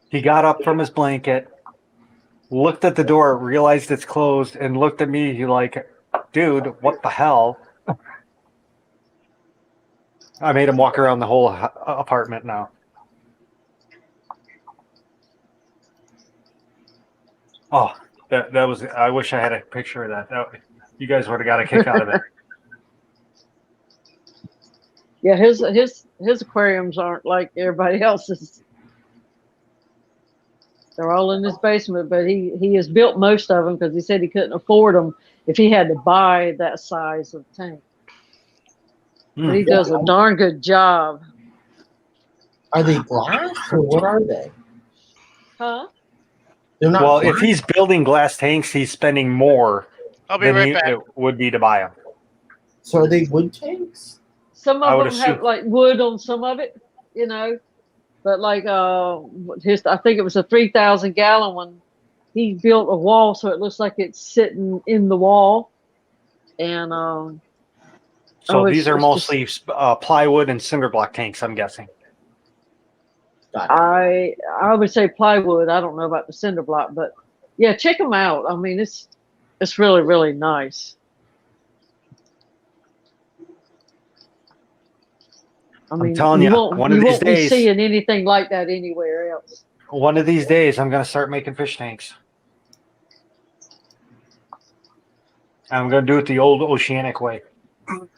He got up from his blanket, looked at the door, realized it's closed, and looked at me like, dude, what the hell? I made him walk around the whole apartment now. Oh, that was, I wish I had a picture of that. You guys would have got a kick out of it. Yeah, his aquariums aren't like everybody else's. They're all in his basement, but he has built most of them because he said he couldn't afford them if he had to buy that size of tank. But he does a darn good job. Are they glass or what are they? Huh? They're not. Well, glass? if he's building glass tanks, he's spending more I'll be than right back. it would be to buy them. So are they wood tanks? Some I of would them have assume. like wood on some of it, you know. But like I think it was a 3,000 gallon one. He built a wall so it looks like it's sitting in the wall, and So it's- these are it's mostly plywood and cinder block tanks, I'm guessing. Gotcha. I would say plywood. I don't know about the cinder block, but yeah, check them out. I mean, it's really, really nice. I mean, telling you, one of you these won't be days- seeing anything like that anywhere else. One of these days, I'm going to start making fish tanks. I'm going to do it the old oceanic way. How's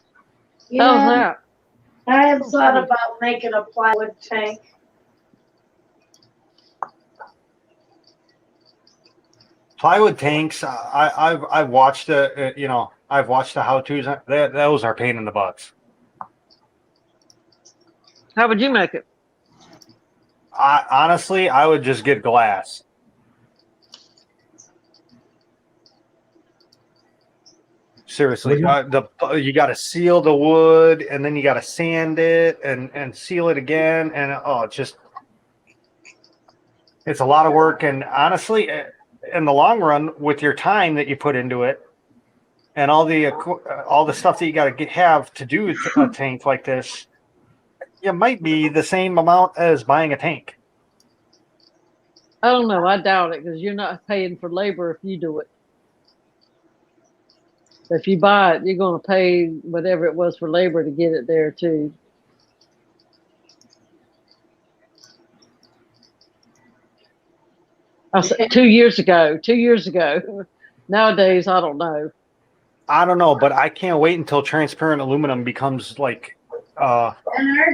Yeah, that? I had thought about making a plywood tank. Plywood tanks, I've watched I've watched the how-tos. Those are pain in the butts. How would you make it? Honestly, I would just get glass. Seriously, you got to seal the wood, and then you got to sand it and seal it again, and it's a lot of work. And honestly, in the long run, with your time that you put into it, and all the stuff that you got to have to do a tank like this, it might be the same amount as buying a tank. I don't know. I doubt it because you're not paying for labor if you do it. If you buy it, you're going to pay whatever it was for labor to get it there too. I said 2 years ago. 2 years ago. Nowadays, I don't know. I don't know, but I can't wait until transparent aluminum becomes like And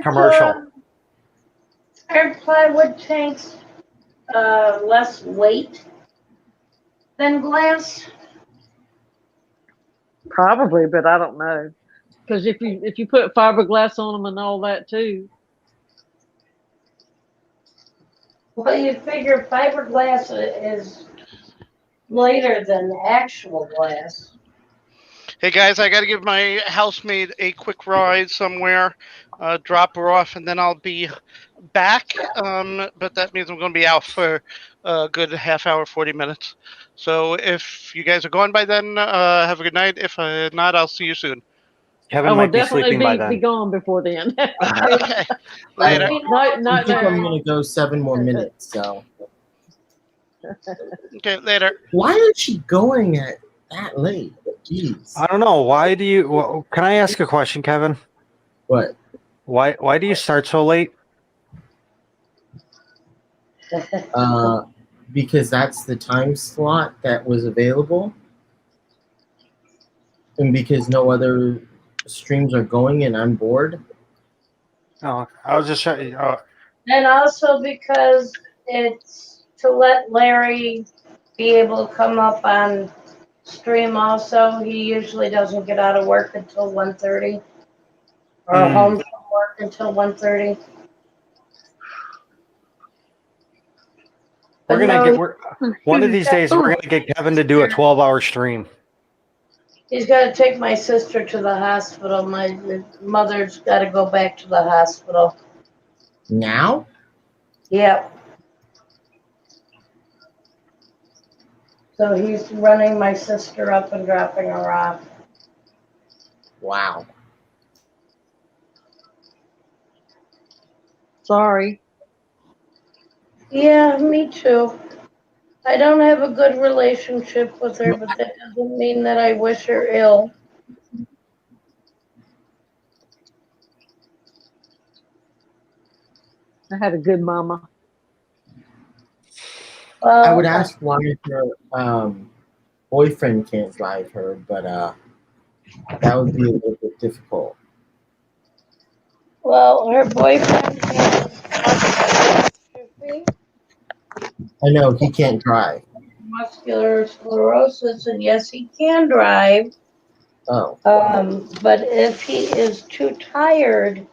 commercial. Our plywood tanks less weight than glass. Probably, but I don't know. Because if you put fiberglass on them and all that too. Well, you figure fiberglass is lighter than actual glass. Hey guys, I got to give my housemaid a quick ride somewhere, drop her off, and then I'll be back. But that means I'm going to be out for a good half hour, 40 minutes. So if you guys are gone by then, have a good night. If not, I'll see you soon. Kevin I will might be definitely sleeping by then. be gone before then. Okay, later. Not I think I'm Larry. gonna go 7 more minutes. So Okay, later. why is she going at that late? Jeez. I don't know. Why do you? Well, can I ask a question, Kevin? What? Why do you start so late? Because that's the time slot that was available, and because no other streams are going, and I'm bored. Oh, I was just trying. And also because it's to let Larry be able to come up on stream also. He usually doesn't get out of work until 1:30 or home from work until 1:30. We're gonna one of these days. We're gonna get Kevin to do a 12-hour stream. He's got to take my sister to the hospital. My mother's got to go back to the hospital. Now? Yep. So he's running my sister up and dropping her off. Wow. Sorry. Yeah, me too. I don't have a good relationship with her, but that doesn't mean that I wish her ill. I had a good mama. I would Well, ask why her boyfriend can't drive her, but that would be a little bit difficult. well, her boyfriend has I know he can't drive. muscular sclerosis, and yes, he can drive. Oh, But if he is too tired,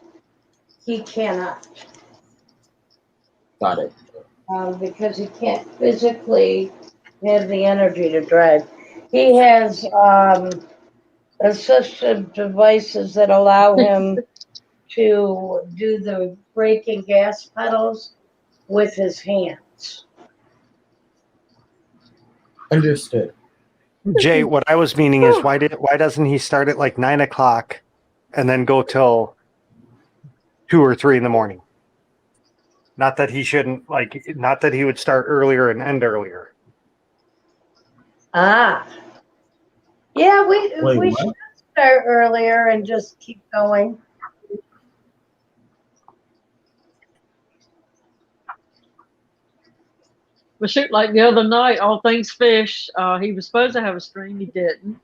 he cannot. got it. Because he can't physically have the energy to drive. He has assistive devices that allow him to do the brake and gas pedals with his hands. Understood. Jay, what I was meaning is why doesn't he start at like 9 o'clock and then go till 2 or 3 in the morning? Not that he shouldn't not that he would start earlier and end earlier. Ah, yeah, Wait, we what? should start earlier and just keep going. But shoot, like the other night, all things fish. He was supposed to have a stream, he didn't.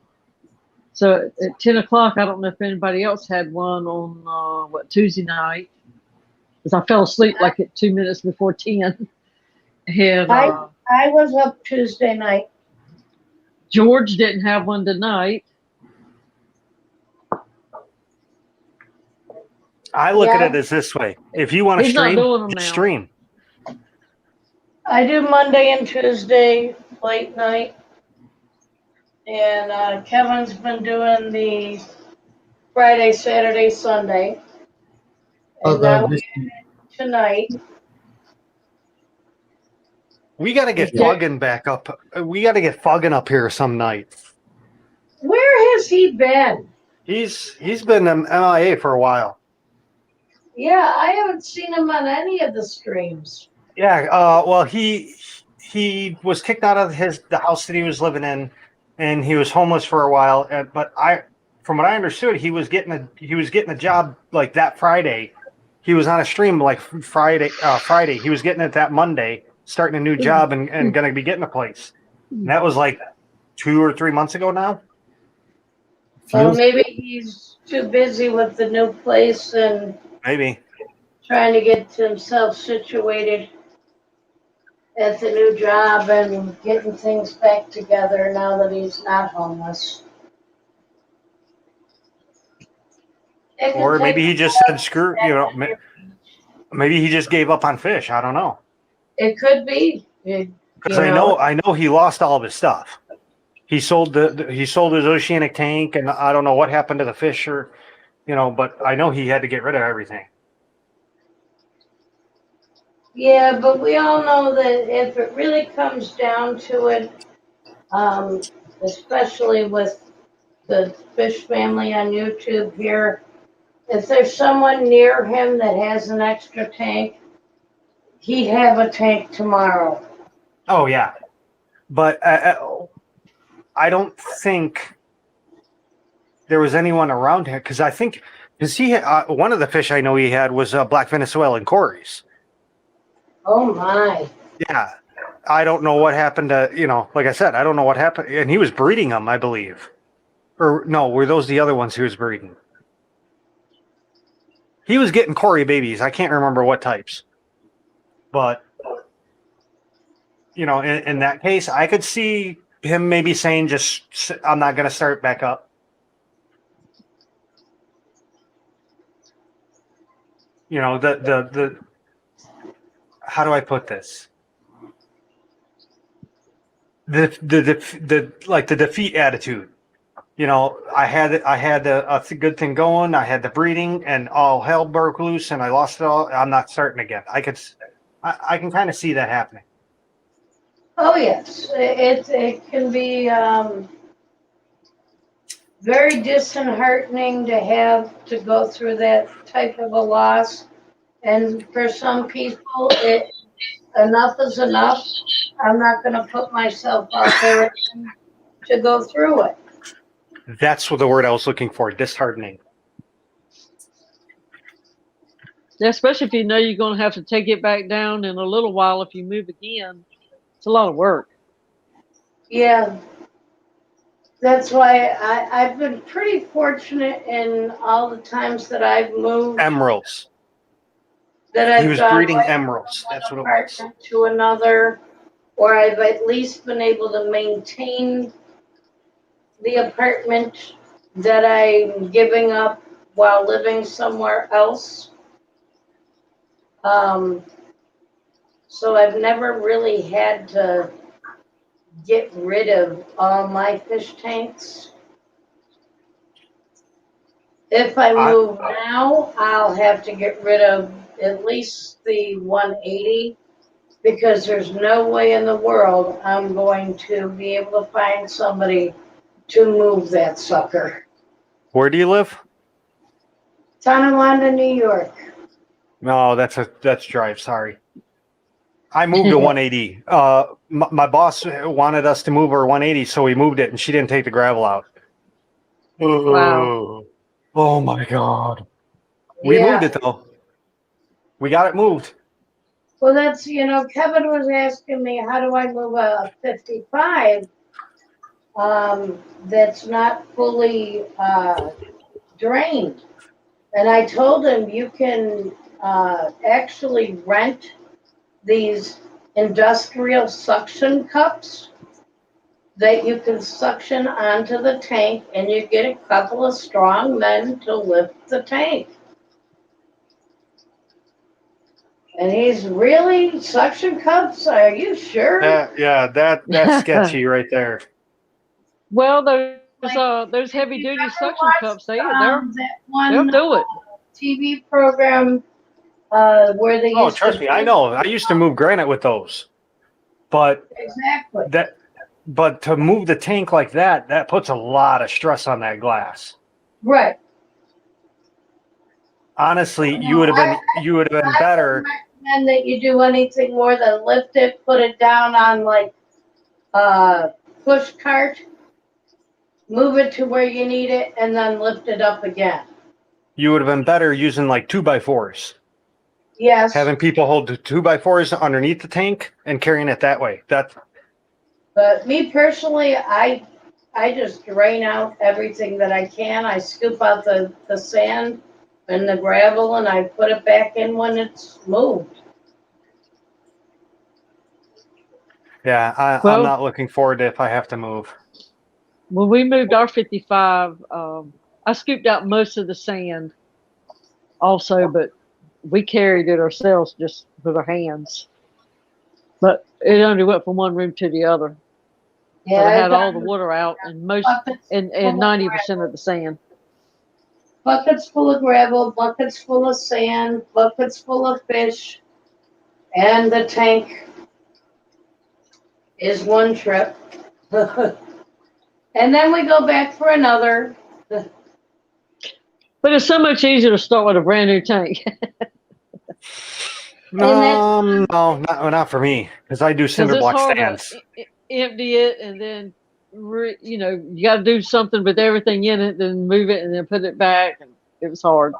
So at 10 o'clock, I don't know if anybody else had one on Tuesday night, because I fell asleep like at 2 minutes before 10. And I was up Tuesday night. George didn't have one tonight. I look at Yeah. it as this way: if you want to He's not stream, doing them just now. stream. I do Monday and Tuesday late night. And Kevin's been doing the Friday, Saturday, Sunday. And now Although this, tonight. We got to get Foggin back up. We got to get Foggin up here some nights. Where has he been? He's been MIA for a while. Yeah, I haven't seen him on any of the streams. Yeah. Well, he was kicked out of the house that he was living in, and he was homeless for a while. But from what I understood, he was getting a job like that Friday. He was on a stream like Friday. He was getting it that Monday, starting a new job and going to be getting a place. And that was like 2 or 3 months ago now. Well, maybe he's too busy with the new place and Maybe. trying to get himself situated at the new job and getting things back together now that he's not homeless. Or maybe he just said screw. Maybe he just gave up on fish. I don't know. It could be. Because I know he lost all of his stuff. He sold his oceanic tank, and I don't know what happened to the fish, but I know he had to get rid of everything. Yeah, but we all know that if it really comes down to it, especially with the Fish family on YouTube here, if there's someone near him that has an extra tank, he'd have a tank tomorrow. Oh yeah, but I don't think there was anyone around him because he one of the fish I know he had was black Venezuelan Corys. Oh my! Yeah, I don't know what happened to like I said, I don't know what happened, and he was breeding them, I believe, or no, were those the other ones he was breeding? He was getting Cory babies. I can't remember what types, but in that case, I could see him maybe saying, "Just I'm not going to start back up." The how do I put this? The defeat attitude. I had a good thing going. I had the breeding, and all hell broke loose, and I lost it all. I'm not starting again. I can kind of see that happening. Oh yes, it can be very disheartening to have to go through that type of a loss, and for some people, enough is enough, I'm not gonna put myself out there to go through it. That's what the word I was looking for. Disheartening. Yeah, especially if you know you're going to have to take it back down in a little while if you move again. It's a lot of work. Yeah. That's why I've been pretty fortunate in all the times that I've moved, Emeralds. that He I've was gone breeding right emeralds. from That's one what it was. apartment to another, or I've at least been able to maintain the apartment that I'm giving up while living somewhere else. So I've never really had to get rid of all my fish tanks. If I move now, I'll have to get rid of at least the 180 because there's no way in the world I'm going to be able to find somebody to move that sucker. Where do you live? Tonawanda, New York. No, that's drive. Sorry. I moved to 180. My boss wanted us to move her 180, so we moved it, and she didn't take the gravel out. Wow. Oh my God. We moved it though. We got it moved. Well, that's, Kevin was asking me, how do I move a 55 that's not fully drained? And I told him you can actually rent these industrial suction cups that you can suction onto the tank, and you get a couple of strong men to lift the tank. And he's really suction cups? Are you sure? That's sketchy right there. Well, those heavy duty suction cups, they'll one do it. TV program where they Oh, used trust to me, I know. I used to move granite with those, but exactly. but to move the tank like that puts a lot of stress on that glass. Right. Honestly, you would have been better. I recommend that you do anything more than lift it, put it down on like push cart, move it to where you need it, and then lift it up again. You would have been better using like 2x4s. Yes. Having people hold the 2x4s underneath the tank and carrying it that way. But me personally, I just drain out everything that I can. I scoop out the sand and the gravel, and I put it back in when it's moved. Yeah, I'm not looking forward to if I have to move. When we moved our 55, I scooped out most of the sand also, but we carried it ourselves just with our hands. But it only went from one room to the other. Yeah, but I had all the water out and and 90% of the sand. Buckets full of gravel, buckets full of sand, buckets full of fish, and the tank is one trip. And then we go back for another. But it's so much easier to start with a brand new tank. No, not for me, because I do cinder block stands. Empty it and then, you got to do something with everything in it, then move it and then put it back. And it was hard.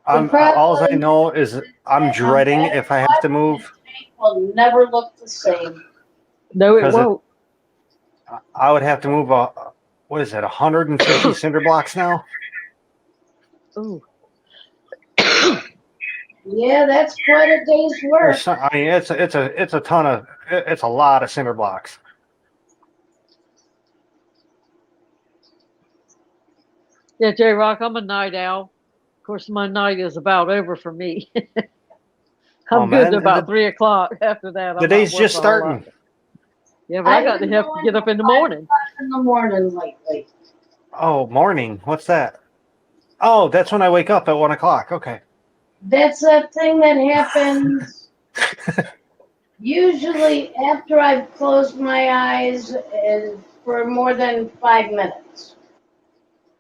All I know is I'm dreading if I have to move. The tank will never look the same. No, it won't. I would have to move 150 cinder blocks now? Ooh. Yeah, that's quite a day's work. I mean, it's a lot of cinder blocks. Yeah, J Rock, I'm a night owl. Of course, my night is about over for me. I'm good to about 3 o'clock. After that, the day's just starting. Yeah, but I got to have to get up in the morning. In the morning lately. Oh, morning. What's that? Oh, that's when I wake up at 1 o'clock. Okay. That's a thing that happens usually after I've closed my eyes for more than 5 minutes.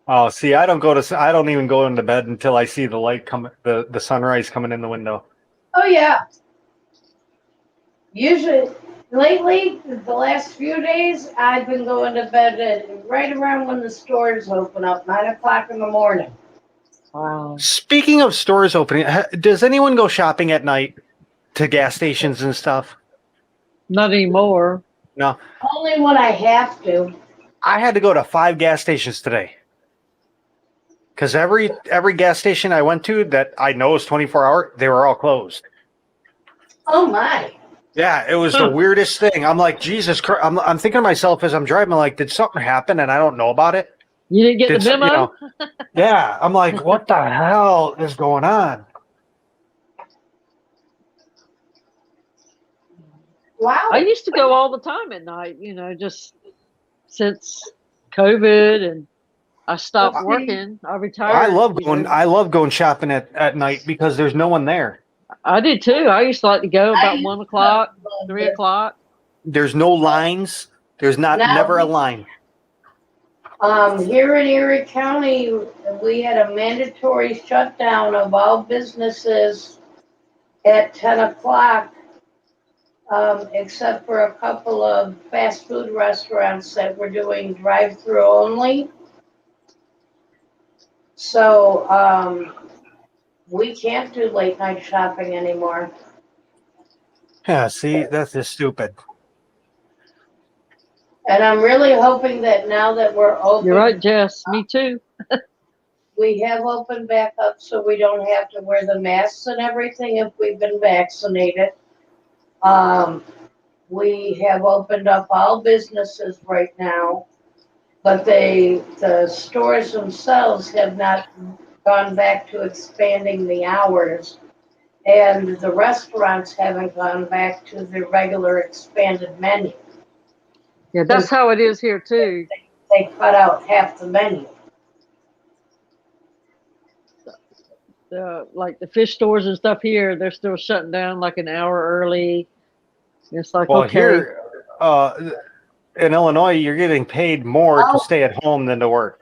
Oh, see, I don't even go into bed until I see the light the sunrise coming in the window. Oh yeah. Usually, lately, the last few days, I've been going to bed at right around when the stores open up, 9 o'clock in the morning. Wow. Speaking of stores opening, does anyone go shopping at night to gas stations and stuff? Not anymore. No. Only when I have to. I had to go to 5 gas stations today. Because every gas station I went to that I know is 24-hour, they were all closed. Oh my. Yeah, it was the weirdest thing. I'm like, Jesus Christ. I'm thinking to myself as I'm driving, like, did something happen and I don't know about it? You didn't get the memo? Yeah, I'm like, what the hell is going on? Wow. I used to go all the time at night, just since COVID and I stopped working. I retired. I love going shopping at night because there's no one there. I did too. I used to like to go about 1 o'clock, 3 o'clock. There's no lines. There's never a line. Here in Erie County, we had a mandatory shutdown of all businesses at 10 o'clock, except for a couple of fast food restaurants that were doing drive-through only. So, we can't do late night shopping anymore. Yeah, see, that's just stupid. And I'm really hoping that now that we're open. You're right, Jess. Me too. We have opened back up so we don't have to wear the masks and everything if we've been vaccinated. We have opened up all businesses right now, but the stores themselves have not gone back to expanding the hours, and the restaurants haven't gone back to their regular expanded menu. Yeah, that's how it is here too. They cut out half the menu. Like the fish stores and stuff here, they're still shutting down like an hour early. It's like, Well, okay. here in Illinois, you're getting paid more to stay at home than to work.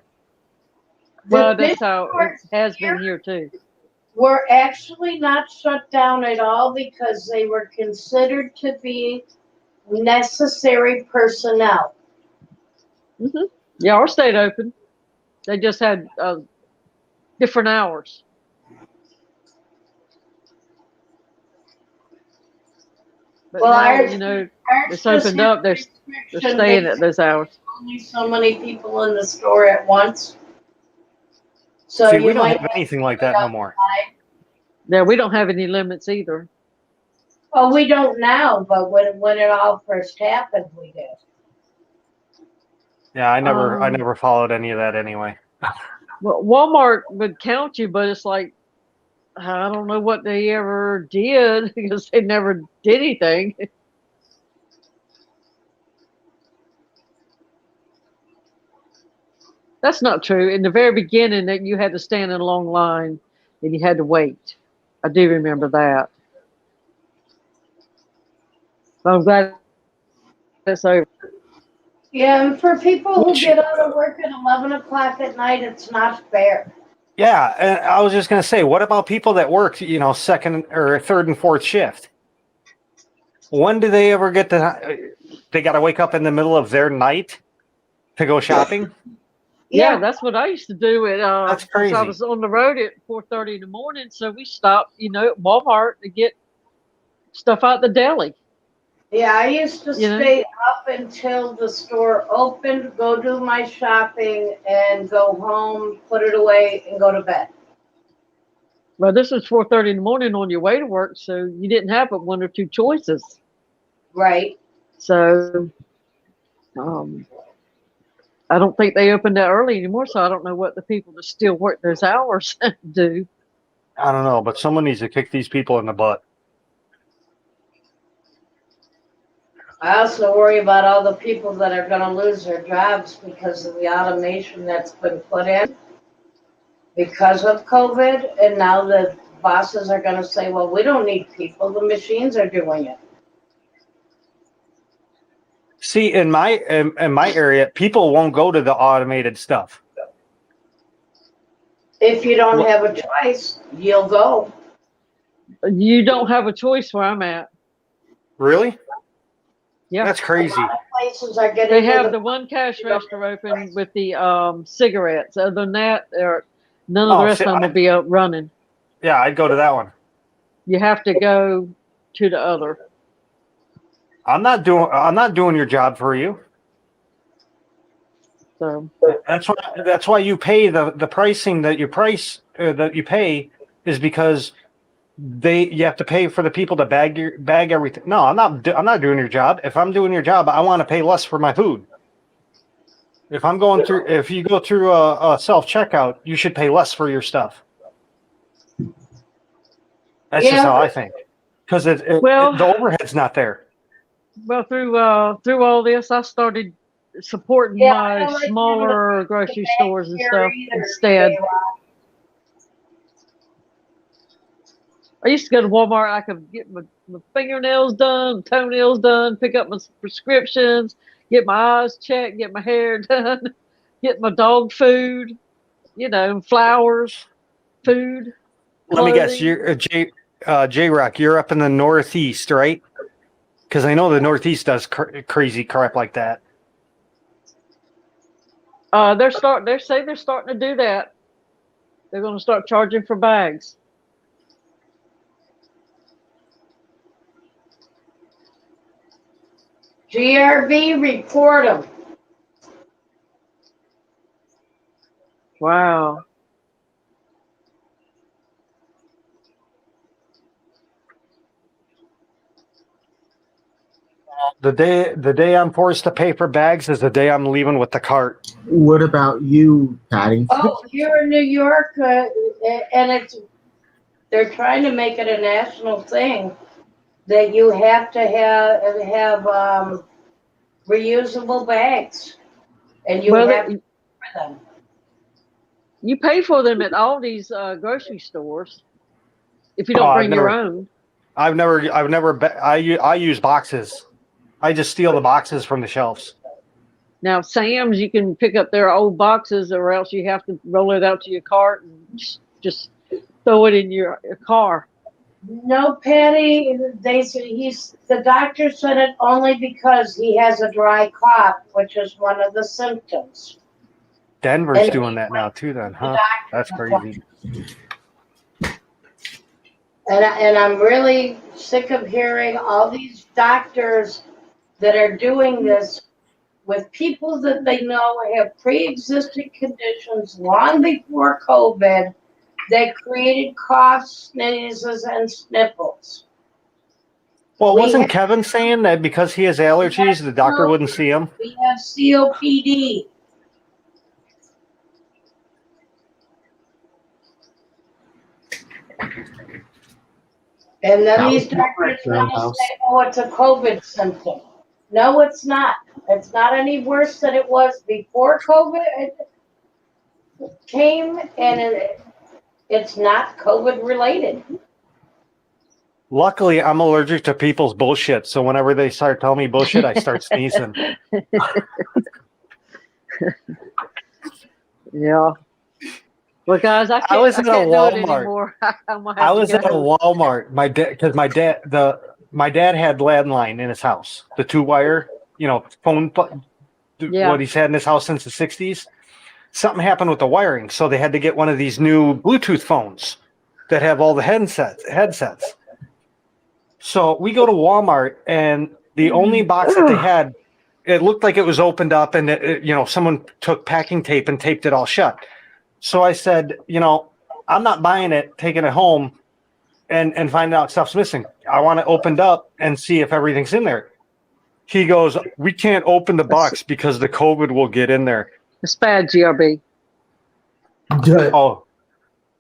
Well, that's how it has been here too. We're actually not shut down at all because they were considered to be necessary personnel. Mm-hmm. Yeah, ours stayed open. They just had different hours. But now, it's opened up. They're staying at those hours. Only so many people in the store at once. So see, we don't have anything like that no more. Yeah, we don't have any limits either. Well, we don't now, but when it all first happened, we did. Yeah, I never followed any of that anyway. Well, Walmart would count you, but it's like, I don't know what they ever did because they never did anything. That's not true. In the very beginning, that you had to stand in a long line and you had to wait. I do remember that. But I'm glad that's over. Yeah, and for people who get out of work at 11 o'clock at night, it's not fair. Yeah, and I was just going to say, what about people that work, second or third and fourth shift? When do they ever get they got to wake up in the middle of their night to go shopping? Yeah, that's what I used to do. That's crazy. I was on the road at 4:30 in the morning, so we stopped, at Walmart to get stuff out the deli. Yeah, I used to stay up until the store opened, go do my shopping, and go home, put it away, and go to bed. Well, this was 4:30 in the morning on your way to work, so you didn't have but one or two choices. Right. So, I don't think they open that early anymore, so I don't know what the people that still work those hours do. I don't know, but someone needs to kick these people in the butt. I also worry about all the people that are going to lose their jobs because of the automation that's been put in because of COVID. And now the bosses are going to say, well, we don't need people. The machines are doing it. See, in my area, people won't go to the automated stuff. If you don't have a choice, you'll go. You don't have a choice where I'm at. Really? Yeah. That's crazy. Places are getting They rid have of the one cash register open with the cigarettes. Other than that, none of the rest of them will be up running. Yeah, I'd go to that one. You have to go to the other. I'm not doing your job for you. So That's why you pay the pricing that you pay is because you have to pay for the people to bag everything. No, I'm not doing your job. If I'm doing your job, I want to pay less for my food. If you go through a self checkout, you should pay less for your stuff. That's just how I think. Because the overhead's not there. Well, through all this, I started supporting my smaller grocery stores and stuff instead. I used to go to Walmart. I could get my fingernails done, toenails done, pick up my prescriptions, get my eyes checked, get my hair done, get my dog food, flowers, food. Let me guess, clothing. you're J Rock. You're up in the Northeast, right? Because I know the Northeast does crazy crap like that. They say they're starting to do that. They're going to start charging for bags. GRV, report them. Wow. The day I'm forced to pay for bags is the day I'm leaving with the cart. What about you, Patty? Oh, here in New York, and they're trying to make it a national thing that you have to have reusable bags, and you have to pay for them. You pay for them at all these grocery stores if you don't bring your own. I use boxes. I just steal the boxes from the shelves. Now, Sam's, you can pick up their old boxes, or else you have to roll it out to your cart and just throw it in your car. No, Patty. The doctor said it only because he has a dry cough, which is one of the symptoms. Denver's doing that now too, then, huh? That's crazy. And I'm really sick of hearing all these doctors that are doing this with people that they know have pre-existing conditions long before COVID that created coughs, sneezes, and sniffles. Well, wasn't Kevin saying that because he has allergies, the doctor wouldn't see him? We have COPD. And then these doctors want to say, oh, it's a COVID symptom. No, it's not. It's not any worse than it was before COVID came, and it's not COVID related. Luckily, I'm allergic to people's bullshit, so whenever they start telling me bullshit, I start sneezing. Yeah. Well, guys, I can't do it anymore. I was at a Walmart. My dad had landline in his house, the 2-wire, phone. What he's had in his house since the 60s. Something happened with the wiring, so they had to get one of these new Bluetooth phones that have all the headsets. So we go to Walmart, and the only box that they had, it looked like it was opened up, and someone took packing tape and taped it all shut. So I said, I'm not buying it, taking it home, and finding out stuff's missing. I want it opened up and see if everything's in there. He goes, we can't open the box because the COVID will get in there. It's bad, GRB. Oh,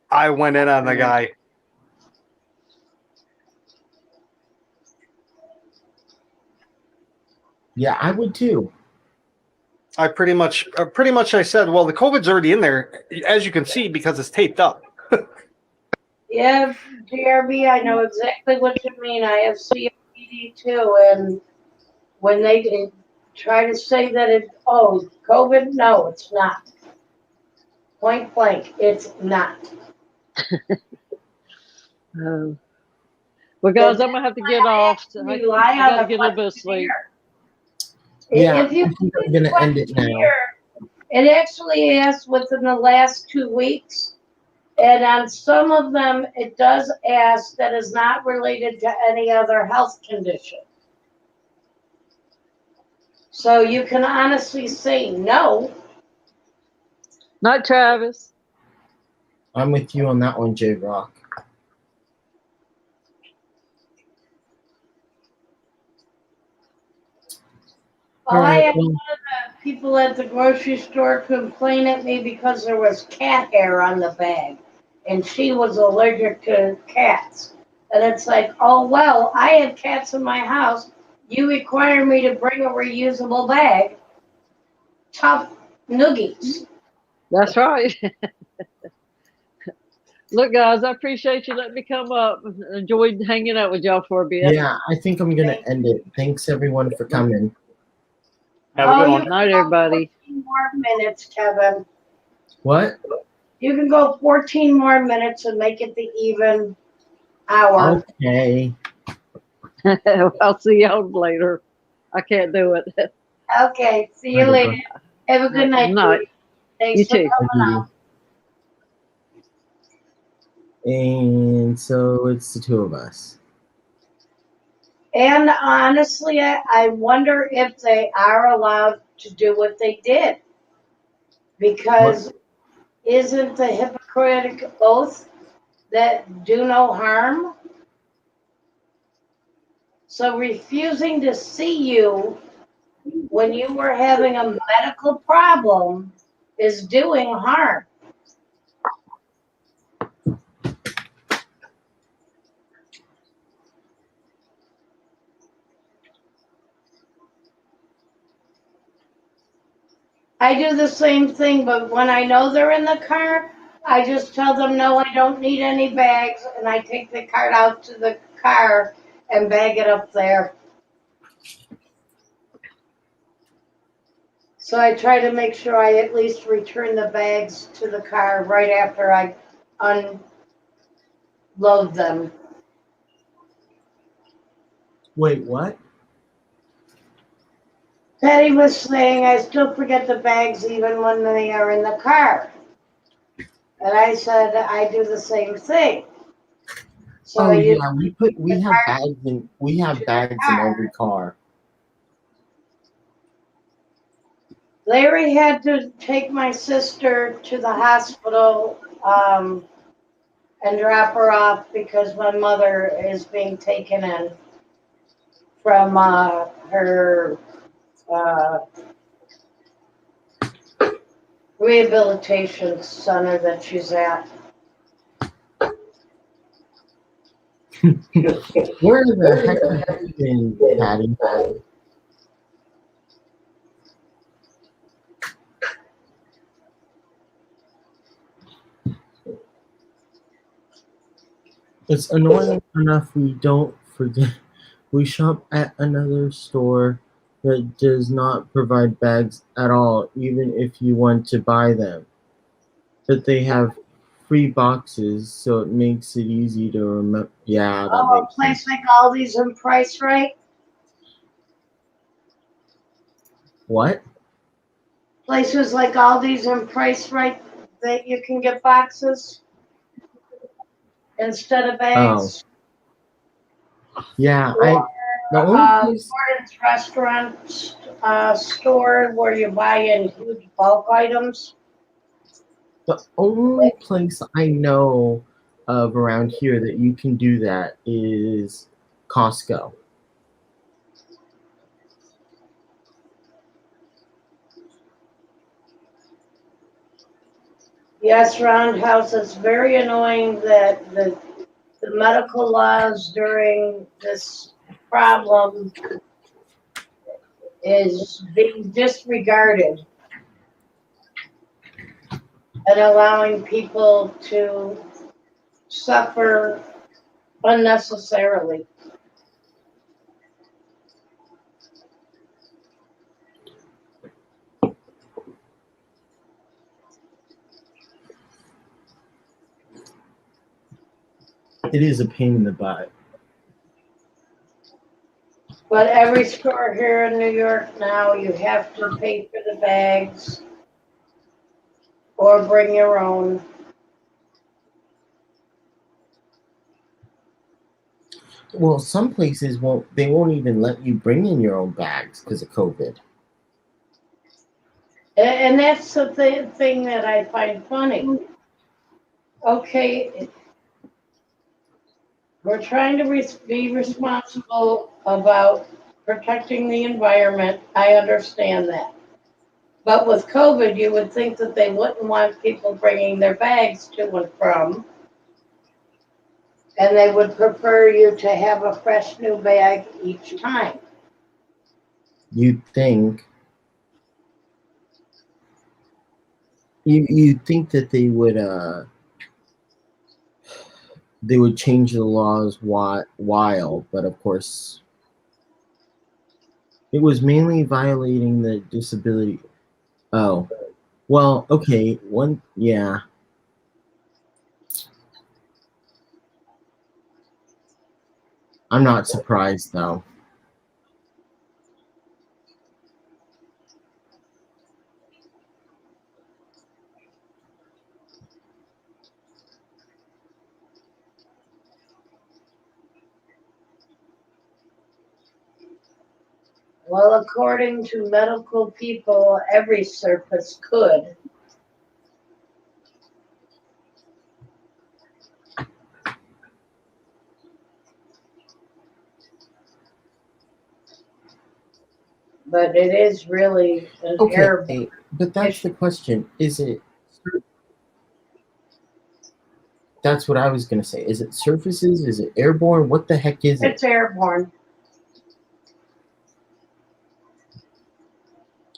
I went in on the guy. Yeah, I would too. I pretty much I said, well, the COVID's already in there, as you can see, because it's taped up. Yeah, GRB, I know exactly what you mean. I have COPD too, and when they try to say that COVID, no, it's not. Point blank, it's not. Well, guys, I'm gonna have to get off. I Rely on gotta the get a little bit of sleep. questionnaire. Yeah, If you I think I'm gonna end it now. it actually asks within the last 2 weeks. And on some of them, it does ask that is not related to any other health condition. So you can honestly say no. Night, Travis. I'm with you on that one, J Rock. I Alright, had well, one of the people at the grocery store complain at me because there was cat hair on the bag. And she was allergic to cats. And it's like, oh, well, I have cats in my house. You require me to bring a reusable bag. Tough noogies. That's right. Look, guys, I appreciate you letting me come up. Enjoyed hanging out with y'all for a bit. yeah, I think I'm gonna end it. Thanks everyone for coming. Have a good one. You Night, can go everybody. 14 more minutes, Kevin. What? You can go 14 more minutes and make it the even hour. Okay. I'll see y'all later. I can't do it. Okay, see you later. Have a good night. Night. Judy. Thanks You for too. coming out. And so it's the two of us. And honestly, I wonder if they are allowed to do what they did. Because isn't the Hippocratic oath that do no harm? So refusing to see you when you were having a medical problem is doing harm. I do the same thing, but when I know they're in the car, I just tell them, no, I don't need any bags, and I take the cart out to the car and bag it up there. So I try to make sure I at least return the bags to the car right after I unload them. Wait, what? Patty was saying I still forget the bags even when they are in the car. And I said I do the same thing. So Oh I use yeah, we have bags in every car. Larry had to take my sister to the hospital and drop her off because my mother is being taken in from her rehabilitation center that she's at. Where the heck have you been, Patty? It's annoying enough we don't forget. We shop at another store that does not provide bags at all, even if you want to buy them. But they have free boxes, so it makes it easy to remember. Yeah, that Oh, a makes place sense. like Aldi's and Price Right? What? Places like Aldi's and Price Right that you can get boxes instead of bags. Yeah, the only place. Gordon's restaurant store where you buy in huge bulk items. The only place I know of around here that you can do that is Costco. Yes, Roundhouse, it's very annoying that the medical laws during this problem is being disregarded and allowing people to suffer unnecessarily. It is a pain in the butt. But every store here in New York now, you have to pay for the bags or bring your own. Well, some places won't. They won't even let you bring in your own bags because of COVID. And that's the thing that I find funny. Okay, we're trying to be responsible about protecting the environment. I understand that. But with COVID, you would think that they wouldn't want people bringing their bags to and from. And they would prefer you to have a fresh new bag each time. You'd think. You'd think that they would change the laws while, but of course, it was mainly violating the disability. Oh, well, okay, yeah. I'm not surprised though. Well, according to medical people, every surface could. But it is really an air. Okay, but that's the question. Is it? That's what I was gonna say. Is it surfaces? Is it airborne? What the heck is it? It's airborne.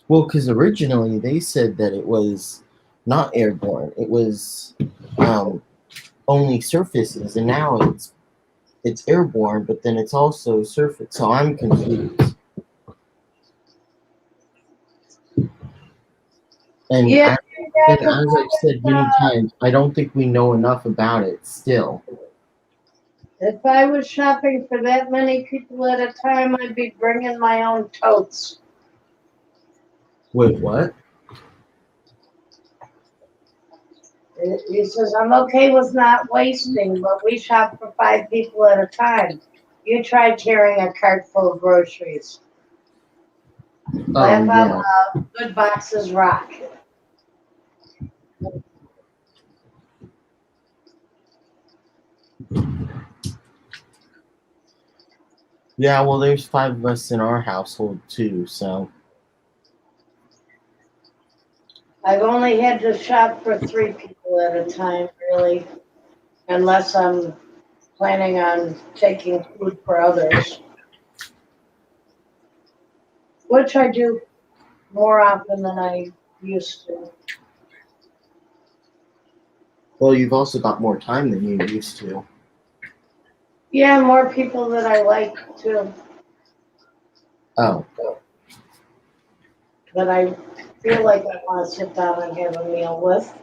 Well, because originally they said that it was not airborne. It was only surfaces, and now it's airborne, but then it's also surface. So I'm confused. And, Yeah, and as I've said many times, I don't think we know enough about it still. if I was shopping for that many people at a time, I'd be bringing my own totes. Wait, what? He says, I'm okay with not wasting, but we shop for 5 people at a time. You try carrying a cart full of groceries. Laugh out loud. Good boxes rock. Yeah, well, there's 5 of us in our household too, so. I've only had to shop for 3 people at a time, really, unless I'm planning on taking food for others, which I do more often than I used to. Well, you've also got more time than you used to. Yeah, more people that I like too, Oh. that I feel like I want to sit down and have a meal with.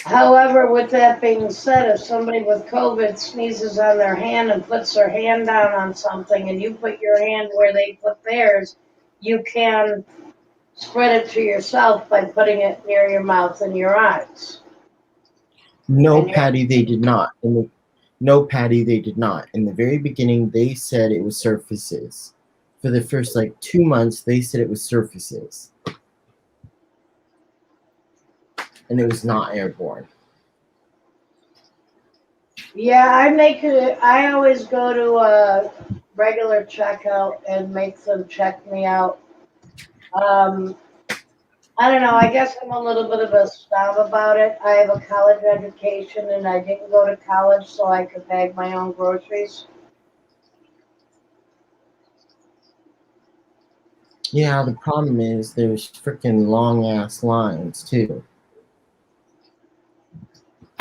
However, with that being said, if somebody with COVID sneezes on their hand and puts their hand down on something and you put your hand where they put theirs, you can spread it to yourself by putting it near your mouth and your eyes. No, Patty, they did not. No, Patty, they did not. In the very beginning, they said it was surfaces. For the first 2 months, they said it was surfaces. And it was not airborne. Yeah, I always go to a regular checkout and make them check me out. I don't know, I guess I'm a little bit of a snob about it. I have a college education and I didn't go to college so I could bag my own groceries. Yeah, the problem is there's freaking long ass lines too.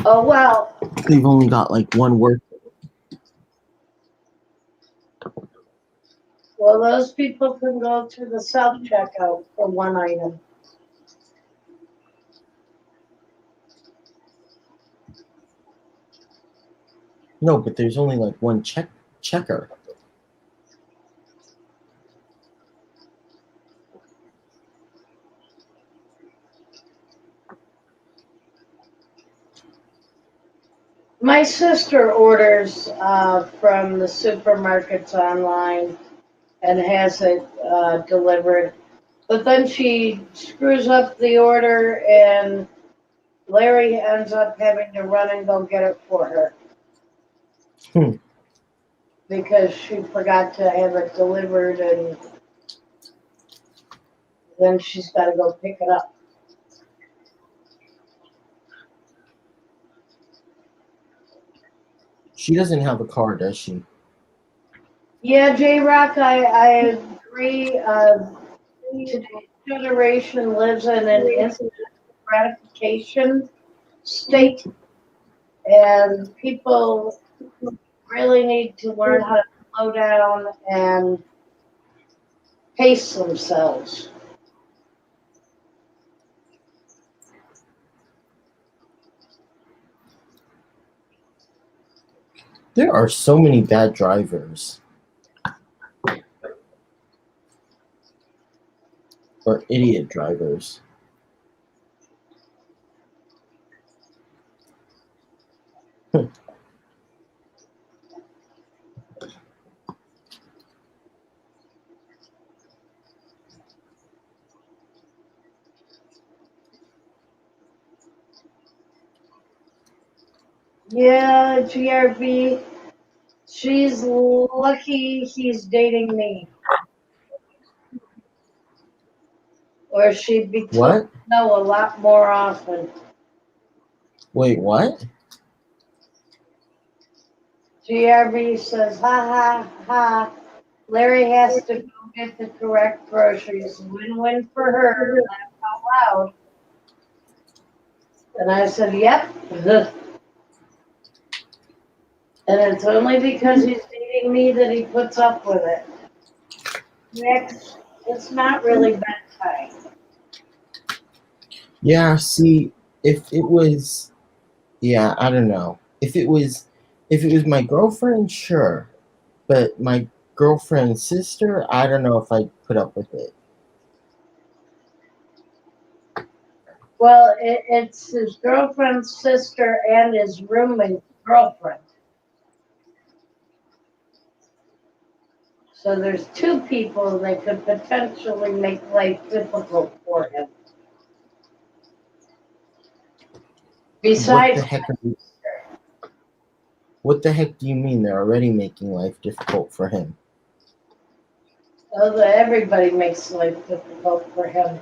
Oh, well, They've only got one worker. Well, those people can go to the self-checkout for one item. No, but there's only like one checker. My sister orders from the supermarkets online and has it delivered. But then she screws up the order and Larry ends up having to run and go get it for her. Hmm. Because she forgot to have it delivered and then she's got to go pick it up. She doesn't have a car, does she? Yeah, J-Rock, I agree. Today's generation lives in an instant gratification state, and people really need to learn how to slow down and pace themselves. There are so many bad drivers. Or idiot drivers. Yeah, GRB, she's lucky he's dating me. Or she'd be told What? no a lot more often. Wait, what? GRB says, ha ha ha. Larry has to go get the correct groceries. Win-win for her. Laugh out loud. And I said, yep. And it's only because he's dating me that he puts up with it. Next, it's not really bedtime. Yeah, see, if it was, yeah, I don't know. If it was my girlfriend, sure. But my girlfriend's sister, I don't know if I'd put up with it. Well, it's his girlfriend's sister and his roommate's girlfriend. So there's two people that could potentially make life difficult for him. Besides, What the heck do you mean they're already making life difficult for him? everybody makes life difficult for him.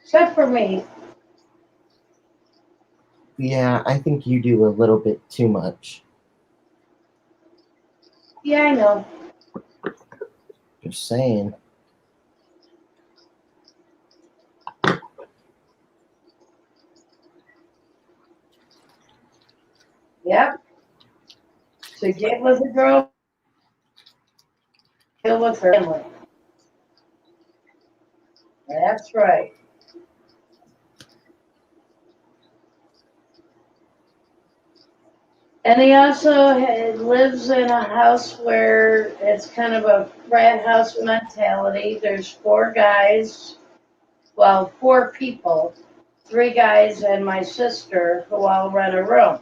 Except for me. Yeah, I think you do a little bit too much. Yeah, I know. Just saying. Yep. To get with a girl, deal with her family. That's right. And he also lives in a house where it's kind of a frat house mentality. There's four guys, well, four people, three guys and my sister who all rent a room.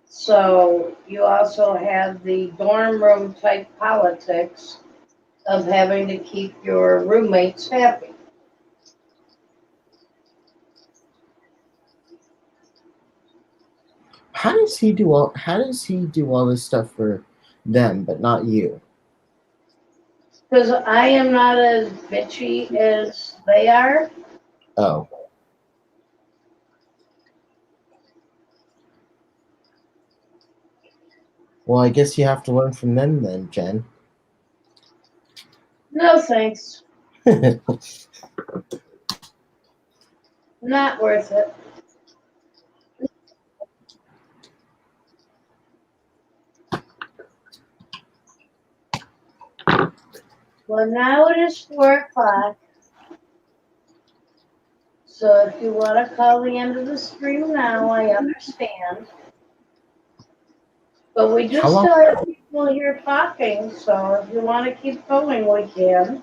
So you also have the dorm room type politics of having to keep your roommates happy. How does he do all this stuff for them but not you? Because I am not as bitchy as they are. Oh. Well, I guess you have to learn from them then, Jen. No thanks. Not worth it. Well, now it is 4 o'clock. So if you want to call the end of the stream now, I understand. But we do How long- still have people here talking, so if you want to keep going, we can.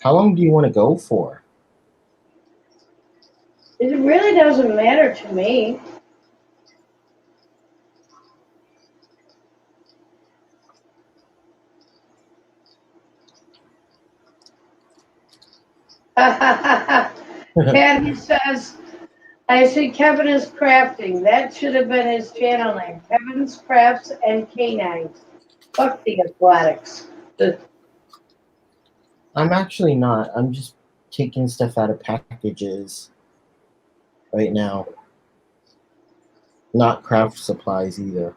How long do you want to go for? It really doesn't matter to me. Patty says, I see Kevin is crafting. That should have been his channel name. Kevin's Crafts and Canines. Fuck the aquatics. I'm actually not. I'm just taking stuff out of packages right now. Not craft supplies either.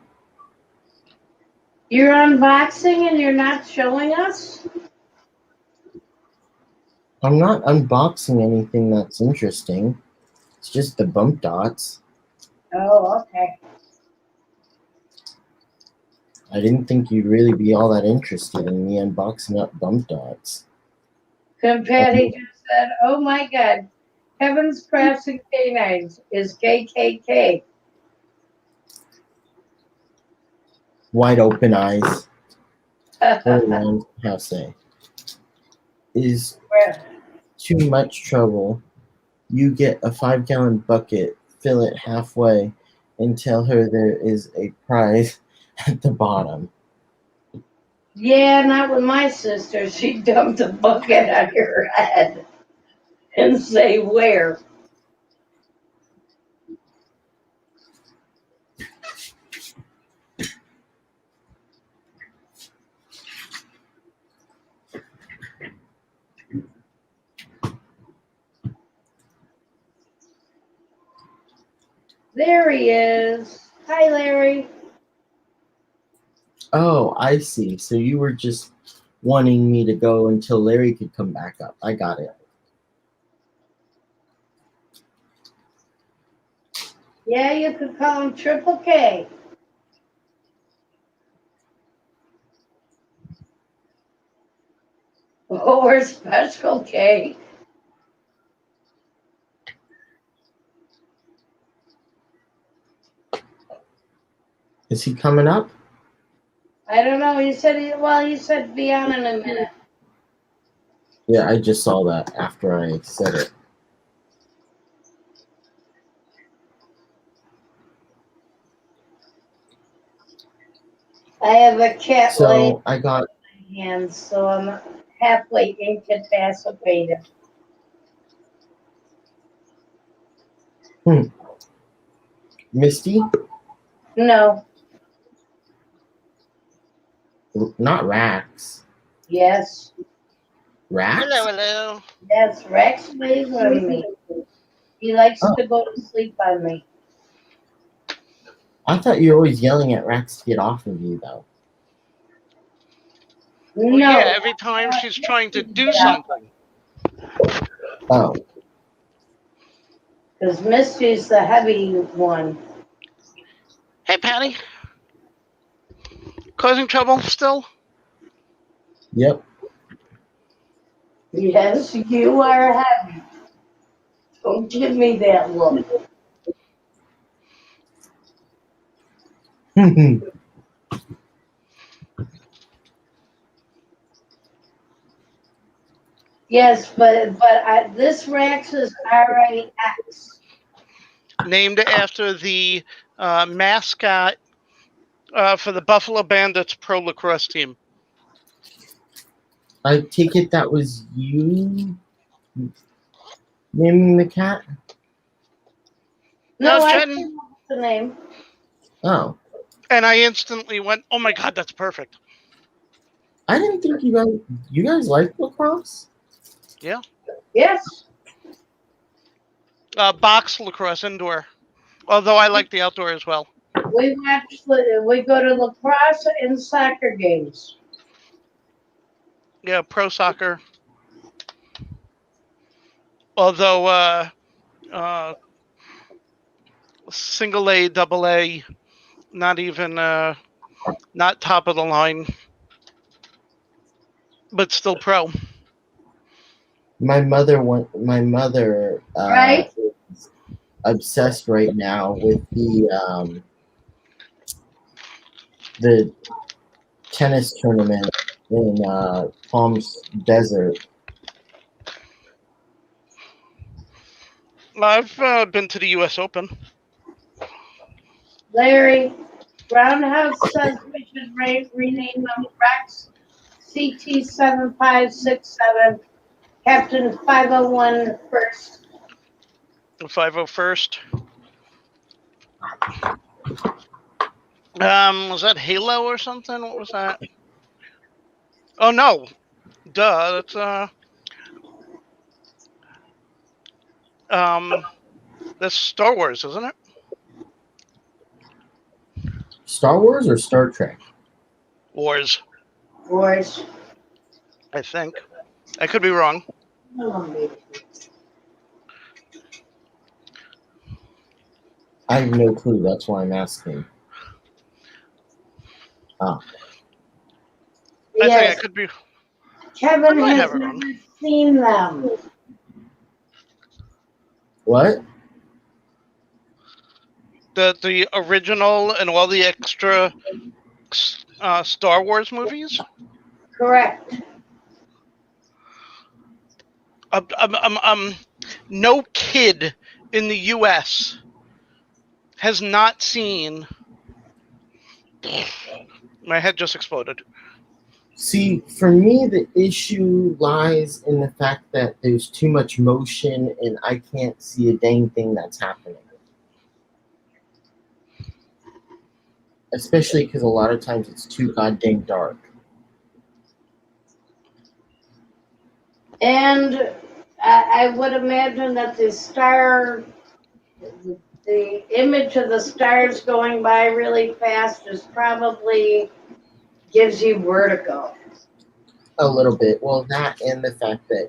You're unboxing and you're not showing us? I'm not unboxing anything that's interesting. It's just the bump dots. Oh, okay. I didn't think you'd really be all that interested in me unboxing up bump dots. And Patty just said, oh my God, Kevin's Crafts and Canines is KKK. Wide open eyes. Everyone have say. Is too much trouble. You get a 5-gallon bucket, fill it halfway, and tell her there is a prize at the bottom. Yeah, not with my sister. She dumped a bucket on your head and say where. There he is. Hi, Larry. Oh, I see. So you were just wanting me to go until Larry could come back up. I got it. Yeah, you could call him Triple K. Or Special K. Is he coming up? I don't know. He said, he said be on in a minute. Yeah, I just saw that after I said it. I have a cat laying So I got in my hands, so I'm halfway incapacitated. Misty, No. not Rax. Yes. Rax? Hello. Yes, Rex lays on me. He likes Oh. to go to sleep on me. I thought you were always yelling at Rax to get off of you, though. Well, No. yeah, every time she's trying to do something. Oh, Because Misty's the heavy one. Hey, Patty. Causing trouble still? yep. Yes, you are heavy. Don't give me that look. Yes, but this Rex is RAX. Named after the mascot for the Buffalo Bandits Pro Lacrosse team. I take it that was you naming the cat? No, No, I Jen. came up with the name. Oh. And I instantly went, oh my God, that's perfect. I didn't think you guys like lacrosse? Yeah. Yes. Box lacrosse indoor. Although I like the outdoor as well. We go to lacrosse and soccer games. Yeah, pro soccer. Although single A, double A, not even not top of the line. but still pro. My mother Right? is obsessed right now with the tennis tournament in Palms Desert. I've been to the U.S. Open. Larry, Roundhouse says we should rename them Rex CT7567, Captain 501 first. 501st. Was that Halo or something? What was that? Oh no, duh. That's Star Wars, isn't it? Star Wars or Star Trek? Wars, Wars. I think. I could be wrong. I have no clue. That's why I'm asking. I think I could be. Kevin I might has have it never wrong. seen them. What? The original and all the extra Star Wars movies. Correct. No kid in the U.S. has not seen. My head just exploded. See, for me, the issue lies in the fact that there's too much motion and I can't see a dang thing that's happening. Especially because a lot of times it's too goddamn dark. And I would imagine that the image of the stars going by really fast is probably gives you vertigo. A little bit. Well, that and the fact that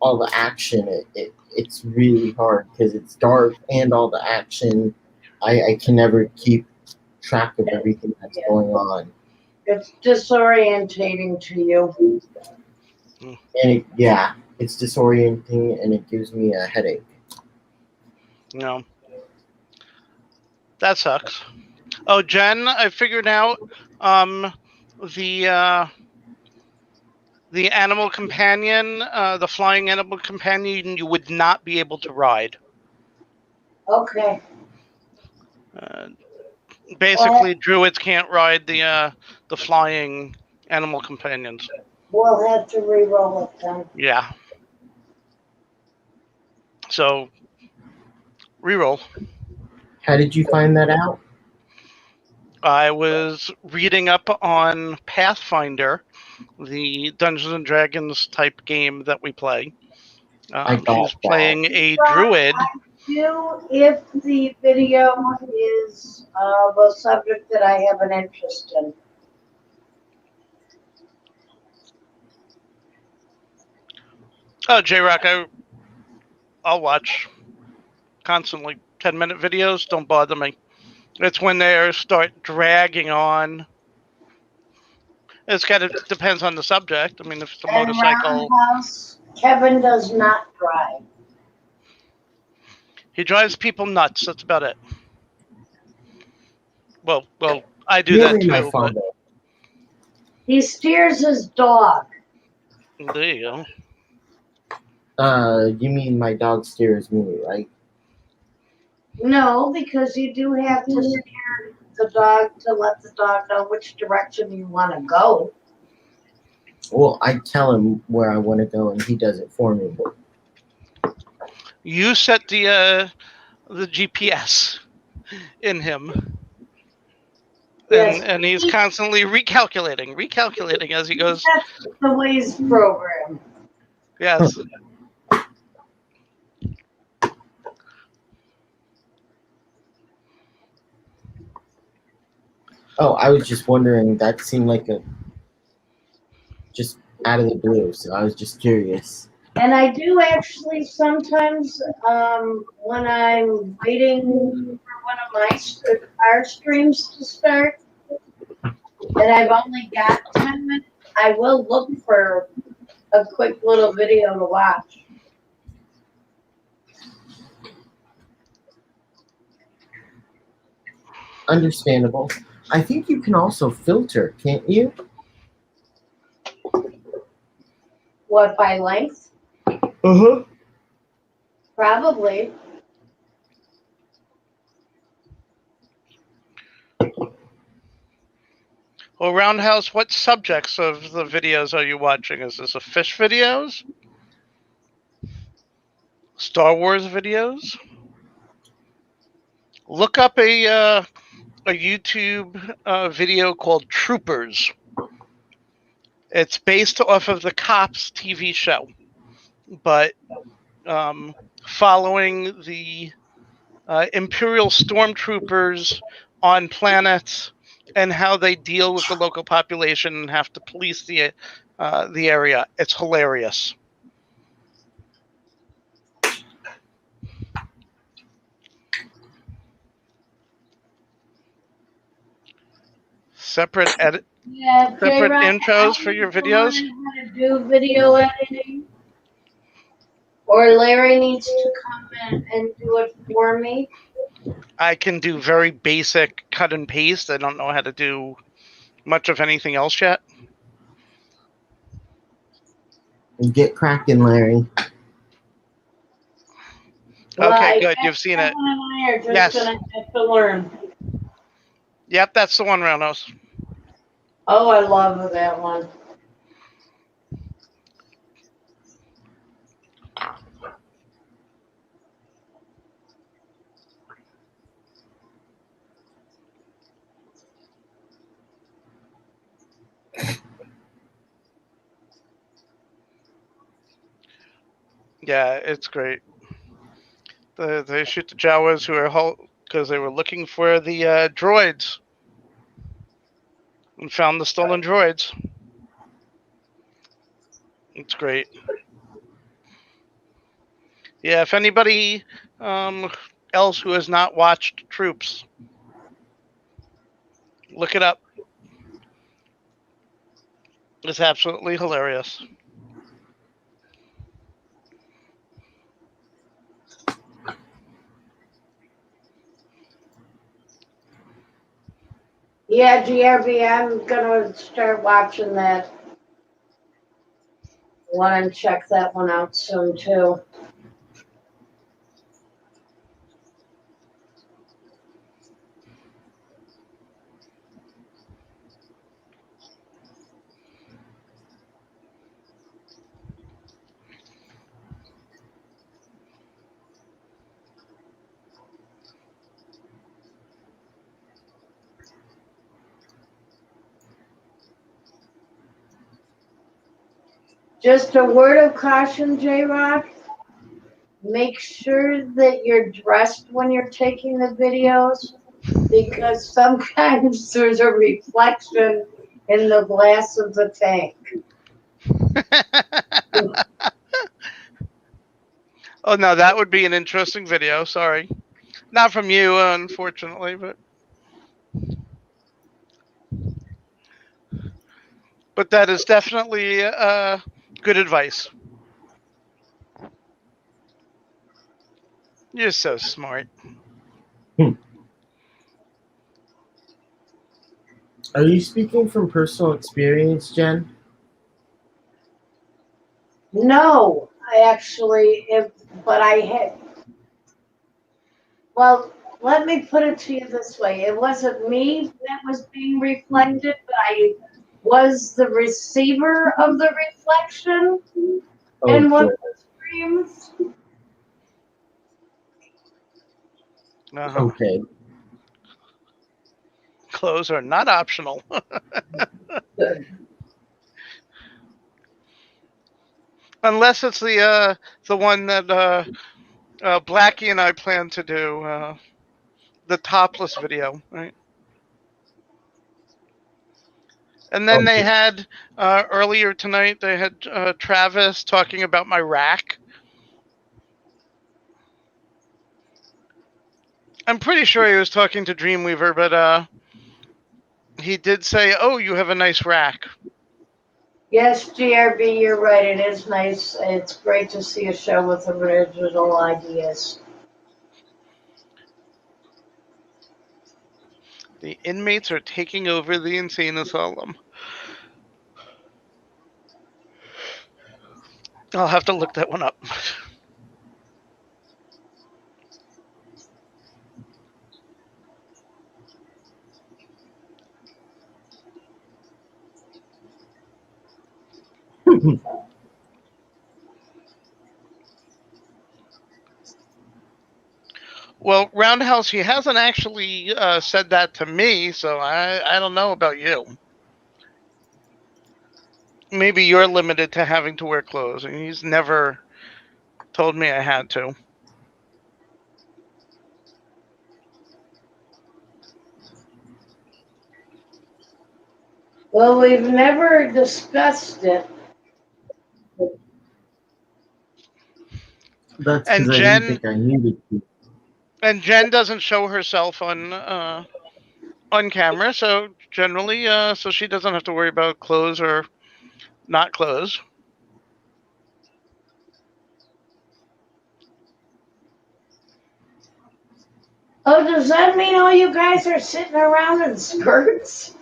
all the action, it's really hard because it's dark and all the action. I can never keep track of everything that's going on. It's disorientating to you. And it's disorienting and it gives me a headache. No. That sucks. Oh, Jen, I figured out the animal companion, the flying animal companion, you would not be able to ride. Okay. Basically, druids can't ride the flying animal companions. We'll have to re-roll it then. Yeah. So, reroll. How did you find that out? I was reading up on Pathfinder, the Dungeons and Dragons type game that we play. She's playing a druid. If the video is a subject that I have an interest in. Oh, J-Rock, I'll watch constantly 10-minute videos. Don't bother me. It's when they start dragging on. It's kind of depends on the subject. I mean, if it's a motorcycle. Roundhouse, Kevin does not drive. He drives people nuts. That's about it. Well, I do that too. But he steers his dog. There you go. You mean my dog steers me, right? No, because you do have to steer the dog to let the dog know which direction you want to go. Well, I tell him where I want to go, and he does it for me. You set the GPS in him, Yes. and he's constantly recalculating as he goes. That's the Waze program. Yes. Oh, I was just wondering. That seemed like just out of the blue, so I was just curious. And I do actually sometimes, when I'm waiting for one of our streams to start, and I've only got 10 minutes, I will look for a quick little video to watch. Understandable. I think you can also filter, can't you? What, by length? Uh-huh. Probably. Well, Roundhouse, what subjects of the videos are you watching? Is this a fish videos? Star Wars videos? Look up a YouTube video called Troopers. It's based off of the Cops TV show, but following the Imperial stormtroopers on planets and how they deal with the local population and have to police the area. It's hilarious. Separate Yeah, separate J-Rock, intros for your videos. how to do video editing. Or Larry needs to come and do it for me. I can do very basic cut and paste. I don't know how to do much of anything else yet. Get cracking, Larry. Well, Okay, I good. guess You've seen it. Kevin and I are just Yes. gonna have to learn. Yep, that's the one, Roundhouse. Oh, I love that one. Yeah, it's great. They shoot the Jawas who are because they were looking for the droids and found the stolen droids. It's great. Yeah, if anybody else who has not watched Troops, look it up. It's absolutely hilarious. Yeah, GRB, I'm gonna start watching that one and check that one out soon too. Just a word of caution, J-Rock. Make sure that you're dressed when you're taking the videos, because sometimes there's a reflection in the glass of the tank. Oh no, that would be an interesting video. Sorry, not from you, unfortunately, but that is definitely good advice. You're so smart. Are you speaking from personal experience, Jen? No, but I had. Well, let me put it to you this way. It wasn't me that was being reflected, but I was the receiver of the reflection in one of the streams. Okay. Clothes are not optional. Unless it's the one that Blackie and I plan to do, the topless video, right? And then they had earlier tonight. They had Travis talking about my rack. I'm pretty sure he was talking to Dreamweaver, but he did say, "Oh, you have a nice rack." Yes, GRB, you're right. It is nice. It's great to see a show with original ideas. The inmates are taking over the insane asylum. I'll have to look that one up. Well, Roundhouse, he hasn't actually said that to me, so I don't know about you. Maybe you're limited to having to wear clothes, and he's never told me I had to. Well, we've never discussed it. That's And because I didn't think I needed to. And Jen doesn't show herself on camera, so generally, so she doesn't have to worry about clothes or not clothes. Oh, does that mean all you guys are sitting around in skirts?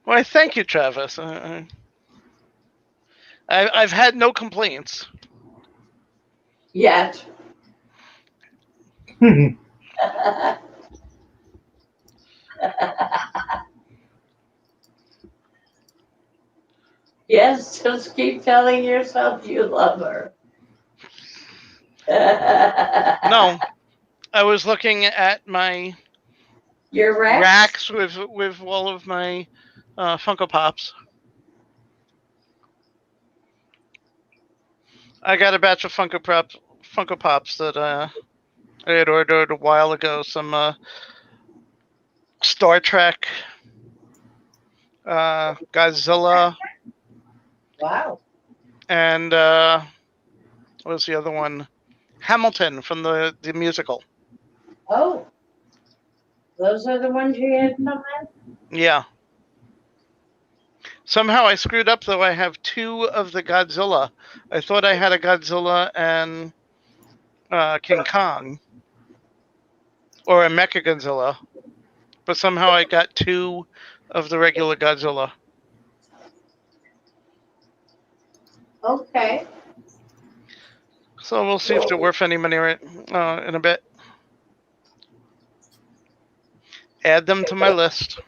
Why, thank you, Travis. I've had no complaints. Yet. Yes, just keep telling yourself you love her. No, I was looking at my Your racks with all of my Funko Pops. I got a batch of Funko Pops that I had ordered a while ago. Some Star Trek, Godzilla, Wow. and what was the other one? Hamilton from the musical. Oh, those are the ones you had come in? Yeah. Somehow I screwed up though. I have two of the Godzilla. I thought I had a Godzilla and King Kong, or a Mecha Godzilla, but somehow I got two of the regular Godzilla. Okay. So we'll see if they're worth any money in a bit. Add them to my list.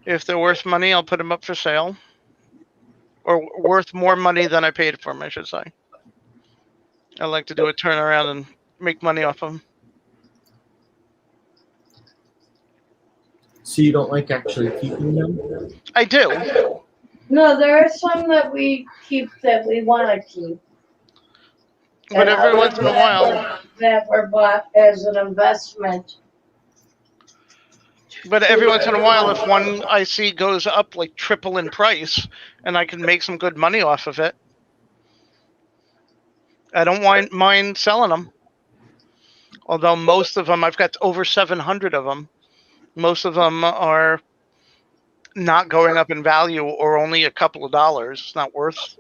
If they're worth money, I'll put them up for sale. Or worth more money than I paid for them, I should say. I like to do a turnaround and make money off them. So you don't like actually keeping them? I do. No, there are some that we keep that we want to keep. But every once in a while. That were bought as an investment. But every once in a while, if one I see goes up like triple in price, and I can make some good money off of it, I don't mind selling them. Although most of them, I've got over 700 of them. Most of them are not going up in value or only a couple of dollars. It's not worth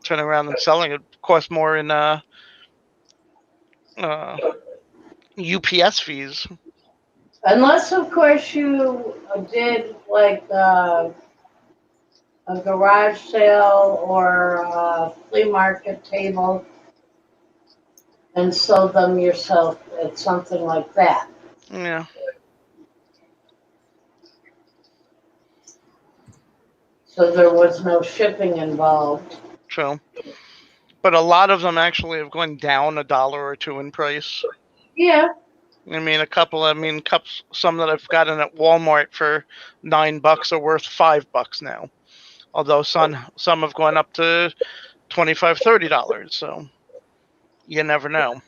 turning around and selling. It costs more in UPS fees. Unless, of course, you did like a garage sale or a flea market table and sold them yourself at something like that. Yeah. So there was no shipping involved. True. But a lot of them actually have gone down $1 or $2 in price. Yeah. I mean, cups. Some that I've gotten at Walmart for $9 are worth $5 now. Although some have gone up to $25, $30. So you never know.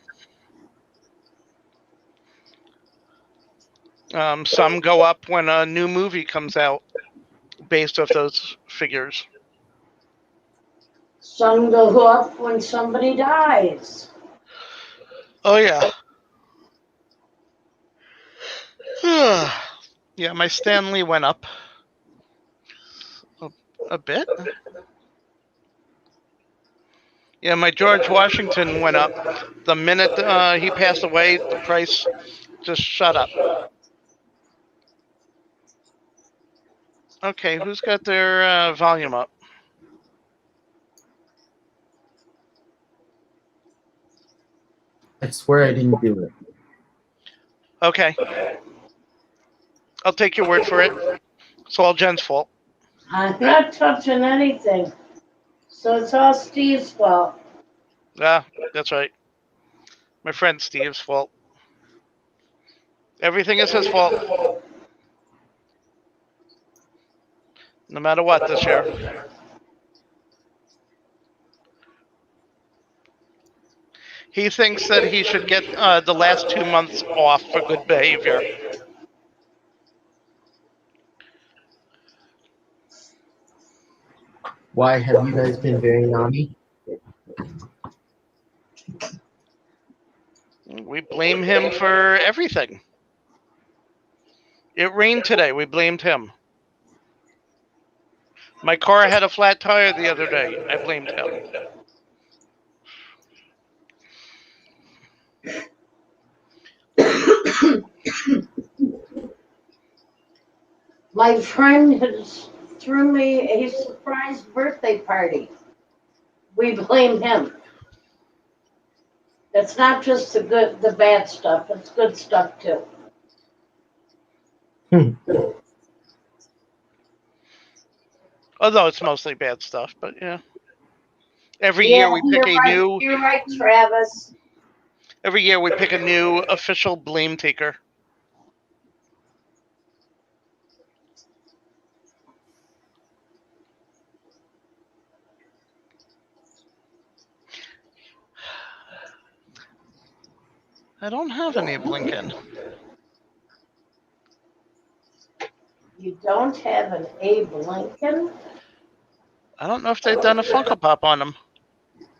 Some go up when a new movie comes out based off those figures. Some go up when somebody dies. Oh yeah. Yeah, my Stanley went up a bit. Yeah, my George Washington went up. The minute he passed away, the price just shut up. Okay, who's got their volume up? I swear I didn't do it. Okay. I'll take your word for it. It's all Jen's fault. I'm not touching anything. So it's all Steve's fault. Yeah, that's right. My friend Steve's fault. Everything is his fault. No matter what this year. He thinks that he should get the last 2 months off for good behavior. Why have you guys been very naughty? We blame him for everything. It rained today. We blamed him. My car had a flat tire the other day. I blamed him. My friend threw me a surprise birthday party. We blame him. It's not just the bad stuff. It's good stuff too. Although it's mostly bad stuff, but yeah. Every year we pick a new. You're right, Travis. Every year we pick a new official blame taker. I don't have any Blinken. You don't have an Abe Lincoln? I don't know if they've done a Funko Pop on him.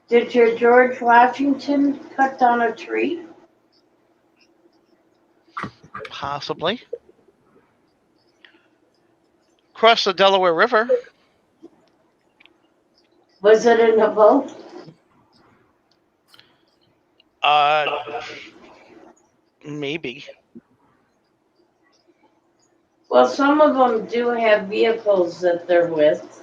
Did your George Washington cut down a tree? Possibly. Cross the Delaware River. Was it in a boat? Maybe. Well, some of them do have vehicles that they're with.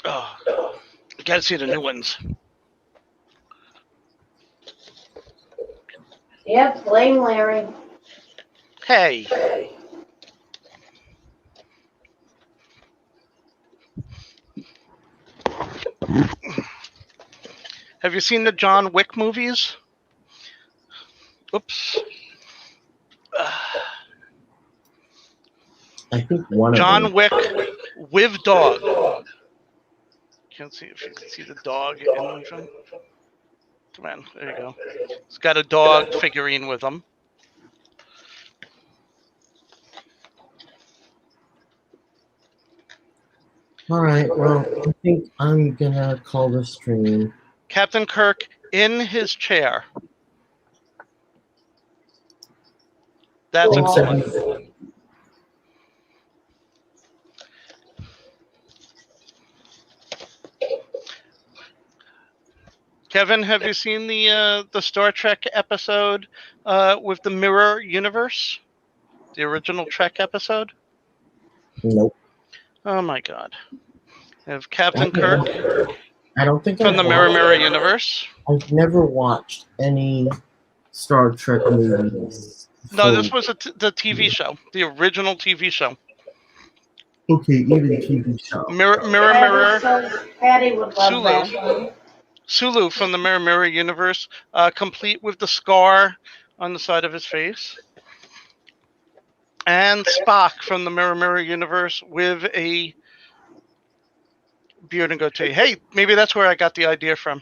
Oh, you gotta see the new ones. Yep, blame Larry. Hey. Have you seen the John Wick movies? Oops. I think one John of them. Wick with dog. Can't see if you can see the dog in the front. Come on, there you go. It's got a dog figurine with him. All right, well, I think I'm gonna call the stream. Captain Kirk in his chair. That's a Thanks, cool one. everyone. Kevin, have you seen the Star Trek episode with the Mirror Universe? The original Trek episode? Nope. Oh my God! Have Captain Kirk I don't think from the Mirror Universe? I've never watched any Star Trek movies. No, this was the TV show, the original TV show. Okay, even TV show. Mirror. Patty would love Sulu. that one. Sulu from the Mirror Universe, complete with the scar on the side of his face. And Spock from the Mirror Universe with a beard and goatee. Hey, maybe that's where I got the idea from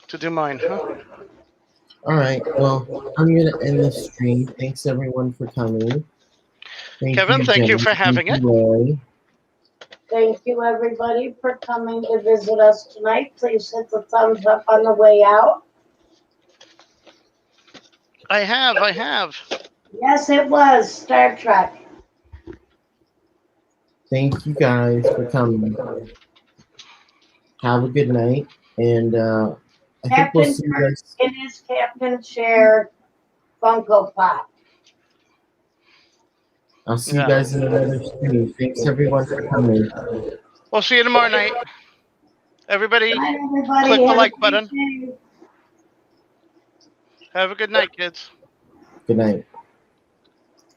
to do mine. Huh? All right, well, I'm going to end the stream. Thanks, everyone, for coming. Kevin, thank you for having it. Roy. Thank you, everybody, for coming to visit us tonight. Please hit the thumbs up on the way out. I have. Yes, it was Star Trek. Thank you guys for coming. Have a good night, and I think we'll Captain see you Kirk guys. in his captain chair Funko Pop. I'll see Yeah. you guys in another stream. Thanks everyone for coming. We'll see you tomorrow night. Everybody, Bye, everybody. click the Have a like great button. day. Have a good night, kids. Good night.